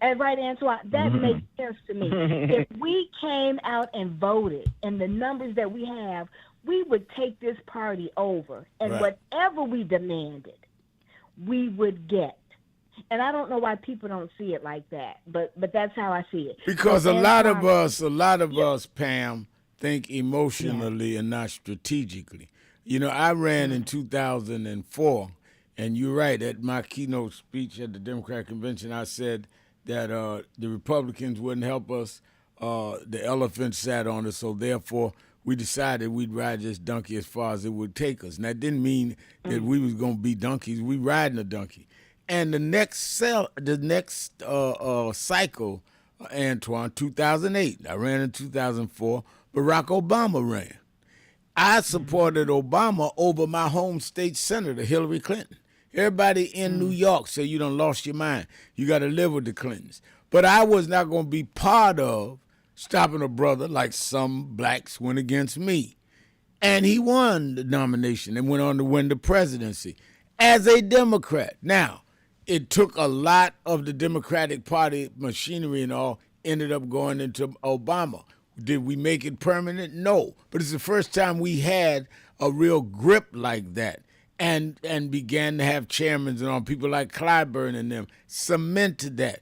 and right, Antoine, that makes sense to me. If we came out and voted in the numbers that we have, we would take this party over. And whatever we demanded, we would get. And I don't know why people don't see it like that, but that's how I see it. Because a lot of us, Pam, think emotionally and not strategically. I ran in 2004, and you're right, at my keynote speech at the Democratic Convention, I said that the Republicans wouldn't help us. The elephant sat on us, so therefore we decided we'd ride this donkey as far as it would take us. And that didn't mean that we was going to be donkeys. We riding a donkey. And the next cycle, Antoine, 2008. I ran in 2004. Barack Obama ran. I supported Obama over my home state senator, Hillary Clinton. Everybody in New York said you done lost your mind. You got to live with the Clintons. But I was not going to be part of stopping a brother like some blacks went against me. And he won the nomination and went on to win the presidency as a Democrat. Now, it took a lot of the Democratic Party machinery and all ended up going into Obama. Did we make it permanent? No. But it's the first time we had a real grip like that and began to have chairmen and all, people like Clyburn and them cemented that.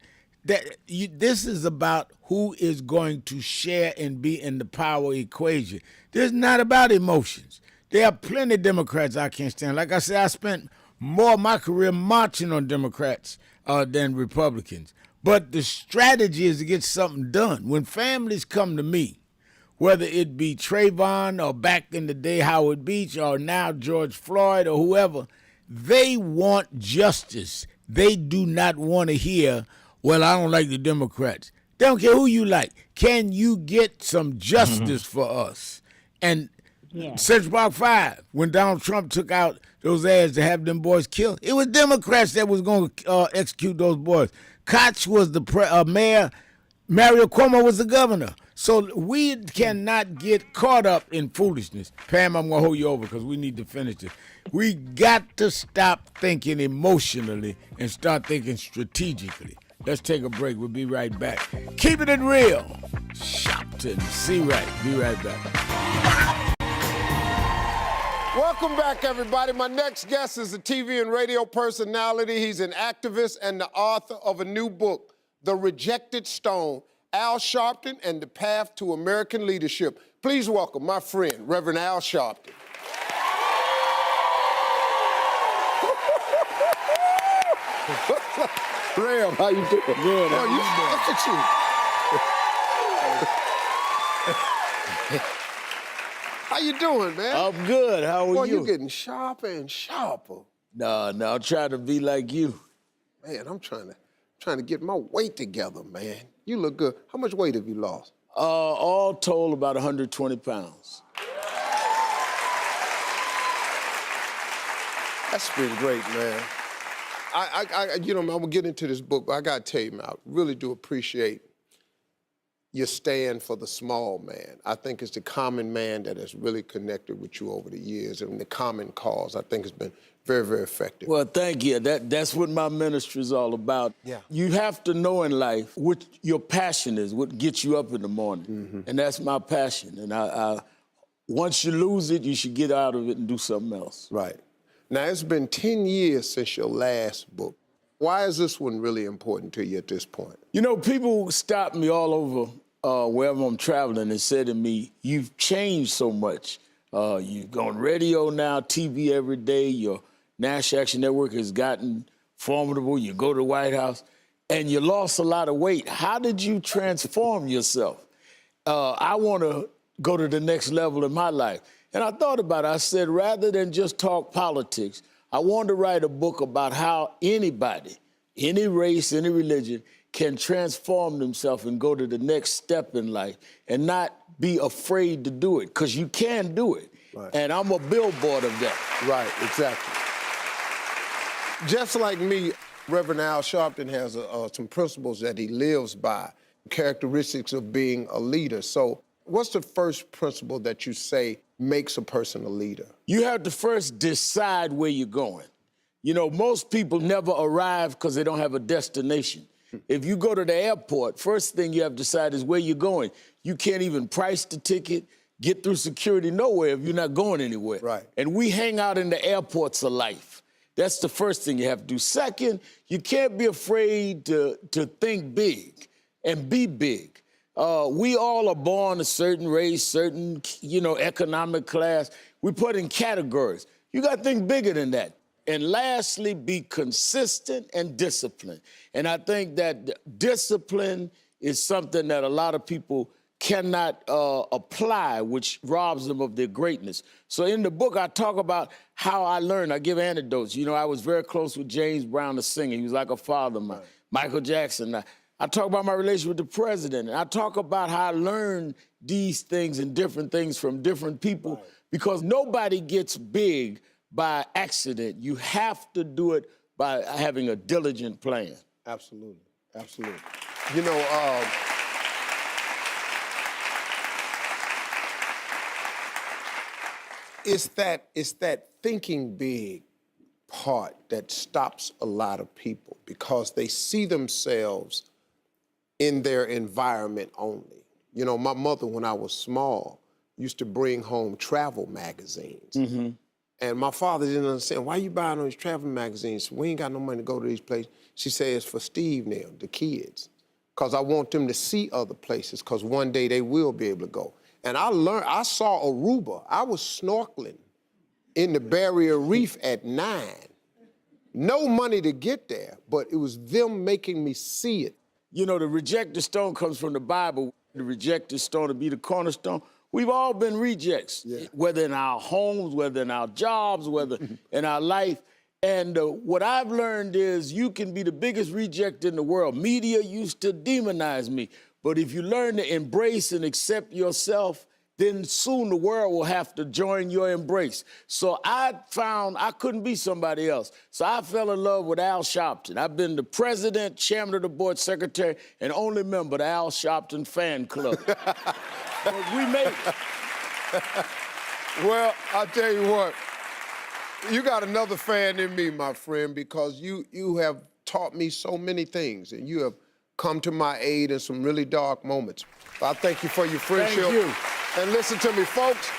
This is about who is going to share and be in the power equation. This is not about emotions. There are plenty of Democrats I can't stand. Like I said, I spent more of my career marching on Democrats than Republicans. But the strategy is to get something done. When families come to me, whether it be Trayvon or back in the day Howard Beach or now George Floyd or whoever, they want justice. They do not want to hear, well, I don't like the Democrats. They don't care who you like. Can you get some justice for us? And Central Park 5, when Donald Trump took out those ads to have them boys killed, it was Democrats that was going to execute those boys. Koch was the mayor. Mario Cuomo was the governor. So we cannot get caught up in foolishness. Pam, I'm going to hold you over because we need to finish this. We got to stop thinking emotionally and start thinking strategically. Let's take a break. We'll be right back. Keeping it real. Shopton. See right. Be right back. Welcome back, everybody. My next guest is a TV and radio personality. He's an activist and the author of a new book, The Rejected Stone, Al Sharpton and the Path to American Leadership. Please welcome my friend, Reverend Al Sharpton. Rev, how you doing? Good. Look at you. How you doing, man? I'm good. How are you? Boy, you getting sharper and sharper. No, I'm trying to be like you. Man, I'm trying to get my weight together, man. You look good. How much weight have you lost? All told, about 120 pounds. That's been great, man. I'm gonna get into this book, but I gotta tell you, man, I really do appreciate your stand for the small man. I think it's the common man that has really connected with you over the years, and the common cause, I think, has been very, very effective. Well, thank you. That's what my ministry is all about. Yeah. You have to know in life what your passion is, what gets you up in the morning. Mm-hmm. And that's my passion. And I once you lose it, you should get out of it and do something else. Right. Now, it's been 10 years since your last book. Why is this one really important to you at this point? You know, people stop me all over wherever I'm traveling and say to me, you've changed so much. You've gone radio now, TV every day. Your National Action Network has gotten formidable. You go to the White House, and you lost a lot of weight. How did you transform yourself? I want to go to the next level in my life. And I thought about it. I said, rather than just talk politics, I want to write a book about how anybody, any race, any religion, can transform themselves and go to the next step in life and not be afraid to do it, because you can do it. Right. And I'm a billboard of that. Right, exactly. Just like me, Reverend Al Sharpton has some principles that he lives by, characteristics of being a leader. So what's the first principle that you say makes a person a leader? You have to first decide where you're going. You know, most people never arrive because they don't have a destination. If you go to the airport, first thing you have to decide is where you're going. You can't even price the ticket, get through security nowhere if you're not going anywhere. Right. And we hang out in the airports of life. That's the first thing you have to do. Second, you can't be afraid to think big and be big. We all are born a certain race, certain, economic class. We put in categories. You got to think bigger than that. And lastly, be consistent and disciplined. And I think that discipline is something that a lot of people cannot apply, which robs them of their greatness. So in the book, I talk about how I learned. I give anecdotes. You know, I was very close with James Brown, the singer. He was like a father of mine. Right. Michael Jackson. I talk about my relationship with the president. And I talk about how I learned these things and different things from different people, right, because nobody gets big by accident. You have to do it by having a diligent plan. Absolutely, absolutely. You know, it's that thinking big part that stops a lot of people, because they see themselves in their environment only. You know, my mother, when I was small, used to bring home travel magazines. Mm-hmm. And my father didn't understand, why you buying all these travel magazines? We ain't got no money to go to these places. She said, it's for Steve now, the kids. Because I want them to see other places, because one day they will be able to go. And I saw Aruba. I was snorkeling in the Barrier Reef at 9. No money to get there, but it was them making me see it. You know, the rejected stone comes from the Bible. The rejected stone to be the cornerstone. We've all been rejects, whether in our homes, whether in our jobs, whether in our life. And what I've learned is you can be the biggest reject in the world. Media used to demonize me. But if you learn to embrace and accept yourself, then soon the world will have to join your embrace. So I found I couldn't be somebody else. So I fell in love with Al Sharpton. I've been the president, chairman of the board, secretary, and only member of the Al Sharpton fan club. But we made it. Well, I'll tell you what, you got another fan in me, my friend, because you have taught me so many things, and you have come to my aid in some really dark moments. I thank you for your friendship. Thank you. And listen to me, folks,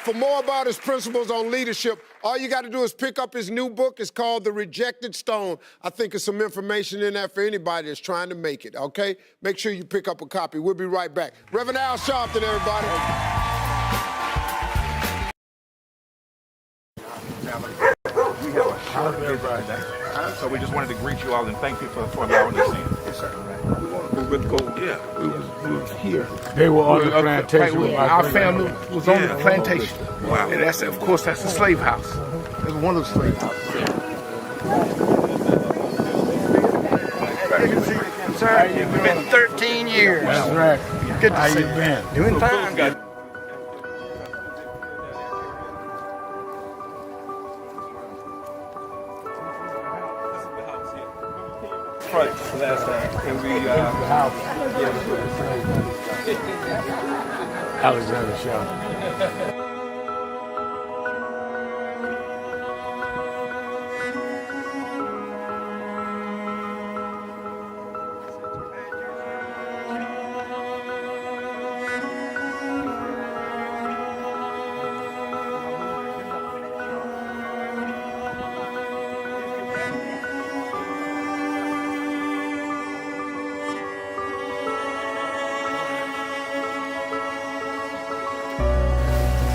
for more about his principles on leadership, all you got to do is pick up his new book. It's called The Rejected Stone. I think there's some information in there for anybody that's trying to make it, okay? Make sure you pick up a copy. We'll be right back. Reverend Al Sharpton, everybody. We have a short visit today, so we just wanted to greet you all and thank you for allowing us in. Yes, sir. We was here. They were on the plantation. Our family was on the plantation. Wow. And that's, of course, that's the slave house. It was one of the slave houses. Sir, it's been 13 years. That's right. Good to How see you been? Doing fine. Good. Last time. And we, Alexander Sharpton.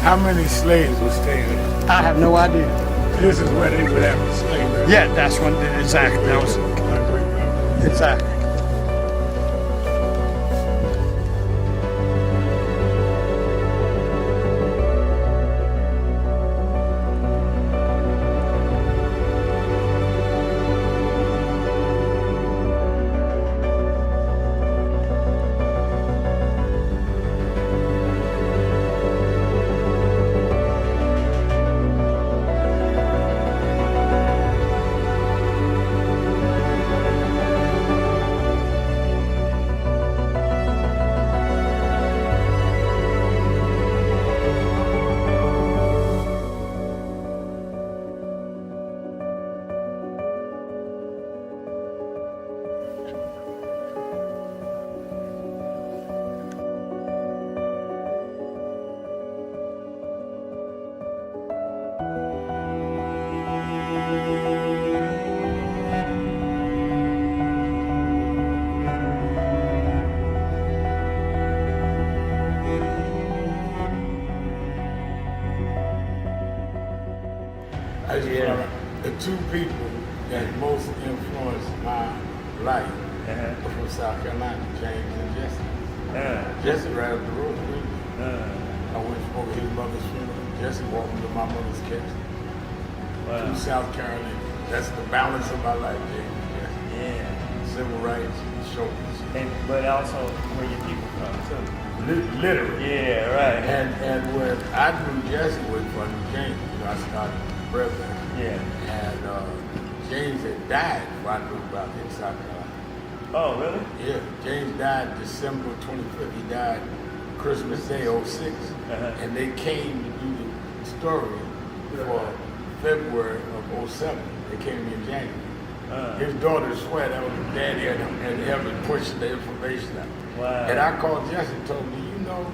How many slaves were staying there? I have no idea. This is where they would have a slave. Yeah, that's what, exactly. That was, exactly. The two people that most influenced my life are from South Carolina, James and Jesse. Jesse right up the road from me. I went for his mother's funeral. Jesse walked me to my mother's casket. Wow. To South Carolina. That's the balance of my life, James and Jesse. Yeah. Civil rights, shoulders. But also where your people from too. Literally. Yeah, right. And when I knew Jesse was from James, you know, I started president. Yeah. And James had died before I knew about it in South Carolina. Oh, really? Yeah. James died December 25th. He died Christmas Day, 06. And they came to do the story for February of 07. They came to me in January. His daughter Sweat, that was his daddy, and him pushing the information out. Wow. And I called Jesse and told him, do you know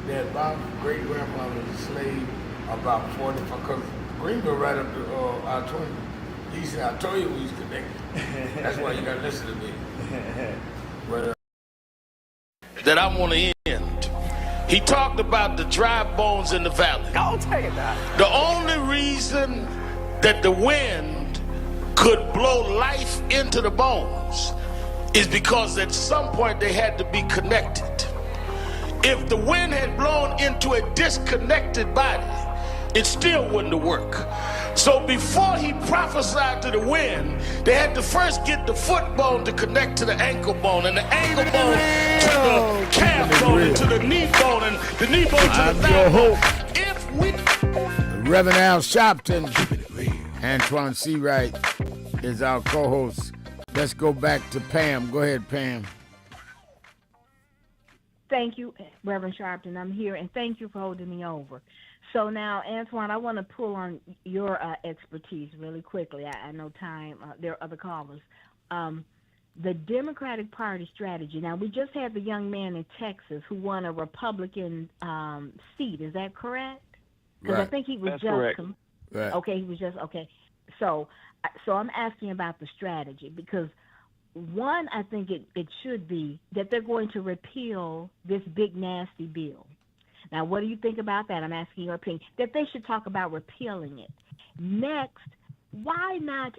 that my great-grandfather was a slave about 45, because Greenville right up to I-20. He said, I told you we was connected. That's why you got to listen to me. But, that I want to end. He talked about the dry bones in the valley. I'll tell you that. The only reason that the wind could blow life into the bones is because at some point they had to be connected. If the wind had blown into a disconnected body, it still wouldn't have worked. So before he prophesied to the wind, they had to first get the foot bone to connect to the ankle bone, and the ankle bone to the calf bone, and to the knee bone, and the knee bone to the thigh bone. If we... Reverend Al Sharpton, Antoine Seawright is our co-host. Let's go back to Pam. Go ahead, Pam. Thank you, Reverend Sharpton. I'm here, and thank you for holding me over. So now, Antoine, I want to pull on your expertise really quickly. I know time, there are other callers. The Democratic Party strategy. Now, we just had the young man in Texas who won a Republican seat. Is that correct? Because I think he was correct. Right. Okay, he was just, okay. So I'm asking about the strategy because, one, I think it should be that they're going to repeal this big, nasty bill. Now, what do you think about that? I'm asking your opinion. That they should talk about repealing it. Next, why not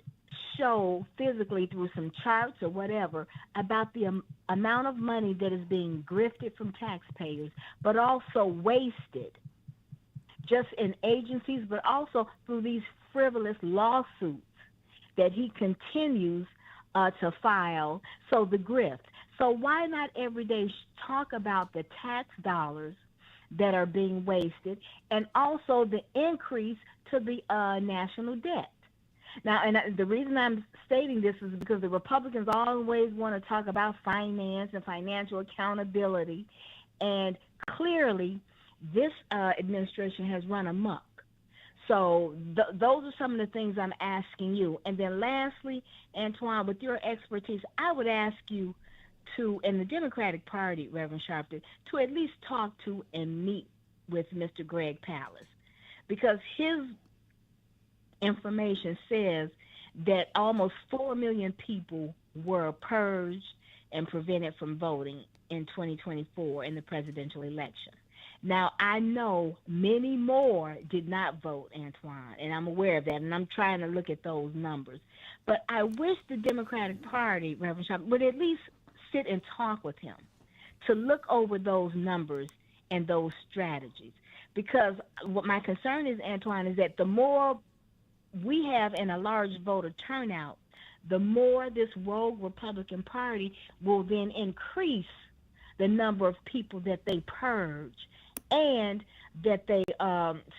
show physically through some charts or whatever about the amount of money that is being grifted from taxpayers, but also wasted just in agencies, but also through these frivolous lawsuits that he continues to file, so the grift. So why not every day talk about the tax dollars that are being wasted and also the increase to the national debt? Now, and the reason I'm stating this is because the Republicans always want to talk about finance and financial accountability, and clearly this administration has run amok. So those are some of the things I'm asking you. And then lastly, Antoine, with your expertise, I would ask you to, in the Democratic Party, Reverend Sharpton, to at least talk to and meet with Mr. Greg Palast, because his information says that almost 4 million people were purged and prevented from voting in 2024 in the presidential election. Now, I know many more did not vote, Antoine, and I'm aware of that, and I'm trying to look at those numbers. But I wish the Democratic Party, Reverend Sharpton, would at least sit and talk with him to look over those numbers and those strategies. Because what my concern is, Antoine, is that the more we have in a large voter turnout, the more this rogue Republican Party will then increase the number of people that they purge and that they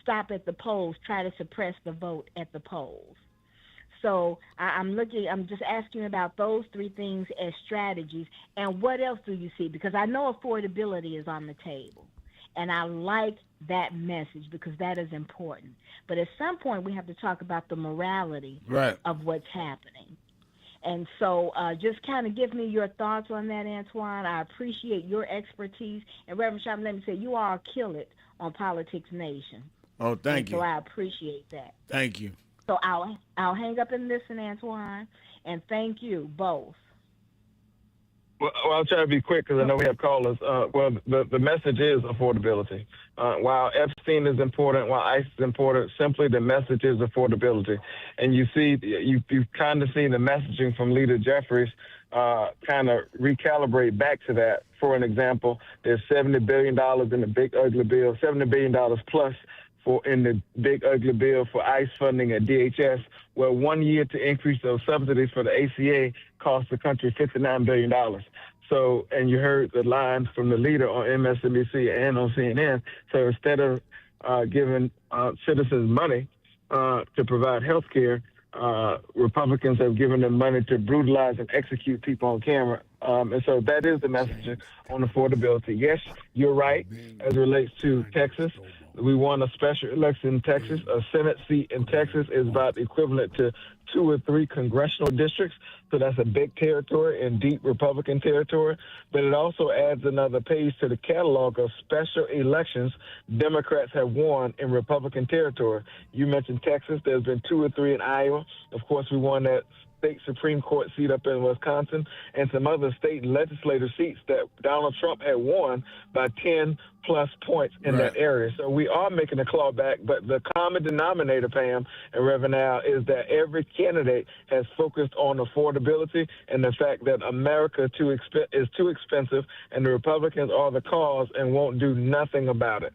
stop at the polls, try to suppress the vote at the polls. So I'm just asking about those three things as strategies. And what else do you see? Because I know affordability is on the table. And I like that message because that is important. But at some point, we have to talk about the morality of what's happening. And so just kind of give me your thoughts on that, Antoine. I appreciate your expertise. And Reverend Sharpton, let me say, you all kill it on Politics Nation. Oh, thank you. So I appreciate that. Thank you. So I'll hang up and listen, Antoine, and thank you both. Well, I'll try to be quick because I know we have callers. The message is affordability. While Epstein is important, while ICE is important, simply the message is affordability. And you see, you kind of see the messaging from Leader Jeffries kind of recalibrate back to that. For an example, there's $70 billion in the big ugly bill, $70 billion plus in the big ugly bill for ICE funding at DHS, where 1 year to increase those subsidies for the ACA cost the country $59 billion. So, and you heard the lines from the leader on MSNBC and on CNN. So instead of giving citizens money to provide health care, Republicans have given them money to brutalize and execute people on camera. And so that is the message on affordability. Yes, you're right as it relates to Texas. We won a special election in Texas. A Senate seat in Texas is about equivalent to 2 or 3 congressional districts. So that's a big territory and deep Republican territory. But it also adds another page to the catalog of special elections Democrats have won in Republican territory. You mentioned Texas. There's been 2 or 3 in Iowa. Of course, we won that state Supreme Court seat up in Wisconsin and some other state legislative seats that Donald Trump had won by 10 plus points in that area. So we are making a clawback, but the common denominator, Pam and Reverend Al, is that every candidate has focused on affordability and the fact that America is too expensive and the Republicans are the cause and won't do nothing about it.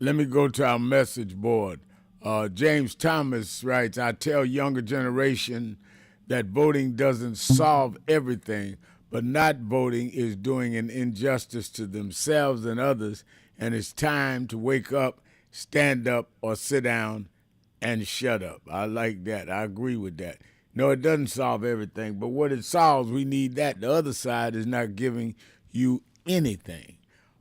Let me go to our message board. James Thomas writes, I tell younger generation that voting doesn't solve everything, but not voting is doing an injustice to themselves and others, and it's time to wake up, stand up, or sit down and shut up. I like that. I agree with that. No, it doesn't solve everything, but what it solves, we need that. The other side is not giving you anything.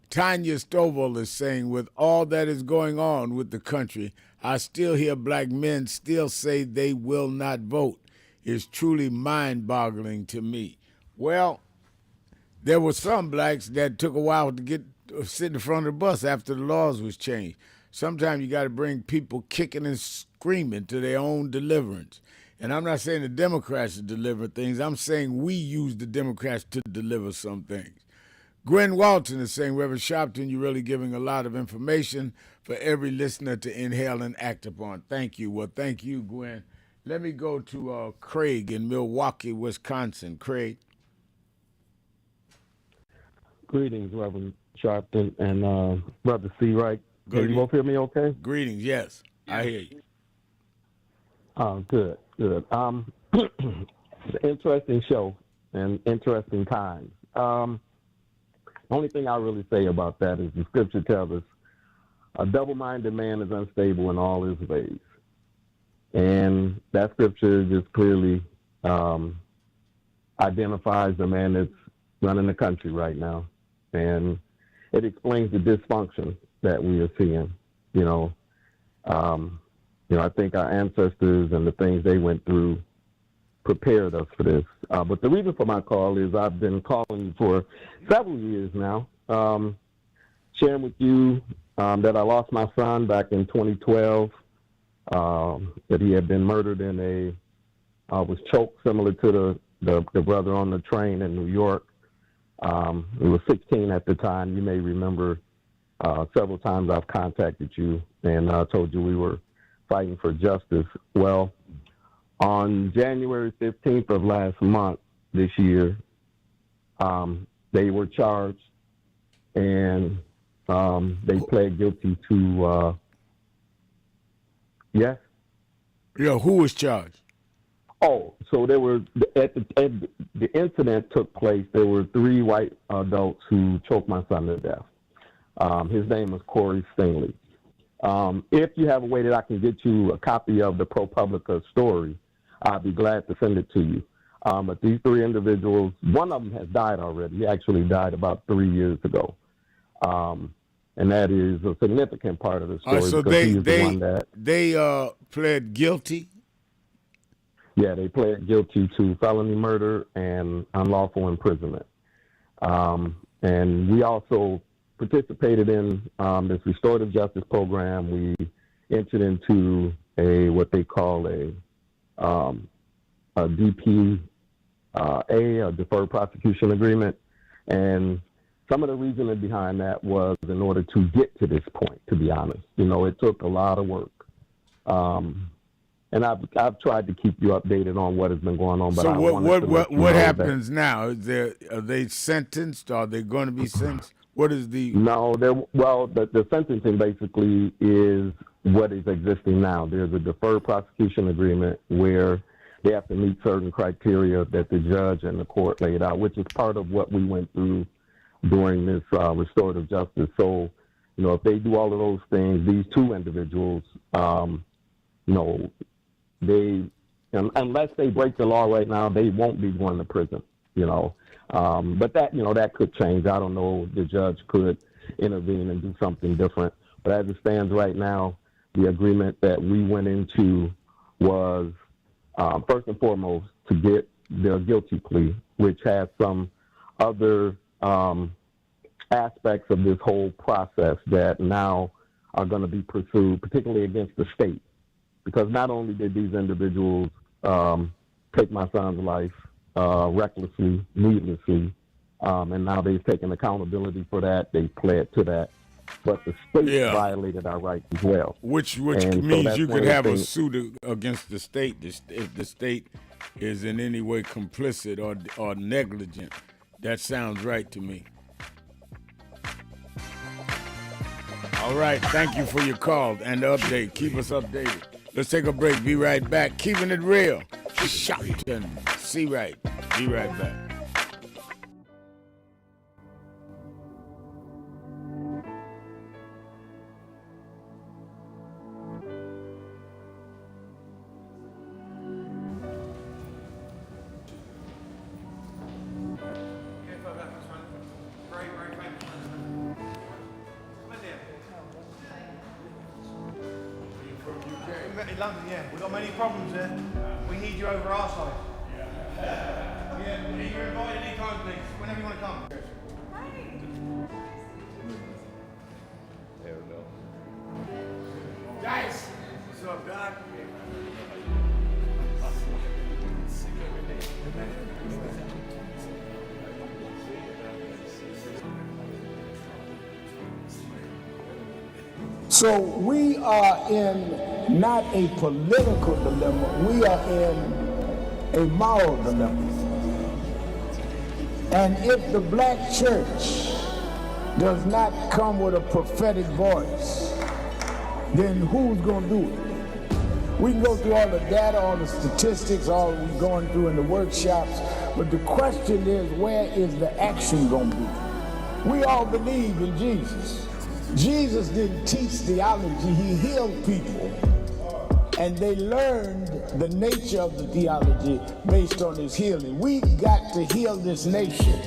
Tanya Stovall is saying, with all that is going on with the country, I still hear black men still say they will not vote. It's truly mind-boggling to me. Well, there were some blacks that took a while to sit in front of the bus after the laws was changed. Sometimes you got to bring people kicking and screaming to their own deliverance. And I'm not saying the Democrats should deliver things. I'm saying we use the Democrats to deliver some things. Gwen Walton is saying, Reverend Sharpton, you're really giving a lot of information for every listener to inhale and act upon. Thank you. Well, thank you, Gwen. Let me go to Craig in Milwaukee, Wisconsin. Craig. Greetings, Reverend Sharpton and Brother C. Wright. Can you both hear me okay? Greetings, yes. I hear you. Good. Interesting show and interesting times. Only thing I really say about that is the scripture tells us a double-minded man is unstable in all his ways. And that scripture just clearly identifies the man that's running the country right now. And it explains the dysfunction that we are seeing. I think our ancestors and the things they went through prepared us for this. But the reason for my call is I've been calling for several years now, sharing with you that I lost my son back in 2012, that he had been murdered was choked similar to the brother on the train in New York. He was 16 at the time. You may remember several times I've contacted you and told you we were fighting for justice. Well, on January 15th of last month, this year, they were charged and they pled guilty to, yes? Yeah, who was charged? Oh, so there were, at the incident took place, there were 3 white adults who choked my son to death. His name was Corey Stingley. If you have a way that I can get you a copy of the ProPublica story, I'd be glad to send it to you. But these 3 individuals, one of them has died already. He actually died about 3 years ago. And that is a significant part of the story. So they pled guilty? Yeah, they pled guilty to felony murder and unlawful imprisonment. And we also participated in this restorative justice program. We entered into what they call a DPA, a deferred prosecution agreement. And some of the reasoning behind that was in order to get to this point, to be honest. It took a lot of work. And I've tried to keep you updated on what has been going on. But so what happens now? Are they sentenced? Are they going to be sentenced? What is the... No, the sentencing basically is what is existing now. There's a deferred prosecution agreement where they have to meet certain criteria that the judge and the court laid out, which is part of what we went through during this restorative justice. So, if they do all of those things, these 2 individuals, unless they break the law right now, they won't be going to prison, But that could change. I don't know. The judge could intervene and do something different. But as it stands right now, the agreement that we went into was, first and foremost, to get their guilty plea, which has some other aspects of this whole process that now are going to be pursued, particularly against the state. Because not only did these individuals take my son's life recklessly, needlessly, and now they've taken accountability for that, they pled to that, but the state violated our rights as well. Which means you could have a suit against the state if the state is in any way complicit or negligent. That sounds right to me. All right, thank you for your call and the update. Keep us updated. Let's take a break. Be right back. Keeping it real. Sharpton. See right. Be right back. London, yeah. We've got many problems there. We need you over our side. Yeah, you're invited anytime, please. Whenever you want to come. There we go. Dice! What's up, Doc? So we are in not a political dilemma, we are in a moral dilemma. And if the black church does not come with a prophetic voice, then who's going to do it? We can go through all the data, all the statistics, all we're going through in the workshops, but the question is, where is the action going to be? We all believe in Jesus. Jesus didn't teach theology, he healed people. And they learned the nature of the theology based on his healing. We've got to heal this nation.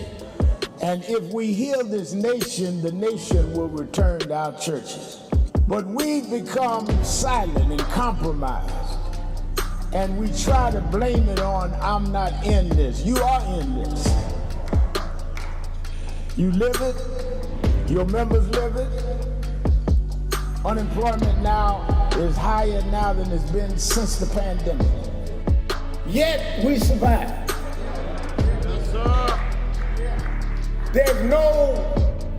And if we heal this nation, the nation will return to our churches. But we've become silent and compromised. And we try to blame it on, I'm not in this. You are in this. You live it, your members live it. Unemployment now is higher now than it's been since the pandemic. Yet we survive. Yes, sir. There's no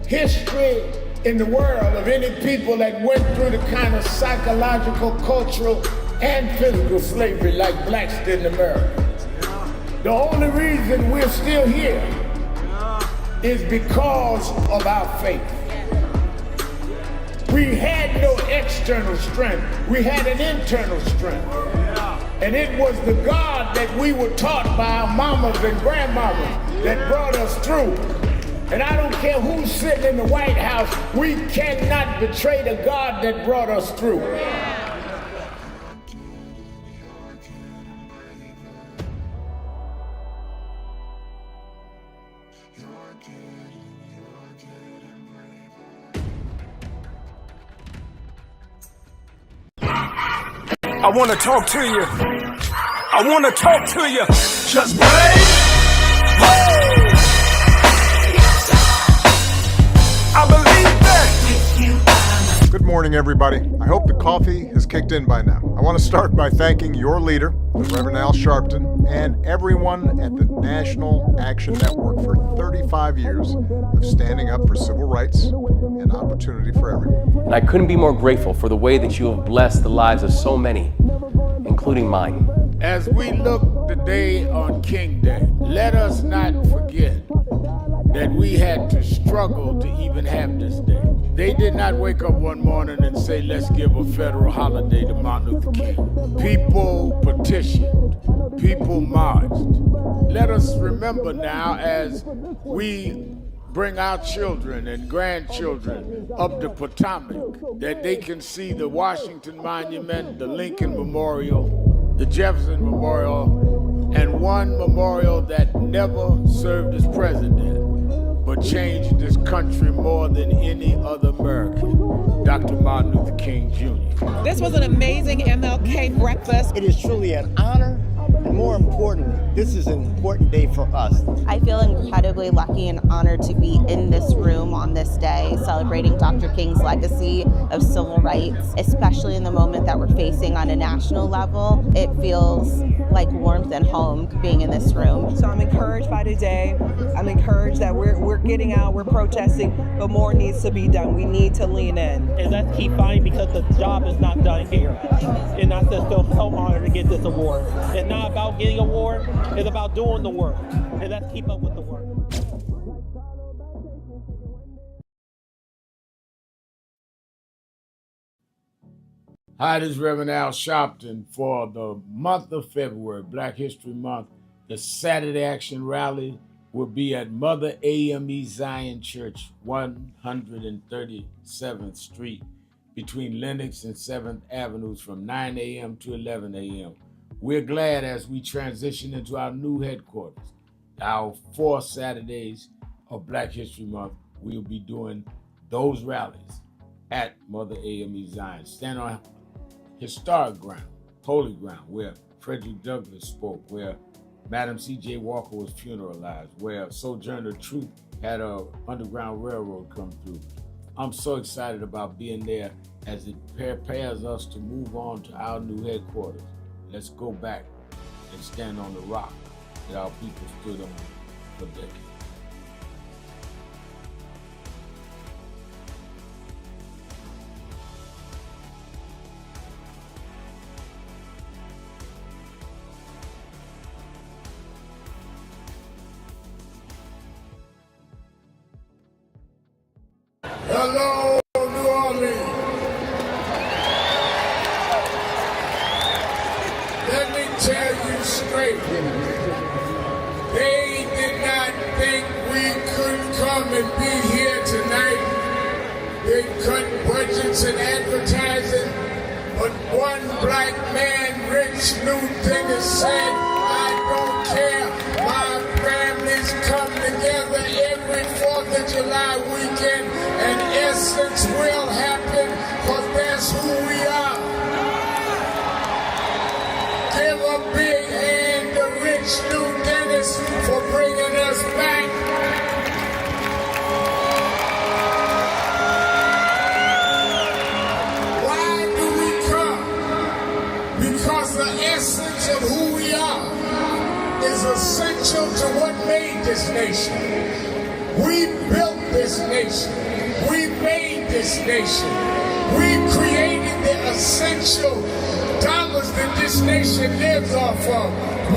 history in the world of any people that went through the kind of psychological, cultural, and physical slavery like blacks did in America. The only reason we're still here is because of our faith. We had no external strength. We had an internal strength. And it was the God that we were taught by our mamas and grandmamas that brought us through. And I don't care who's sitting in the White House, we cannot betray the God that brought us through. I want to talk to you. I want to talk to you. Just brave. I believe that. Good morning, everybody. I hope the coffee has kicked in by now. I want to start by thanking your leader, the Reverend Al Sharpton, and everyone at the National Action Network for 35 years of standing up for civil rights and opportunity for everyone. And I couldn't be more grateful for the way that you have blessed the lives of so many, including mine. As we look today on King Day, let us not forget that we had to struggle to even have this day. They did not wake up one morning and say, let's give a federal holiday to Martin Luther King. People petitioned, people marched. Let us remember now as we bring our children and grandchildren up the Potomac, that they can see the Washington Monument, the Lincoln Memorial, the Jefferson Memorial, and one memorial that never served as president, but changed this country more than any other American, Dr. Martin Luther King Jr. This was an amazing MLK breakfast. It is truly an honor, and more importantly, this is an important day for us. I feel incredibly lucky and honored to be in this room on this day, celebrating Dr. King's legacy of civil rights, especially in the moment that we're facing on a national level. It feels like warmth and home being in this room. So I'm encouraged by today. I'm encouraged that we're getting out, we're protesting, but more needs to be done. We need to lean in. And let's keep fighting because the job is not done here. And I just feel so honored to get this award. It's not about getting an award, it's about doing the work. And let's keep up with the work. Hi, this is Reverend Al Sharpton for the month of February, Black History Month. The Saturday Action Rally will be at Mother AME Zion Church, 137th Street, between Lenox and 7th Avenues from 9 a.m. to 11 a.m. We're glad as we transition into our new headquarters. Our 4 Saturdays of Black History Month, we'll be doing those rallies at Mother AME Zion. Stand on historic ground, holy ground, where Frederick Douglass spoke, where Madam C.J. Walker was funeralized, where Sojourner Truth had a Underground Railroad come through. I'm so excited about being there as it prepares us to move on to our new headquarters. Let's go back and stand on the rock that our people stood on for decades. Hello, New Orleans. Let me tell you straight. They did not think we could come and be here tonight. They cut budgets and advertising, but one black man, Rich Newton, said, I don't care. My families come together every 4th of July weekend, and essence will happen, because that's who we are. Give a big hand to Rich New Dennis for bringing us back. Why do we come? Because the essence of who we are is essential to what made this nation. We built this nation. We made this nation. We created the essential dollars that this nation lives off of.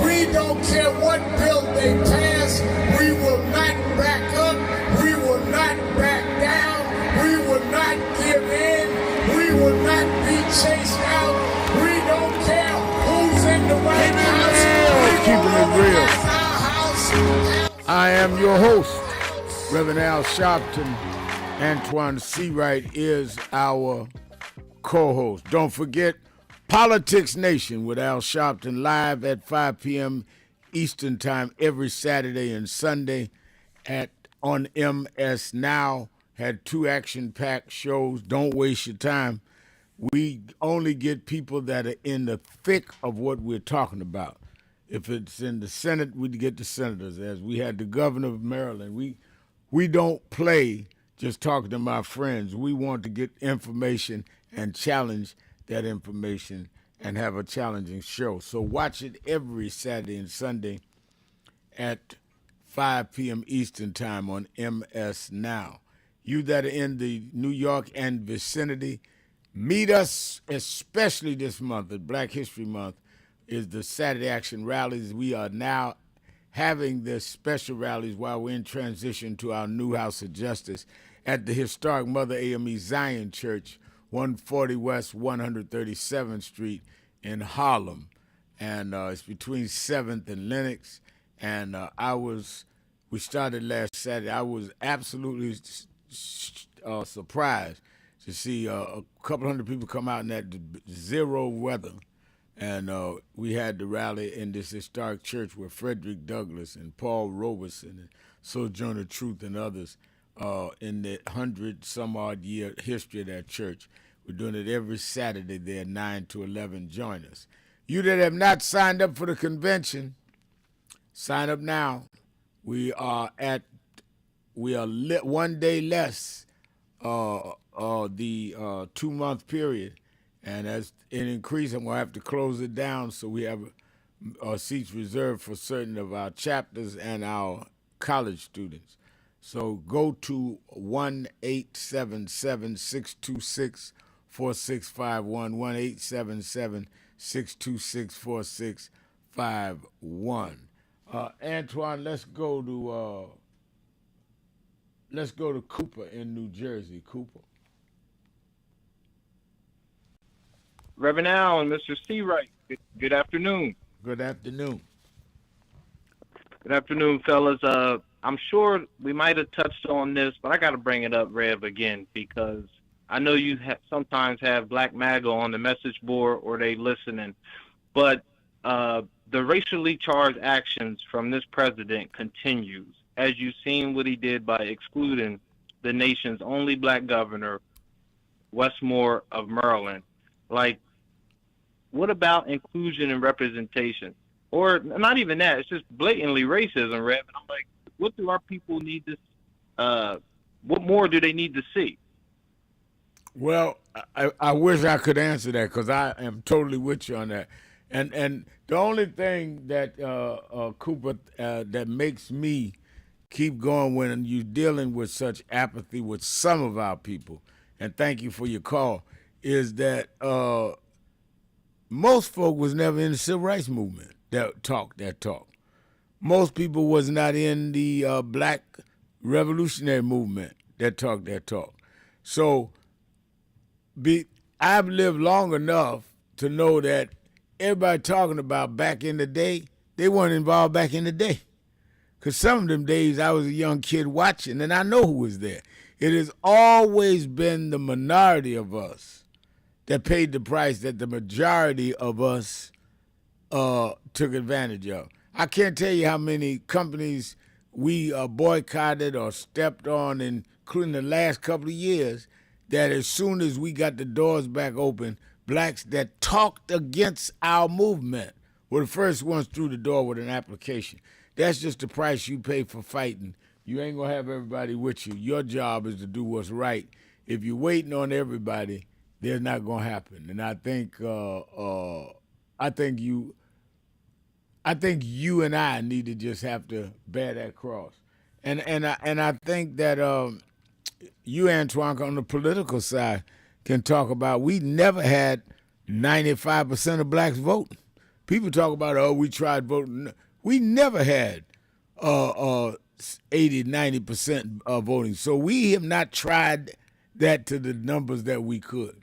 We don't care what bill they pass. We will not back up. We will not back down. We will not give in. We will not be chased out. We don't care who's in the White House. Keeping it real. I am your host, Reverend Al Sharpton. Antoine Seawright is our co-host. Don't forget, Politics Nation with Al Sharpton live at 5 p.m. Eastern Time every Saturday and Sunday on MS Now. Had 2 action-packed shows. Don't waste your time. We only get people that are in the thick of what we're talking about. If it's in the Senate, we get the senators. As we had the governor of Maryland. We don't play just talking to my friends. We want to get information and challenge that information and have a challenging show. So watch it every Saturday and Sunday at 5 p.m. Eastern Time on MS Now. You that are in the New York and vicinity, meet us, especially this month, at Black History Month, is the Saturday Action Rallies. We are now having the special rallies while we're in transition to our new House of Justice at the historic Mother AME Zion Church, 140 West 137th Street in Harlem. And it's between 7th and Lenox. And we started last Saturday. I was absolutely surprised to see a couple hundred people come out in that zero weather. And we had the rally in this historic church where Frederick Douglass and Paul Robeson and Sojourner Truth and others in the 100-some-odd year history of that church. We're doing it every Saturday there, 9 to 11. Join us. You that have not signed up for the convention, sign up now. We are 1 day less the 2-month period. And as it increases, I'm going to have to close it down so we have seats reserved for certain of our chapters and our college students. So go to 1-877-626-4651, 1-877-626-4651. Antoine, let's go to Cooper in New Jersey. Cooper. Reverend Al and Mr. Seawright, good afternoon. Good afternoon. Good afternoon, fellas. I'm sure we might have touched on this, but I got to bring it up, Rev, again, because I know you sometimes have Black MAGA on the message board or they listening, but the racially charged actions from this president continues, as you've seen what he did by excluding the nation's only Black governor, Westmore of Maryland. Like, what about inclusion and representation? Or not even that, it's just blatantly racism, Rev. And I'm like, what do our people need to, what more do they need to see? Well, I wish I could answer that because I am totally with you on that. And the only thing that, Cooper, that makes me keep going when you're dealing with such apathy with some of our people, and thank you for your call, is that most folk was never in the civil rights movement that talk. Most people was not in the Black revolutionary movement that talk. So I've lived long enough to know that everybody talking about back in the day, they weren't involved back in the day. Because some of them days I was a young kid watching, and I know who was there. It has always been the minority of us that paid the price that the majority of us took advantage of. I can't tell you how many companies we boycotted or stepped on, including the last couple of years, that as soon as we got the doors back open, blacks that talked against our movement were the first ones through the door with an application. That's just the price you pay for fighting. You ain't gonna have everybody with you. Your job is to do what's right. If you're waiting on everybody, that's not gonna happen. And I think you and I need to just have to bear that cross. And I think that you, Antoine, on the political side, can talk about we never had 95% of blacks voting. People talk about, we tried voting. We never had 80, 90% voting. So we have not tried that to the numbers that we could.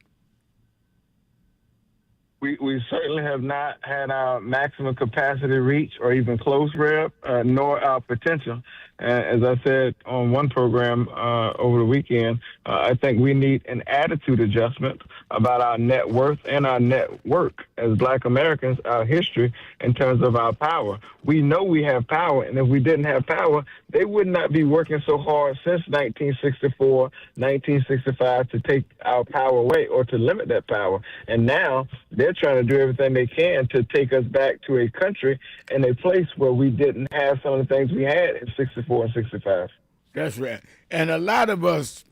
We certainly have not had our maximum capacity reach or even close, Rev, nor our potential. As I said on one program over the weekend, I think we need an attitude adjustment about our net worth and our network as Black Americans, our history in terms of our power. We know we have power, and if we didn't have power, they would not be working so hard since 1964, 1965 to take our power away or to limit that power. And now they're trying to do everything they can to take us back to a country and a place where we didn't have some of the things we had in 64 and 65. That's right. And a lot of us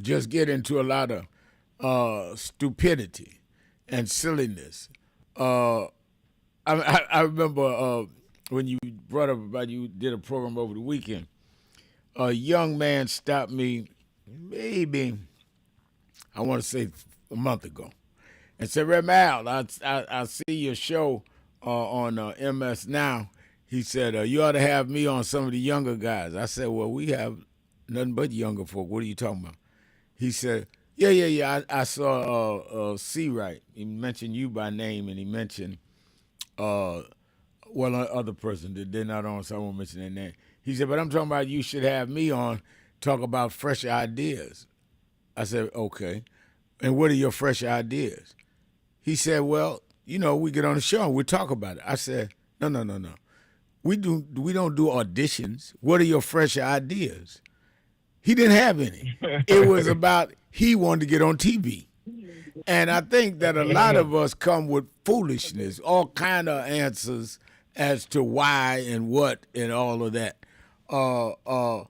just get into a lot of stupidity and silliness. I remember when you brought up about you did a program over the weekend, a young man stopped me maybe, I want to say a month ago, and said, Rev Al, I see your show on MS Now. He said, you ought to have me on some of the younger guys. I said, well, we have nothing but younger folk. What are you talking about? He said, yeah. I saw Seawright. He mentioned you by name, and he mentioned, other person that they're not on, so I won't mention their name. He said, but I'm talking about you should have me on, talk about fresh ideas. I said, okay. And what are your fresh ideas? He said, well, we get on the show and we talk about it. I said, no. we don't do auditions. What are your fresh ideas? He didn't have any. It was about he wanted to get on TV. And I think that a lot of us come with foolishness, all kind of answers as to why and what and all of that. Why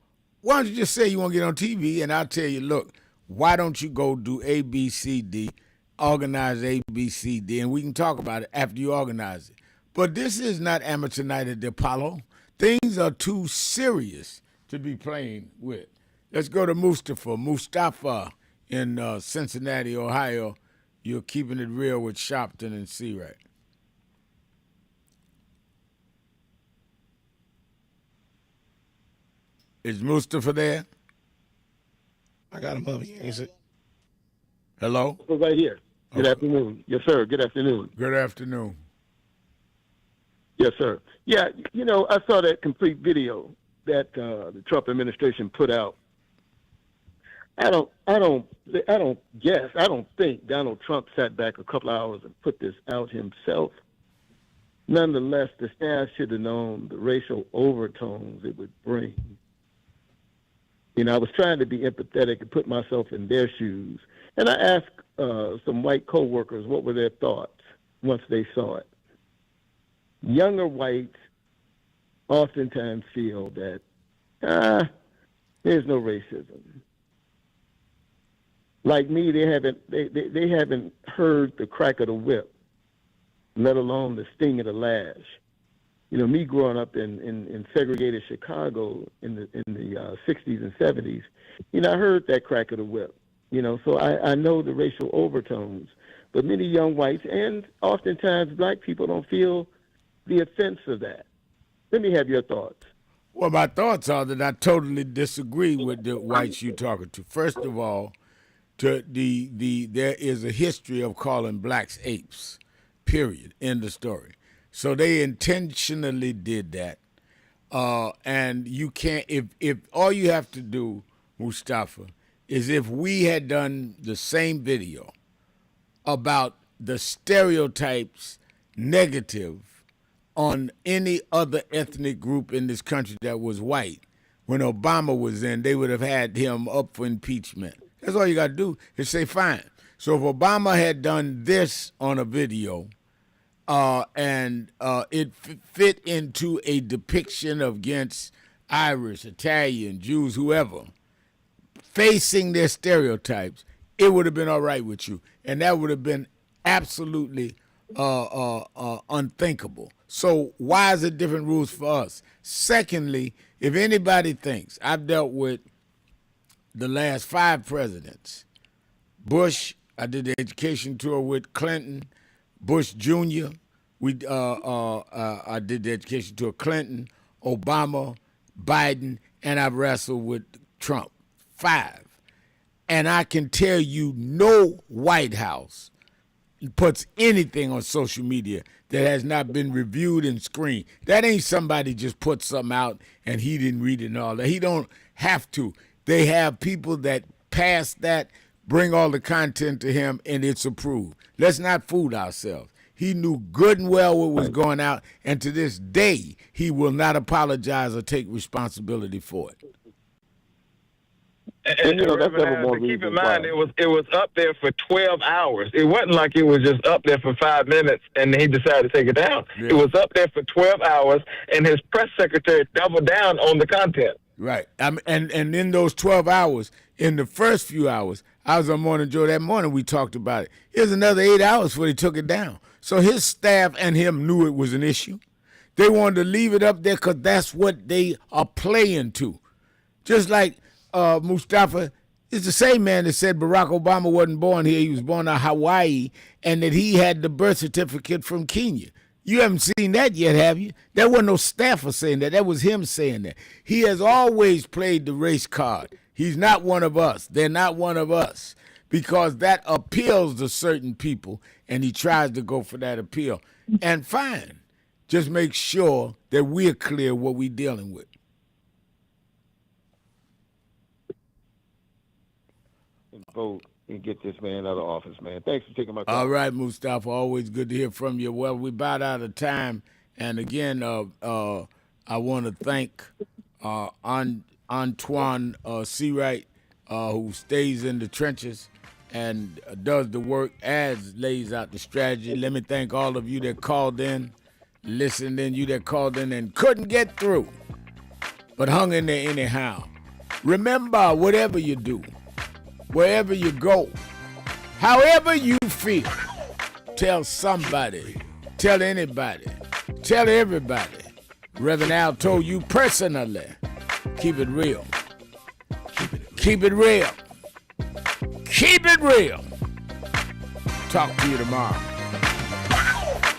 don't you just say you want to get on TV, and I'll tell you, look, why don't you go do A, B, C, D, organize A, B, C, D, and we can talk about it after you organize it. But this is not amateur night at the Apollo. Things are too serious to be playing with. Let's go to Mustafa in Cincinnati, Ohio. You're keeping it real with Sharpton and C-Rack. Is Mustafa there? I got him up. He answered. Hello? Right here. Good afternoon. Yes, sir. Good afternoon. Good afternoon. Yes, sir. Yeah, you know, I saw that complete video that the Trump administration put out. I don't think Donald Trump sat back a couple hours and put this out himself. Nonetheless, the staff should have known the racial overtones it would bring. You know, I was trying to be empathetic and put myself in their shoes. And I asked some white coworkers what were their thoughts once they saw it. Younger whites oftentimes feel that, there's no racism. Like me, they haven't heard the crack of the whip, let alone the sting of the lash. You know, me growing up in segregated Chicago in the 60s and 70s, you know, I heard that crack of the whip. You know, so I know the racial overtones. But many young whites and oftentimes black people don't feel the offense of that. Let me have your thoughts. Well, my thoughts are that I totally disagree with the whites you're talking to. First of all, there is a history of calling blacks apes, period, end of story. So they intentionally did that. And you can't, if all you have to do, Mustafa, is if we had done the same video about the stereotypes negative on any other ethnic group in this country that was white, when Obama was in, they would have had him up for impeachment. That's all you got to do is say, fine. So if Obama had done this on a video and it fit into a depiction against Irish, Italian, Jews, whoever, facing their stereotypes, it would have been all right with you. And that would have been absolutely unthinkable. So why is it different rules for us? Secondly, if anybody thinks, I've dealt with the last 5 presidents, Bush, I did the education tour with Clinton, Bush Jr., I did the education tour, Clinton, Obama, Biden, and I've wrestled with Trump. 5. And I can tell you no White House puts anything on social media that has not been reviewed and screened. That ain't somebody just put something out and he didn't read it and all that. He don't have to. They have people that pass that, bring all the content to him, and it's approved. Let's not fool ourselves. He knew good and well what was going out, and to this day, he will not apologize or take responsibility for it. And you know, that's to keep in mind, it was up there for 12 hours. It wasn't like it was just up there for 5 minutes and he decided to take it down. Yeah. It was up there for 12 hours, and his press secretary doubled down on the content. Right. And in those 12 hours, in the first few hours, I was on Morning Joe that morning, we talked about it. Here's another 8 hours before he took it down. So his staff and him knew it was an issue. They wanted to leave it up there because that's what they are playing to. Just like Mustafa is the same man that said Barack Obama wasn't born here. He was born in Hawaii, and that he had the birth certificate from Kenya. You haven't seen that yet, have you? There wasn't no staffer saying that. That was him saying that. He has always played the race card. He's not one of us. They're not one of us, because that appeals to certain people, and he tries to go for that appeal. And fine. Just make sure that we're clear what we're dealing with. Vote and get this man out of office, man. Thanks for taking my call. All right, Mustafa, always good to hear from you. Well, we're about out of time. And again, I want to thank Antoine Seawright, who stays in the trenches and does the work as lays out the strategy. Let me thank all of you that called in, listened in, you that called in and couldn't get through, but hung in there anyhow. Remember, whatever you do, wherever you go, however you feel, tell somebody, tell anybody, tell everybody. Reverend Al told you personally, keep it real. Keep it real. Keep it real. Talk to you tomorrow.